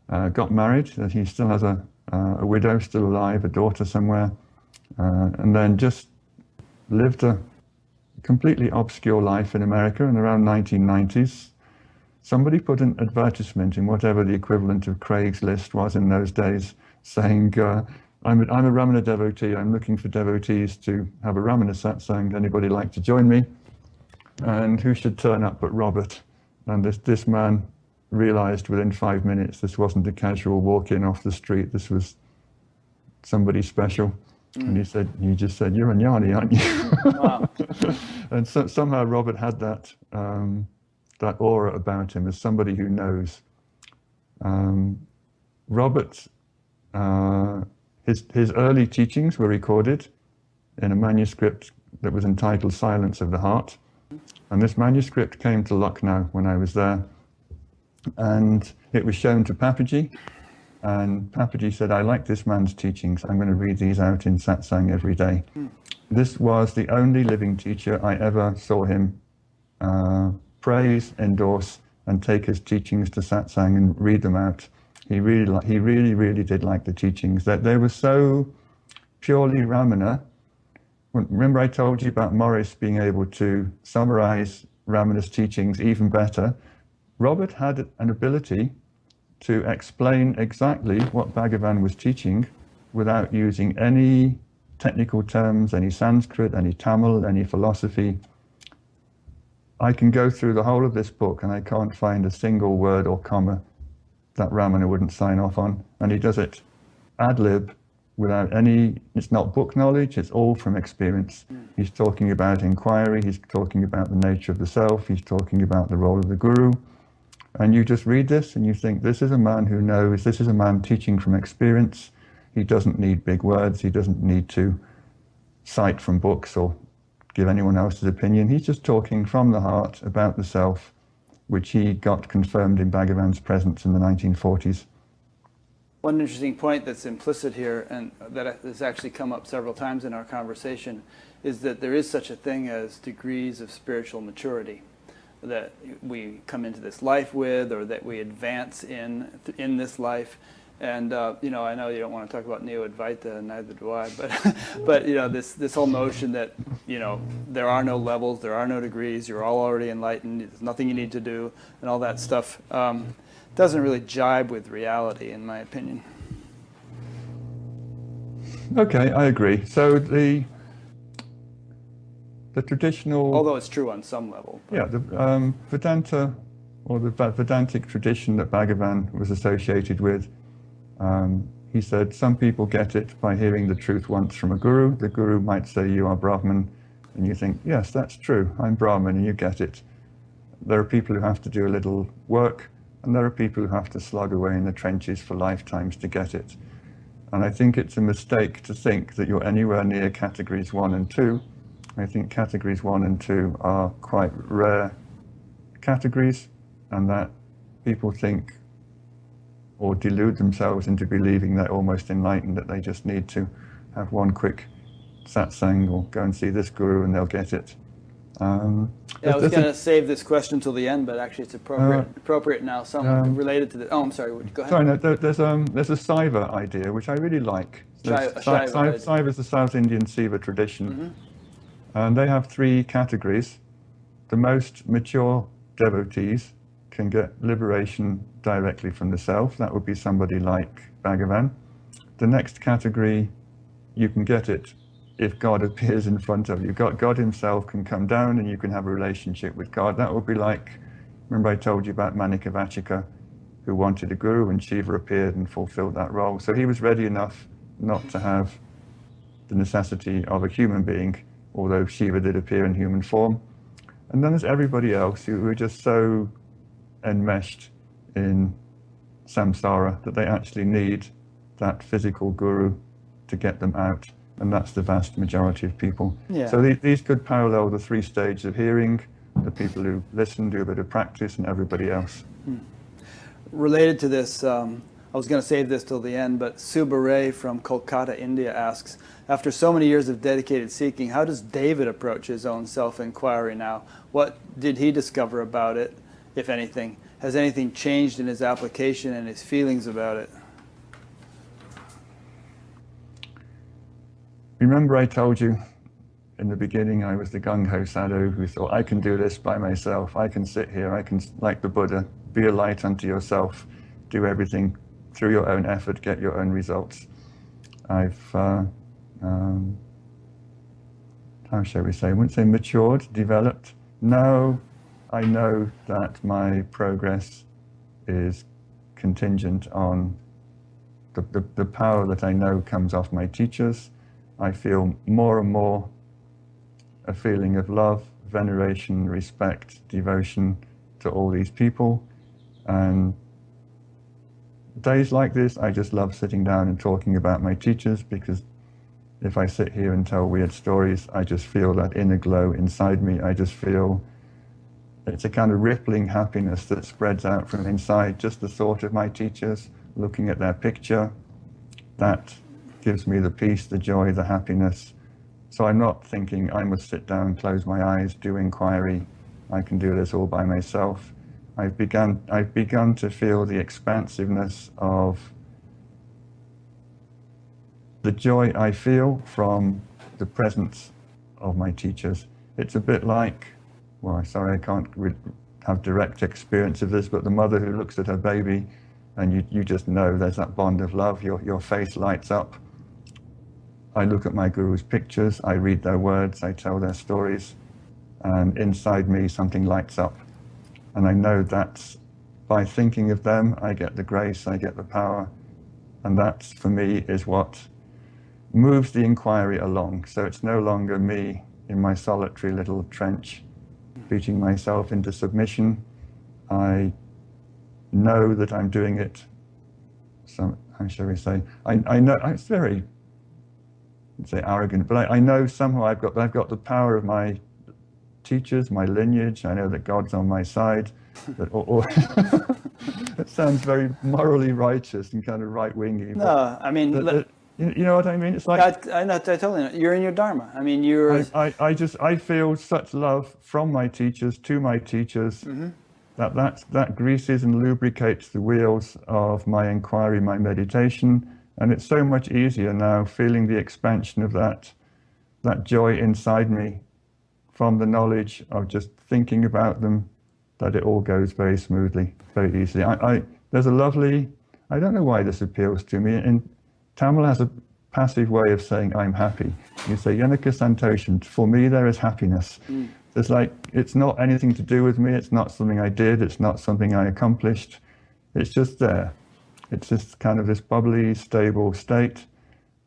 Got married. He still has a widow still alive, a daughter somewhere, and then just lived a completely obscure life in America in around 1990s. Somebody put an advertisement in whatever the equivalent of Craigslist was in those days, saying, I'm a Ramana devotee. I'm looking for devotees to have a Ramana satsang. Anybody like to join me? And who should turn up but Robert? And this man realized within 5 minutes this wasn't a casual walk-in off the street. This was somebody special. And he just said, you're a jnani, aren't you? Wow. And somehow Robert had that aura about him as somebody who knows. Robert, his early teachings were recorded in a manuscript that was entitled Silence of the Heart. And this manuscript came to Lucknow when I was there. And it was shown to Papaji. And Papaji said, I like this man's teachings. I'm going to read these out in satsang every day. This was the only living teacher I ever saw him praise, endorse, and take his teachings to satsang and read them out. He really did like the teachings. That they were so purely Ramana. Remember I told you about Morris being able to summarize Ramana's teachings even better? Robert had an ability to explain exactly what Bhagavan was teaching without using any technical terms, any Sanskrit, any Tamil, any philosophy. I can go through the whole of this book and I can't find a single word or comma that Ramana wouldn't sign off on. And he does it ad lib without any, it's not book knowledge, it's all from experience. He's talking about inquiry, he's talking about the nature of the self, he's talking about the role of the guru. And you just read this and you think, this is a man who knows, this is a man teaching from experience. He doesn't need big words, he doesn't need to cite from books or give anyone else's opinion. He's just talking from the heart about the self, which he got confirmed in Bhagavan's presence in the 1940s. One interesting point that's implicit here, and that has actually come up several times in our conversation, is that there is such a thing as degrees of spiritual maturity that we come into this life with, or that we advance in this life. And you know, I know you don't want to talk about Neo-Advaita, neither do I, but you know, this whole notion that, you know, there are no levels, there are no degrees, you're all already enlightened, there's nothing you need to do, and all that stuff doesn't really jibe with reality, in my opinion. Okay, I agree. So the traditional, although it's true on some level. But. Yeah, the Vedanta, or the Vedantic tradition that Bhagavan was associated with, he said some people get it by hearing the truth once from a guru. The guru might say you are Brahman, and you think, yes, that's true, I'm Brahman, and you get it. There are people who have to do a little work, and there are people who have to slog away in the trenches for lifetimes to get it. And I think it's a mistake to think that you're anywhere near categories 1 and 2. I think categories 1 and 2 are quite rare categories, and that people think or delude themselves into believing they're almost enlightened, that they just need to have one quick satsang or go and see this guru and they'll get it. Yeah, I was going to save this question till the end, but actually it's appropriate now. Something related to the. Oh, I'm sorry. Go ahead. Sorry, no, there's a Saiva idea which I really like. Saiva is the South Indian Siva tradition, Mm-hmm. and they have 3 categories. The most mature devotees can get liberation directly from the self. That would be somebody like Bhagavan. The next category, you can get it if God appears in front of you. God himself can come down and you can have a relationship with God. That would be like, remember I told you about Manika Vachika, who wanted a guru, and Shiva appeared and fulfilled that role. So he was ready enough not to have the necessity of a human being, although Shiva did appear in human form. And then there's everybody else who are just so enmeshed in samsara that they actually need that physical guru to get them out. And that's the vast majority of people. Yeah. So these could parallel the 3 stages of hearing, the people who listen, do a bit of practice, and everybody else. Related to this, I was going to save this till the end, but Subare from Kolkata, India asks, after so many years of dedicated seeking, how does David approach his own self-inquiry now? What did he discover about it, if anything? Has anything changed in his application and his feelings about it? Remember I told you in the beginning I was the gung-ho sadhu who thought, I can do this by myself, I can sit here, I can, like the Buddha, be a light unto yourself, do everything through your own effort, get your own results. I've, how shall we say, I wouldn't say matured, developed. Now I know that my progress is contingent on the power that I know comes off my teachers. I feel more and more a feeling of love, veneration, respect, devotion to all these people. And days like this, I just love sitting down and talking about my teachers, because if I sit here and tell weird stories, I just feel that inner glow inside me. I just feel it's a kind of rippling happiness that spreads out from inside. Just the thought of my teachers, looking at their picture, that gives me the peace, the joy, the happiness. So I'm not thinking I must sit down, close my eyes, do inquiry. I can do this all by myself. I've begun to feel the expansiveness of the joy I feel from the presence of my teachers. It's a bit like, well, sorry, I can't have direct experience of this, but the mother who looks at her baby and you just know there's that bond of love, your face lights up. I look at my guru's pictures, I read their words, I tell their stories, and inside me something lights up. And I know that by thinking of them, I get the grace, I get the power, and that, for me, is what moves the inquiry along. So it's no longer me in my solitary little trench, beating myself into submission. I know that I'm doing it. So, how shall we say? I know it's very, say arrogant, but I know somehow I've got the power of my teachers, my lineage. I know that God's on my side. That it sounds very morally righteous and kind of right-wingy. No, I mean, you know what I mean? It's like I totally know. You're in your dharma. I mean, you're. I feel such love from my teachers to my teachers. Mm-hmm. That greases and lubricates the wheels of my inquiry, my meditation, and it's so much easier now feeling the expansion of that joy inside me from the knowledge of just thinking about them, that it all goes very smoothly, very easily. There's a lovely, I don't know why this appeals to me, and Tamil has a passive way of saying I'm happy. You say Yanaka Santoshan, for me there is happiness. Mm. It's like, it's not anything to do with me, it's not something I did, it's not something I accomplished, it's just there. It's just kind of this bubbly, stable state,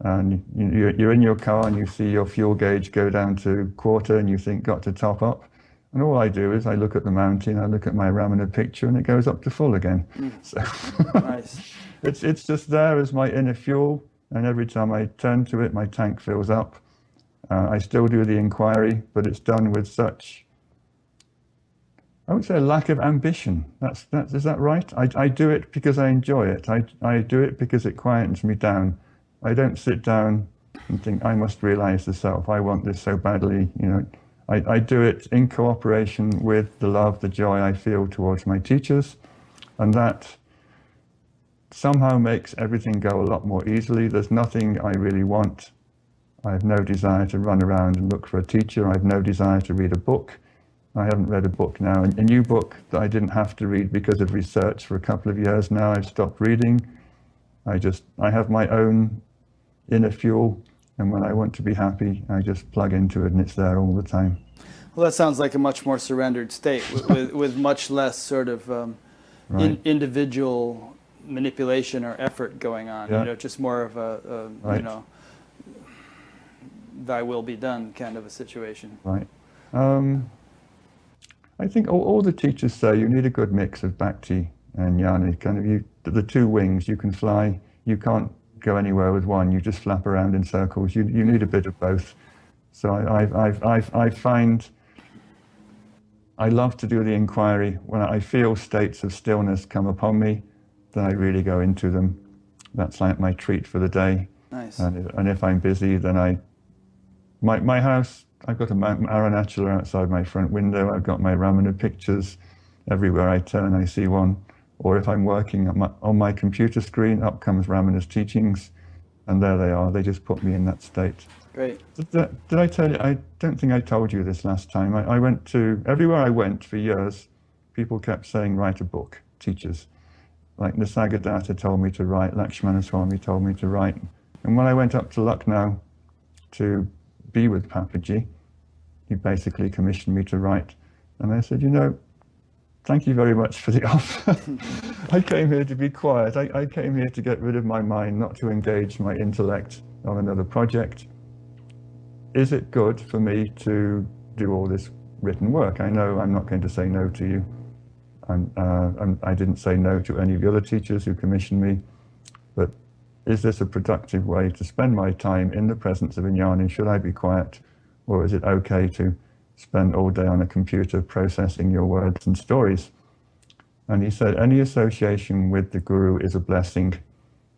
and you're in your car and you see your fuel gauge go down to quarter and you think, got to top up. And all I do is I look at the mountain, I look at my Ramana picture, and it goes up to full again. Mm. So nice. It's just there as my inner fuel, and every time I turn to it, my tank fills up. I still do the inquiry, but it's done with such, I would say, a lack of ambition. Is that right? I do it because I enjoy it. I do it because it quietens me down. I don't sit down and think, I must realize the self. I want this so badly. You know, I do it in cooperation with the love, the joy I feel towards my teachers, and that somehow makes everything go a lot more easily. There's nothing I really want. I have no desire to run around and look for a teacher. I have no desire to read a book. I haven't read a book now. A new book that I didn't have to read because of research for a couple of years now. I've stopped reading. I have my own inner fuel, and when I want to be happy, I just plug into it and it's there all the time. Well, that sounds like a much more surrendered state with much less sort of right. individual manipulation or effort going on. Yeah. You know, just more of a right. you know, thy will be done kind of a situation. Right. I think all the teachers say you need a good mix of bhakti and jnana. Kind of the two wings. You can fly. You can't go anywhere with one. You just flap around in circles. You need a bit of both. So I find I love to do the inquiry when I feel states of stillness come upon me. Then I really go into them. That's like my treat for the day. Nice. And if I'm busy, then my house, I've got a Archera outside my front window. I've got my Ramana pictures. Everywhere I turn, I see one. Or if I'm working on my computer screen, up comes Ramana's teachings, and there they are. They just put me in that state. Great. Did I tell you? I don't think I told you this last time. I went to, everywhere I went for years, people kept saying, write a book, teachers. Like Nisargadatta told me to write, Lakshmana Swami told me to write. And when I went up to Lucknow to be with Papaji, he basically commissioned me to write. And I said, you know, thank you very much for the offer. I came here to be quiet. I came here to get rid of my mind, not to engage my intellect on another project. Is it good for me to do all this written work? I know I'm not going to say no to you. I didn't say no to any of the other teachers who commissioned me, but is this a productive way to spend my time in the presence of a jnani? Should I be quiet, or is it okay to spend all day on a computer processing your words and stories? And he said, any association with the Guru is a blessing.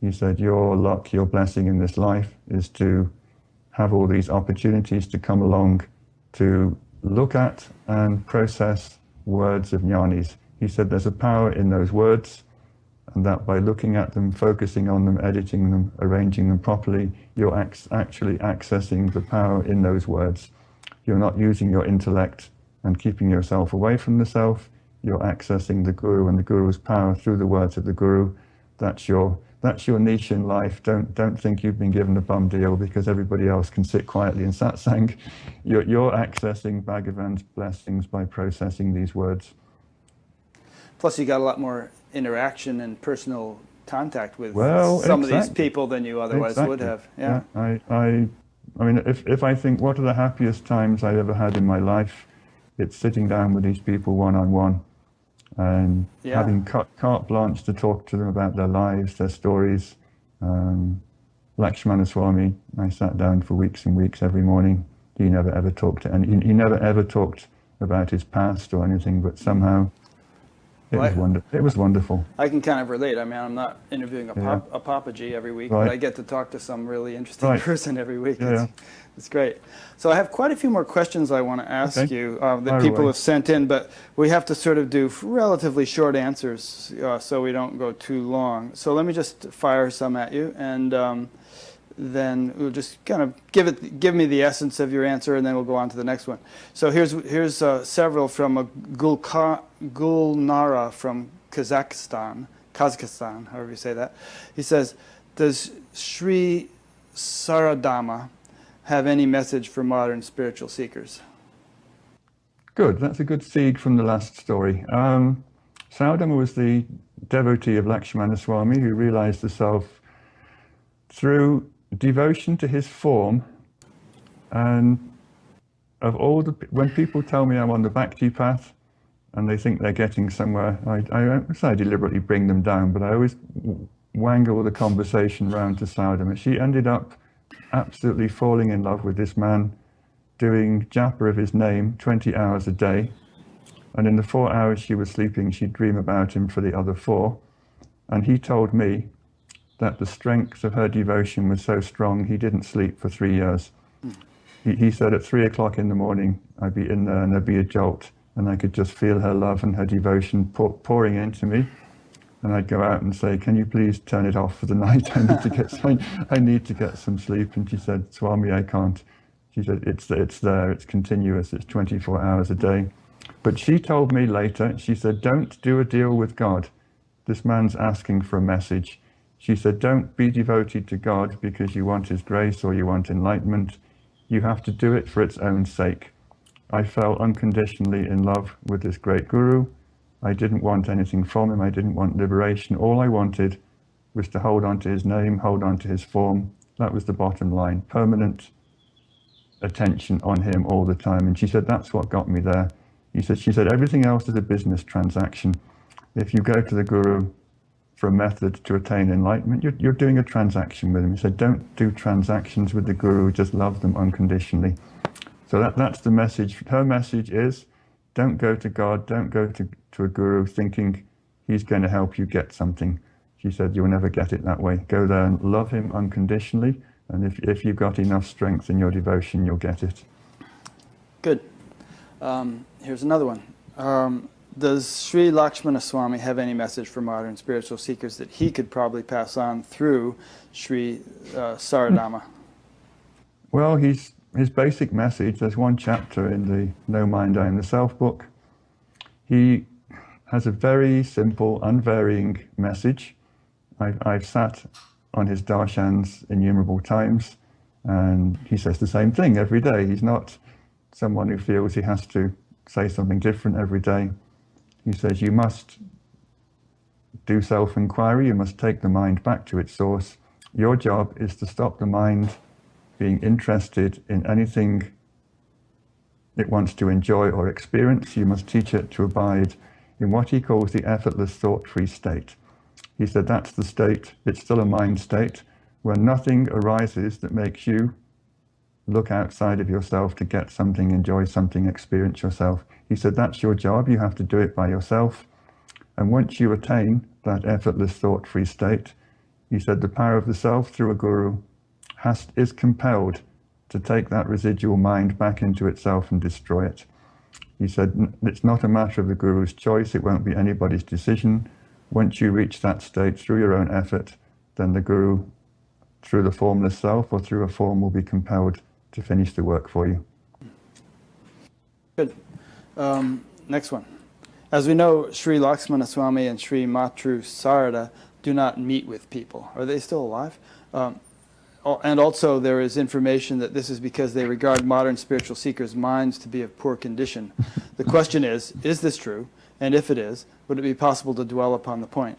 He said, your luck, your blessing in this life is to have all these opportunities to come along to look at and process words of jnanis. He said there's a power in those words, and that by looking at them, focusing on them, editing them, arranging them properly, you're actually accessing the power in those words. You're not using your intellect and keeping yourself away from the self. You're accessing the Guru and the Guru's power through the words of the Guru. That's your niche in life. Don't think you've been given a bum deal because everybody else can sit quietly in satsang. You're accessing Bhagavan's blessings by processing these words. Plus, you got a lot more interaction and personal contact with some of these people than you otherwise would have. Yeah. I mean, if I think what are the happiest times I've ever had in my life, it's sitting down with these people one-on-one and having carte blanche to talk to them about their lives, their stories. Lakshmana Swami, I sat down for weeks and weeks every morning. He never ever talked about his past or anything, but somehow it was wonderful. I can kind of relate. I mean, I'm not interviewing a Papaji every week, but I get to talk to some really interesting person every week. It's great. So I have quite a few more questions I want to ask you that people have sent in, but we have to sort of do relatively short answers so we don't go too long. So let me just fire some at you, and then we'll just kind of give me the essence of your answer, and then we'll go on to the next one. So here's several from Gulnara from Kazakhstan, however you say that. He says, does Sri Saradama have any message for modern spiritual seekers? Good, that's a good seed from the last story. Saradama was the devotee of Lakshmana Swami who realized the self through devotion to his form. And of all the, when people tell me I'm on the bhakti path and they think they're getting somewhere, I deliberately bring them down, but I always wangle the conversation round to Saradama. She ended up absolutely falling in love with this man, doing japa of his name 20 hours a day. And in the 4 hours she was sleeping, she'd dream about him for the other 4. And he told me that the strength of her devotion was so strong, he didn't sleep for 3 years. He said at 3 o'clock in the morning, I'd be in there and there'd be a jolt, and I could just feel her love and her devotion pouring into me. And I'd go out and say, can you please turn it off for the night? I need to get some sleep. And she said, Swami, I can't. She said, it's there, it's continuous, it's 24 hours a day. But she told me later, she said, don't do a deal with God. This man's asking for a message. She said, don't be devoted to God because you want his grace or you want enlightenment. You have to do it for its own sake. I fell unconditionally in love with this great guru. I didn't want anything from him. I didn't want liberation. All I wanted was to hold on to his name, hold on to his form. That was the bottom line. Permanent attention on him all the time. And she said, that's what got me there. She said, everything else is a business transaction. If you go to the guru for a method to attain enlightenment, you're doing a transaction with him. He said, don't do transactions with the guru, just love them unconditionally. So that's the message. Her message is, don't go to God, don't go to a guru thinking he's going to help you get something. She said, you'll never get it that way. Go there and love him unconditionally, and if you've got enough strength in your devotion, you'll get it. Good. Here's another one. Does Sri Lakshmana Swami have any message for modern spiritual seekers that he could probably pass on through Sri Saradama? Well, his basic message, there's one chapter in the No Mind, I Am the Self book. He has a very simple, unvarying message. I've sat on his darshans innumerable times, and he says the same thing every day. He's not someone who feels he has to say something different every day. He says you must do self-inquiry, you must take the mind back to its source. Your job is to stop the mind being interested in anything it wants to enjoy or experience. You must teach it to abide in what he calls the effortless thought-free state. He said that's the state, it's still a mind state, where nothing arises that makes you look outside of yourself to get something, enjoy something, experience yourself. He said that's your job, you have to do it by yourself. And once you attain that effortless thought-free state, he said the power of the self through a guru is compelled to take that residual mind back into itself and destroy it. He said it's not a matter of the guru's choice, it won't be anybody's decision. Once you reach that state through your own effort, then the guru, through the formless self or through a form, will be compelled to finish the work for you. Good. Next one. As we know, Sri Lakshmana Swami and Sri Matru Sarada do not meet with people. Are they still alive? And also there is information that this is because they regard modern spiritual seekers' minds to be of poor condition. The question is this true? And if it is, would it be possible to dwell upon the point?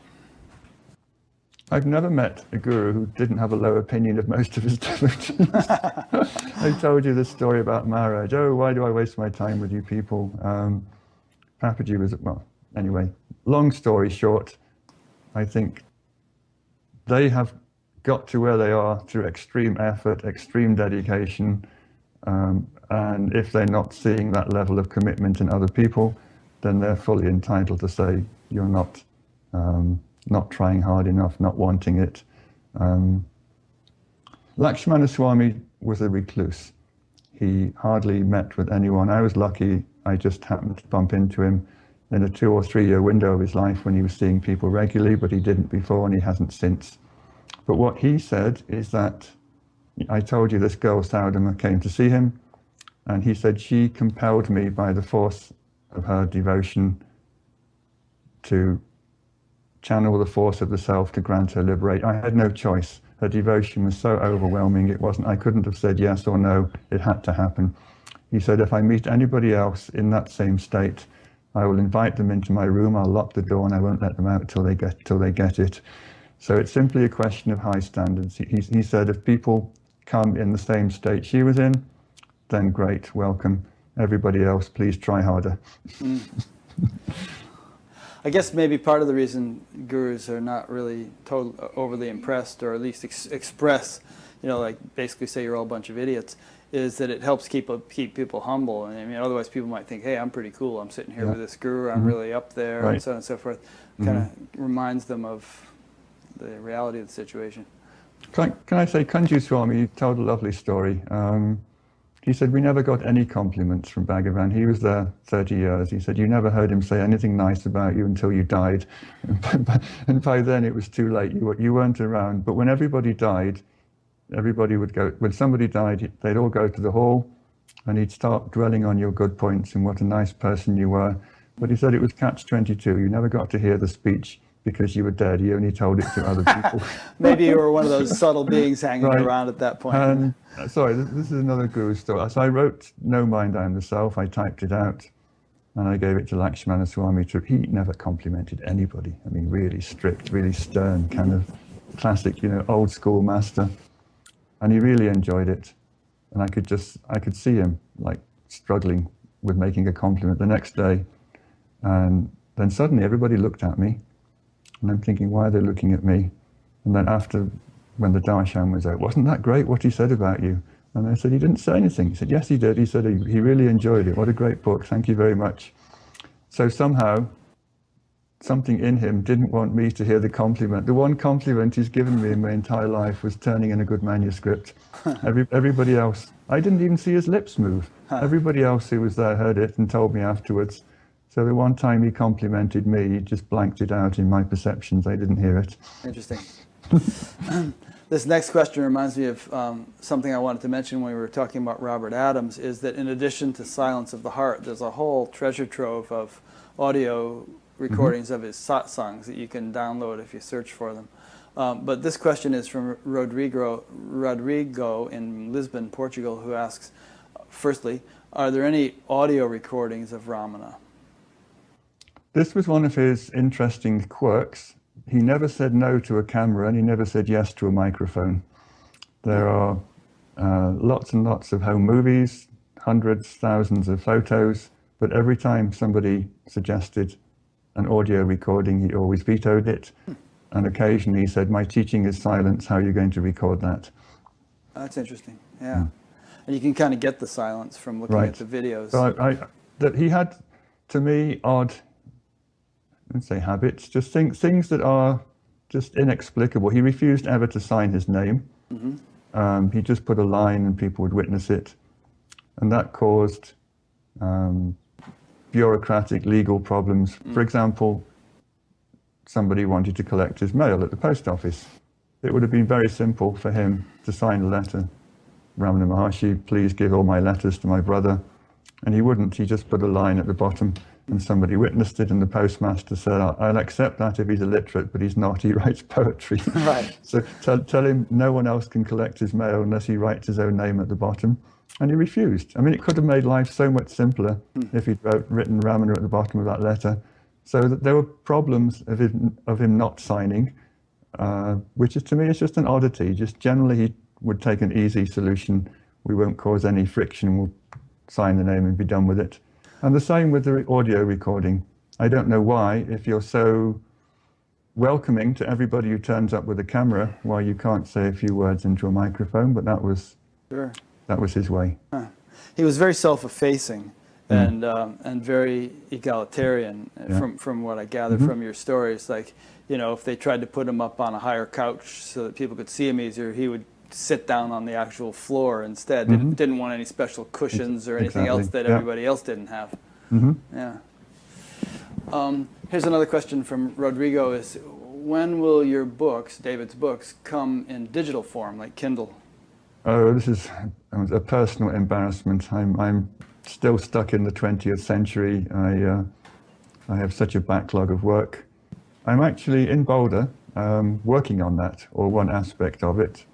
I've never met a guru who didn't have a low opinion of most of his devotees. I told you this story about Maharaj. Oh, why do I waste my time with you people? Papaji was, well, anyway, long story short, I think they have got to where they are through extreme effort, extreme dedication, And if they're not seeing that level of commitment in other people, then they're fully entitled to say you're not trying hard enough, not wanting it. Lakshmana Swami was a recluse. He hardly met with anyone. I was lucky. I just happened to bump into him in a 2 or 3 year window of his life when he was seeing people regularly, but he didn't before and he hasn't since. But what he said is that, I told you this girl Saudama came to see him, and he said she compelled me by the force of her devotion to channel the force of the self to grant her liberate. I had no choice. Her devotion was so overwhelming, I couldn't have said yes or no, it had to happen. He said, if I meet anybody else in that same state, I will invite them into my room, I'll lock the door and I won't let them out till they get it. So it's simply a question of high standards. He said if people come in the same state she was in, then great, welcome. Everybody else, please try harder. I guess maybe part of the reason gurus are not really overly impressed, or at least express, like basically say you're all a bunch of idiots, is that it helps keep people humble. And I mean, otherwise people might think, hey, I'm pretty cool. I'm sitting here with this guru. I'm really up there, and so on and so forth. Kind of reminds them of the reality of the situation. Can I say, Kanju Swami told a lovely story. He said, we never got any compliments from Bhagavan. He was there 30 years. He said, you never heard him say anything nice about you until you died. And by then it was too late. You weren't around. But when everybody died, everybody would go, when somebody died, they'd all go to the hall and he'd start dwelling on your good points and what a nice person you were. But he said it was catch-22. You never got to hear the speech because you were dead. He only told it to other people. Maybe you were one of those subtle beings hanging around at that point. And, sorry, this is another guru story. So I wrote No Mind, I Am the Self. I typed it out and I gave it to Lakshmana Swami. He never complimented anybody. I mean, really strict, really stern, kind of classic, old school master. And he really enjoyed it. And I could see him like struggling with making a compliment the next day. And then suddenly everybody looked at me. And I'm thinking, why are they looking at me? And then when the darshan was out, wasn't that great what he said about you? And I said, he didn't say anything. He said, yes, he did. He said he really enjoyed it. What a great book. Thank you very much. So somehow, something in him didn't want me to hear the compliment. The one compliment he's given me in my entire life was turning in a good manuscript. Everybody else, I didn't even see his lips move. Everybody else who was there heard it and told me afterwards. So the one time he complimented me, he just blanked it out in my perceptions. I didn't hear it. Interesting. This next question reminds me of something I wanted to mention when we were talking about Robert Adams, is that in addition to Silence of the Heart, there's a whole treasure trove of audio recordings of his satsangs that you can download if you search for them. But this question is from Rodrigo in Lisbon, Portugal, who asks, firstly, are there any audio recordings of Ramana? This was one of his interesting quirks. He never said no to a camera and he never said yes to a microphone. There are lots and lots of home movies, hundreds, thousands of photos, but every time somebody suggested an audio recording, he always vetoed it. And occasionally he said, my teaching is silence, how are you going to record that? That's interesting, yeah. And you can kind of get the silence from looking at the videos. So he had, to me, odd, let's say habits, just things that are just inexplicable. He refused ever to sign his name. He just put a line and people would witness it. And that caused bureaucratic legal problems. For example, somebody wanted to collect his mail at the post office. It would have been very simple for him to sign a letter. Ramana Maharshi, please give all my letters to my brother. And he wouldn't. He just put a line at the bottom. And somebody witnessed it, and the postmaster said, I'll accept that if he's illiterate, but he's not, he writes poetry. Right. So tell him no one else can collect his mail unless he writes his own name at the bottom. And he refused. I mean, it could have made life so much simpler if he'd written Ramana at the bottom of that letter. So that there were problems of him not signing, which is, to me, is just an oddity. Just generally, he would take an easy solution. We won't cause any friction. We'll sign the name and be done with it. And the same with the audio recording. I don't know why, if you're so welcoming to everybody who turns up with a camera, why you can't say a few words into a microphone, but that was that was his way. Huh. He was very self-effacing and very egalitarian, from what I gather from your stories. Like, you know, if they tried to put him up on a higher couch so that people could see him easier, he would sit down on the actual floor instead. Didn't want any special cushions or anything else that everybody else didn't have. Yeah. Here's another question from Rodrigo: is when will your books, David's books, come in digital form, like Kindle? Oh, this is a personal embarrassment. I'm still stuck in the 20th century. I have such a backlog of work. I'm actually in Boulder working on that, or one aspect of it.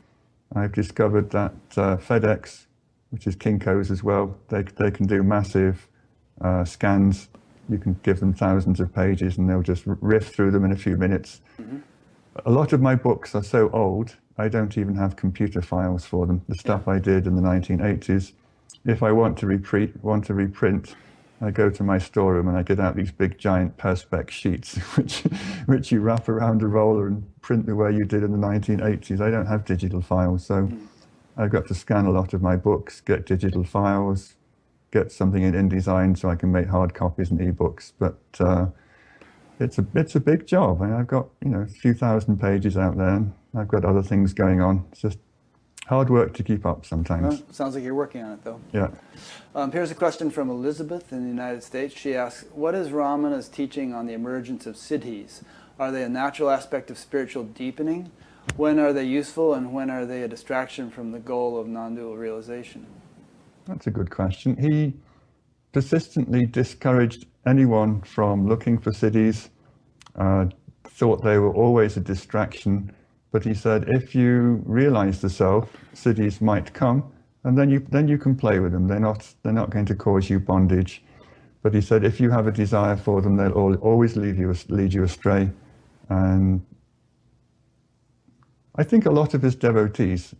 I've discovered that FedEx, which is Kinko's as well, they can do massive scans. You can give them thousands of pages and they'll just riff through them in a few minutes. A lot of my books are so old, I don't even have computer files for them. The stuff I did in the 1980s, if I want to reprint, I go to my storeroom and I get out these big giant Perspex sheets, which you wrap around a roller and print the way you did in the 1980s. I don't have digital files, so I've got to scan a lot of my books, get digital files, get something in InDesign so I can make hard copies and ebooks. But it's a big job. I mean, I've got, you know, a few thousand pages out there. And I've got other things going on. It's just hard work to keep up sometimes. Well, sounds like you're working on it, though. Yeah. Here's a question from Elizabeth in the United States. She asks, what is Ramana's teaching on the emergence of siddhis? Are they a natural aspect of spiritual deepening? When are they useful, and when are they a distraction from the goal of non-dual realization? That's a good question. He persistently discouraged anyone from looking for siddhis, thought they were always a distraction, but he said if you realize the self, siddhis might come, and then you can play with them. They're not going to cause you bondage. But he said if you have a desire for them, they'll always lead you astray. And I think a lot of his devotees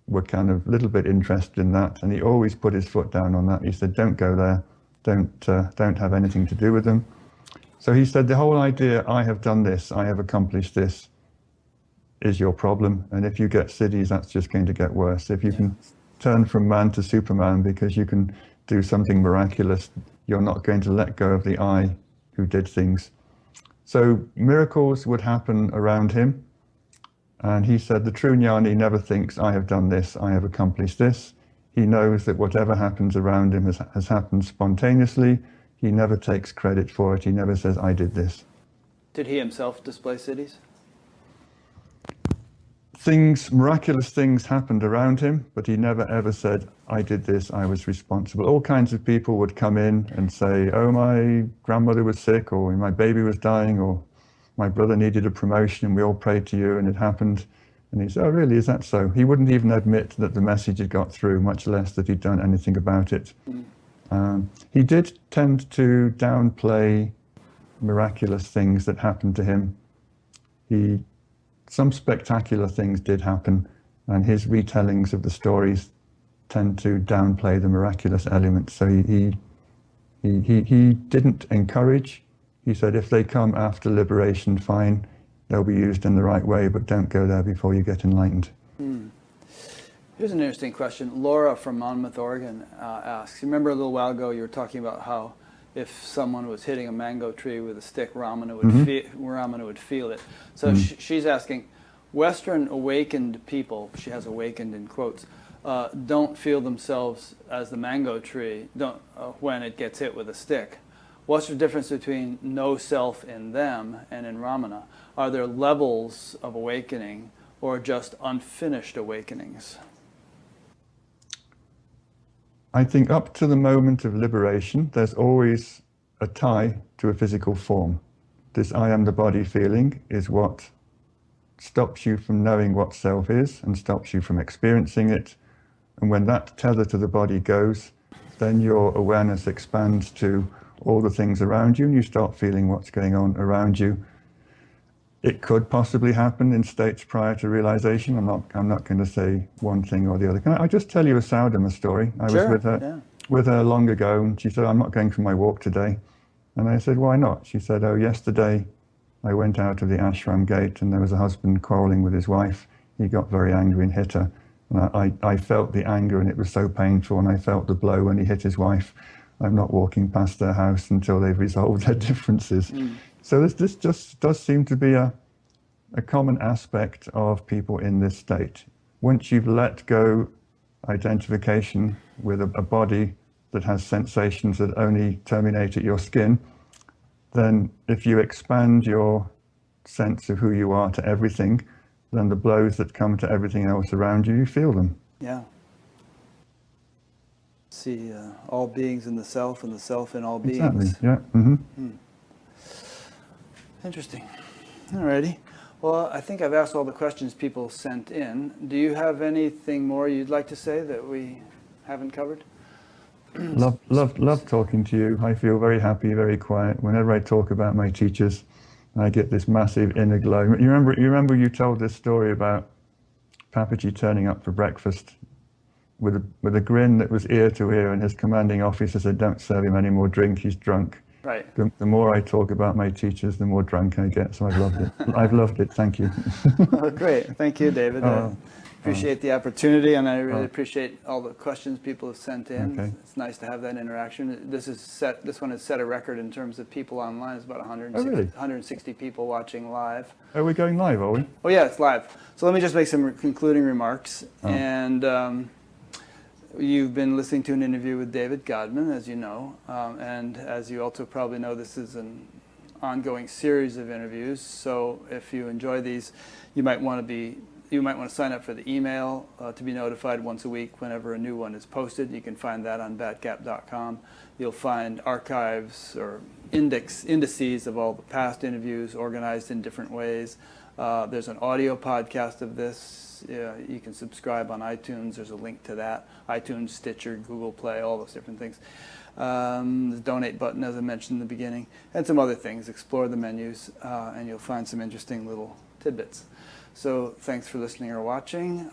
were kind of a little bit interested in that, and he always put his foot down on that. He said, don't go there, don't have anything to do with them. So he said the whole idea, I have done this, I have accomplished this, is your problem. And if you get siddhis, that's just going to get worse. If you can turn from man to Superman because you can do something miraculous, you're not going to let go of the I who did things. So miracles would happen around him. And he said the true jnani never thinks, I have done this, I have accomplished this. He knows that whatever happens around him has happened spontaneously. He never takes credit for it. He never says, I did this. Did he himself display siddhis? Miraculous things happened around him, but he never ever said, I did this, I was responsible. All kinds of people would come in and say, oh, my grandmother was sick, or my baby was dying, or my brother needed a promotion and we all prayed to you and it happened. And he said, oh, really, is that so? He wouldn't even admit that the message had got through, much less that he'd done anything about it. He did tend to downplay miraculous things that happened to him. Some spectacular things did happen, and his retellings of the stories tend to downplay the miraculous elements. So he didn't encourage. He said, if they come after liberation, fine, they'll be used in the right way, but don't go there before you get enlightened. Here's an interesting question. Laura from Monmouth, Oregon asks, you remember a little while ago you were talking about how if someone was hitting a mango tree with a stick, Ramana would feel it. So she's asking, Western awakened people, she has awakened in quotes, don't feel themselves as the mango tree when it gets hit with a stick. What's the difference between no self in them and in Ramana? Are there levels of awakening or just unfinished awakenings? I think up to the moment of liberation, there's always a tie to a physical form. This I am the body feeling is what stops you from knowing what self is and stops you from experiencing it. And when that tether to the body goes, then your awareness expands to all the things around you and you start feeling what's going on around you. It could possibly happen in states prior to realization. I'm not going to say one thing or the other. Can I just tell you a Saudama story? I was with her long ago, and she said, I'm not going for my walk today. And I said, why not? She said, oh, yesterday I went out of the ashram gate and there was a husband quarreling with his wife. He got very angry and hit her. And I felt the anger, and it was so painful, and I felt the blow when he hit his wife. I'm not walking past their house until they've resolved their differences. So this just does seem to be a common aspect of people in this state. Once you've let go identification with a body that has sensations that only terminate at your skin, then if you expand your sense of who you are to everything, then the blows that come to everything else around you, you feel them. Yeah. See all beings in the self and the self in all beings. Exactly, yeah. Interesting. Alrighty. Well, I think I've asked all the questions people sent in. Do you have anything more you'd like to say that we haven't covered? Love talking to you. I feel very happy, very quiet. Whenever I talk about my teachers, I get this massive inner glow. You remember you told this story about Papaji turning up for breakfast with a grin that was ear to ear, and his commanding officer said, "Don't serve him any more drink, he's drunk." Right. The more I talk about my teachers, the more drunk I get, so I've loved it. I've loved it, thank you. Oh, great. Thank you, David. I appreciate the opportunity, and I really appreciate all the questions people have sent in. Okay. It's nice to have that interaction. This one has set a record in terms of people online. It's about 160, really? 160 people watching live. Are we going live, are we? Oh, yeah, it's live. So let me just make some concluding remarks. And you've been listening to an interview with David Godman, as you know. And as you also probably know, this is an ongoing series of interviews. So if you enjoy these, you might want to sign up for the email to be notified once a week whenever a new one is posted. You can find that on batgap.com. You'll find archives or indices of all the past interviews organized in different ways. There's an audio podcast of this. You can subscribe on iTunes. There's a link to that. iTunes, Stitcher, Google Play, all those different things. The donate button, as I mentioned in the beginning, and some other things. Explore the menus, and you'll find some interesting little tidbits. So thanks for listening or watching.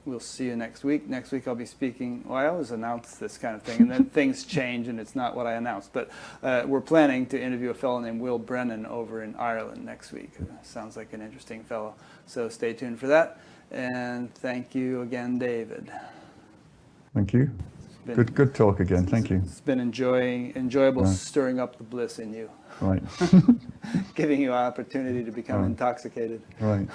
We'll see you next week. Next week I'll be speaking, well, I always announce this kind of thing, and then things change and it's not what I announced. But we're planning to interview a fellow named Will Brennan over in Ireland next week. Sounds like an interesting fellow. So stay tuned for that. And thank you again, David. Thank you. Good talk again. Thank you. It's been enjoyable stirring up the bliss in you. Right. Giving you an opportunity to become intoxicated. Right.